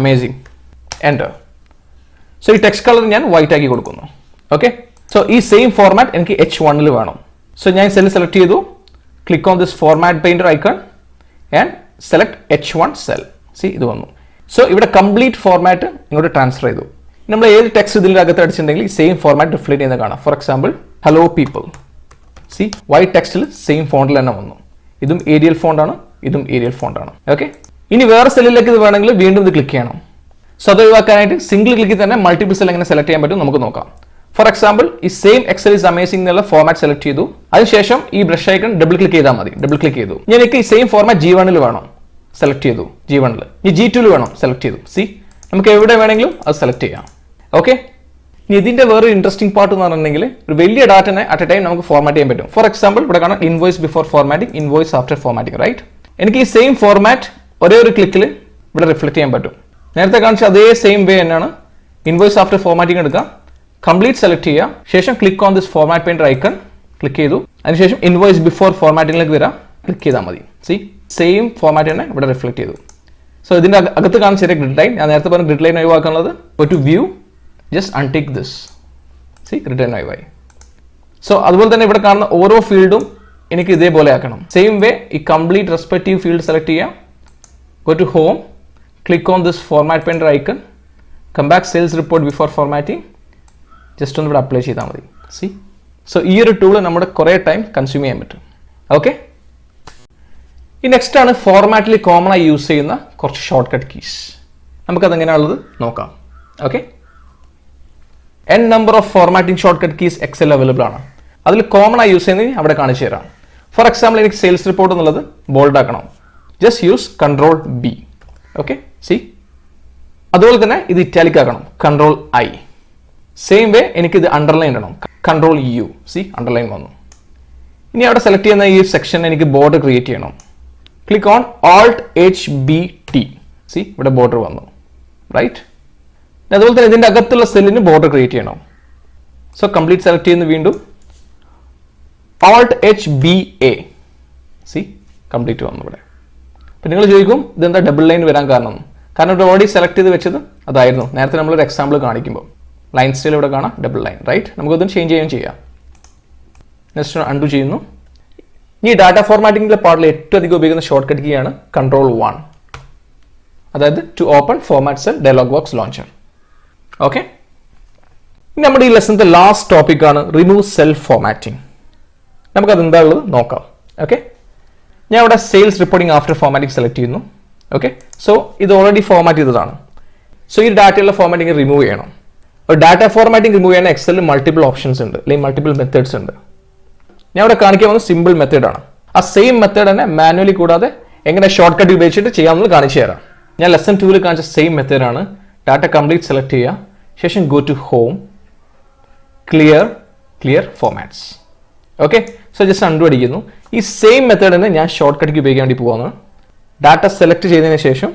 amazing, enter. So ഈ ടെക്സ്റ്റ് കളർ ഞാൻ വൈറ്റ് ആക്കി കൊടുക്കുന്നു. ഓക്കെ, സോ ഈ സെയിം ഫോർമാറ്റ് എനിക്ക് H1 വേണം. സോ ഞാൻ സെല്ല് സെലക്ട് ചെയ്തു, click on this format painter icon and select H1 cell. See ഇത് വന്നു. സോ ഇവിടെ കംപ്ലീറ്റ് ഫോർമാറ്റ് ഇങ്ങോട്ട് ട്രാൻസ്ഫർ ചെയ്തു. നമ്മൾ ഏത് ടെക്സ്റ്റ് ഇതിൻ്റെ അകത്ത് അടിച്ചിട്ടുണ്ടെങ്കിൽ ഈ സെയിം ഫോർമാറ്റ് റിഫ്ലക്ട് ചെയ്യുന്നത് കാണാം. For example hello people, C white ടെക്സ്റ്റിൽ സെയിം ഫോണ്ടിൽ തന്നെ വന്നു. ഇതും ഏരിയൽ ഫോണ്ടാണ്, ഇതും ഏരിയൽ ഫോണ്ടാണ്. ഓക്കെ, ഇനി വേറെ സെല്ലിലേക്ക് ഇത് വേണമെങ്കിൽ വീണ്ടും ഇത് ക്ലിക്ക് ചെയ്യണം. സോ അത് ഒഴിവാക്കാനായിട്ട് സിംഗിൾ ക്ലിക്കിൽ തന്നെ മൾട്ടിപ്പിൾ സെൽ എങ്ങനെ സെലക്ട് ചെയ്യാൻ പറ്റും നമുക്ക് നോക്കാം. ഫോർ എക്സാമ്പിൾ ഈ സെയിം എക്സൽ ഈസ് അമേസിംഗ് എന്നുള്ള ഫോർമാറ്റ് സെലക്ട് ചെയ്തു, അതിനുശേഷം ഈ ബ്രഷ് ഐക്കൺ ഡബിൾ ക്ലിക്ക് ചെയ്താൽ മതി. ഡബിൾ ക്ലിക്ക് ചെയ്തു, എനിക്ക് ഈ സെയിം ഫോർമാറ്റ് G1 വേണം, സെലക്ട് ചെയ്തു. G1 ഇനി G2 വേണം, സെലക്ട് ചെയ്തു. സി നമുക്ക് എവിടെ വേണമെങ്കിലും അത് സെലക്ട് ചെയ്യാം. ഓക്കെ, ഇനി ഇതിന്റെ വേറെ ഇൻട്രസ്റ്റിംഗ് പാർട്ട് എന്ന് പറഞ്ഞിട്ടുണ്ടെങ്കിൽ ഒരു വലിയ ഡാറ്റനെ അറ്റ് എ ടൈം നമുക്ക് ഫോർമാറ്റ് ചെയ്യാൻ പറ്റും. ഫോർ എക്സാമ്പിൾ ഇവിടെ കാണാം invoice before formatting, invoice after formatting, right. എനിക്ക് ഈ സെയിം ഫോർമാറ്റ് ഒരേ ഒരു ക്ലിക്കിൽ ഇവിടെ റിഫ്ലക്ട് ചെയ്യാൻ പറ്റും. നേരത്തെ കാണിച്ച അതേ സെയിം വേ തന്നെയാണ്. ഇൻവോയ്സ് ആഫ്റ്റർ ഫോർമാറ്റിംഗ് എടുക്കാം, കംപ്ലീറ്റ് സെലക്ട് ചെയ്യുക, ശേഷം click on this format painter icon click ചെയ്തു, അതിനുശേഷം ഇൻവോയ്സ് ബിഫോർ ഫോർമാറ്റിംഗിലേക്ക് വരാം, ക്ലിക്ക് ചെയ്താൽ മതി. സി സെയിം ഫോർമാറ്റ് തന്നെ ഇവിടെ റിഫ്ലക്ട് ചെയ്തു. സോ ഇതിൻ്റെ അകത്ത് കാണുന്ന ചെറിയ ഗ്രിഡ് ലൈൻ, ഞാൻ നേരത്തെ പറഞ്ഞ ഗ്രിഡ് ലൈൻ ഒഴിവാക്കാനുള്ളത് to view just untick this. See grid line ഒഴിവായി. സോ അതുപോലെ തന്നെ ഇവിടെ കാണുന്ന ഓരോ ഫീൽഡും എനിക്ക് ഇതേപോലെ ആക്കണം. സെയിം വേ ഈ കംപ്ലീറ്റ് റെസ്പെക്റ്റീവ് ഫീൽഡ് സെലക്ട് ചെയ്യാം, go to home, click on this format painter icon, come back sales report before formatting, just ഒന്ന് ഇവിടെ അപ്ലൈ ചെയ്താൽ മതി. സി സോ ഈ ഒരു ടൂള് നമ്മുടെ കുറേ ടൈം കൺസ്യൂം ചെയ്യാൻ പറ്റും. ഓക്കെ, ഈ നെക്സ്റ്റ് ആണ് ഫോർമാറ്റിൽ കോമൺ ആയി യൂസ് ചെയ്യുന്ന കുറച്ച് ഷോർട്ട് കട്ട് കീസ്. നമുക്കതെങ്ങനെയാണുള്ളത് നോക്കാം. Okay, n number of formatting short cut keys Excel available ആണ്. അതിൽ കോമൺ ആയി യൂസ് ചെയ്യുന്നത് അവിടെ കാണിച്ചു തരാം. ഫോർ എക്സാമ്പിൾ എനിക്ക് സെയിൽസ് റിപ്പോർട്ട് എന്നുള്ളത് ബോൾഡ് ആക്കണം, just use Ctrl+B. Okay, see അതുപോലെ തന്നെ ഇത് ഇറ്റാലിക് ആക്കണം, Ctrl+I. സെയിം വേ എനിക്കിത് അണ്ടർലൈൻ ഇടണം, Ctrl+U. സി അണ്ടർലൈൻ വന്നു. ഇനി അവിടെ സെലക്ട് ചെയ്യുന്ന ഈ സെക്ഷൻ എനിക്ക് ബോർഡർ ക്രിയേറ്റ് ചെയ്യണം, ക്ലിക്ക് ഓൺ Alt+HBT. സി ഇവിടെ ബോർഡർ വന്നു, റൈറ്റ്. അതുപോലെ തന്നെ ഇതിൻ്റെ അകത്തുള്ള സെല്ലിന് ബോർഡർ ക്രിയേറ്റ് ചെയ്യണം. സോ കംപ്ലീറ്റ് സെലക്ട് ചെയ്യുന്ന വീണ്ടും Alt+HBA. സി കംപ്ലീറ്റ് വന്നു ഇവിടെ. അപ്പം നിങ്ങൾ ചോദിക്കും ഇതെന്താ ഡബിൾ ലൈൻ വരാൻ കാരണം ഇവിടെ ഓൾറെഡി സെലക്ട് ചെയ്ത് വെച്ചത് അതായിരുന്നു. നേരത്തെ നമ്മളൊരു എക്സാമ്പിൾ കാണിക്കുമ്പോൾ ലൈൻ സ്റ്റൈൽ ഇവിടെ കാണാം, ഡബിൾ ലൈൻ, റൈറ്റ്. നമുക്കതൊന്ന് ചേഞ്ച് ചെയ്യുകയും ചെയ്യാം. നെക്സ്റ്റ് അൺഡു ചെയ്യുന്നു. ഈ ഡാറ്റ ഫോർമാറ്റിംഗിലെ പാർട്ടിൽ ഏറ്റവും അധികം ഉപയോഗിക്കുന്ന ഷോർട്ട് കട്ട് കീ ആണ് Ctrl+1, അതായത് to open format cell dialog box launcher. Okay, ഇനി നമ്മുടെ ഈ ലെസണിന്റെ ലാസ്റ്റ് ടോപ്പിക് ആണ് റിമൂവ് സെൽ ഫോർമാറ്റിംഗ്. നമുക്കത് എന്താ ഉള്ളത് നോക്കാം. ഓക്കെ, ഞാൻ ഇവിടെ sales reporting after formatting select ചെയ്യുന്നു. ഓക്കെ, സോ ഇത് ഓൾറെഡി ഫോർമാറ്റ് ചെയ്തതാണ്. സോ ഈ ഡാറ്റയുള്ള ഫോർമാറ്റിംഗ് റിമൂവ് ചെയ്യണം. ഒരു ഡാറ്റ ഫോർമാറ്റിംഗ് റിമൂവ് ചെയ്യാൻ എക്സലിൽ മൾട്ടിപ്പിൾ ഓപ്ഷൻസ് ഉണ്ട്, അല്ലെങ്കിൽ മൾട്ടിപ്പിൾ മെത്തേഡ്സ് ഉണ്ട്. ഞാൻ ഇവിടെ കാണിക്കാൻ പോകുന്നത് സിമ്പിൾ മെത്തേഡാണ്. ആ സെയിം മെത്തേഡ് തന്നെ മാനുവലി കൂടാതെ എങ്ങനെ ഷോർട്ട് കട്ട് ഉപയോഗിച്ചിട്ട് ചെയ്യാമെന്ന് കാണിച്ചു തരാം. ഞാൻ ലെസൺ 2 കാണിച്ച സെയിം മെത്തേഡാണ്. ഡാറ്റ കംപ്ലീറ്റ് സെലക്ട് ചെയ്യുക, ശേഷം go to home, clear formats. Okay, so just undo അടിക്കുന്നു. ഈ സെയിം മെത്തേഡ് തന്നെ ഞാൻ ഷോർട്ട് കട്ടിക്ക് ഉപയോഗിക്കാൻ വേണ്ടി പോകുന്നത്. ഡാറ്റ സെലക്ട് ചെയ്തതിന് ശേഷം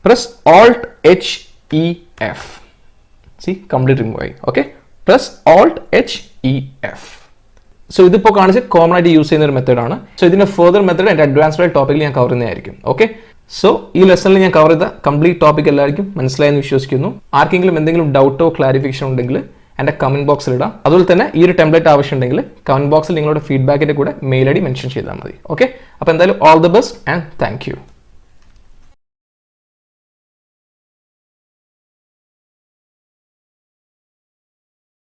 press Alt+HEF. See complete remove ആയി. Okay, press Alt+HEF. സോ ഇതിപ്പോൾ കാണിച്ച് കോമൺ ആയിട്ട് യൂസ് ചെയ്യുന്ന ഒരു മെത്തേഡാണ്. സോ ഇതിന്റെ ഫർദർ മെത്തേഡ് എൻ്റെ അഡ്വാൻസ്ഡ് ടോപ്പിക്കിൽ ഞാൻ കവർ ചെയ്യുന്നതായിരിക്കും. ഓക്കെ, സോ ഈ ലെസണിൽ ഞാൻ കവർ ചെയ്ത കംപ്ലീറ്റ് ടോപ്പിക് എല്ലാവർക്കും മനസ്സിലായെന്ന് വിശ്വസിക്കുന്നു. ആർക്കെങ്കിലും എന്തെങ്കിലും ഡൗട്ടോ ക്ലാരിഫിക്കേഷൻ ഉണ്ടെങ്കിൽ എൻ്റെ കമന്റ് ബോക്സിൽ ഇടാം. അതുപോലെ തന്നെ ഈ ഒരു ടെംപ്ലേറ്റ് ആവശ്യമുണ്ടെങ്കിൽ കമന്റ് ബോക്സിൽ നിങ്ങളുടെ ഫീഡ്ബാക്കിന്റെ കൂടെ മെയിൽ ID മെൻഷൻ ചെയ്താൽ മതി. ഓക്കെ, അപ്പോൾ എന്തായാലും all the best and thank you.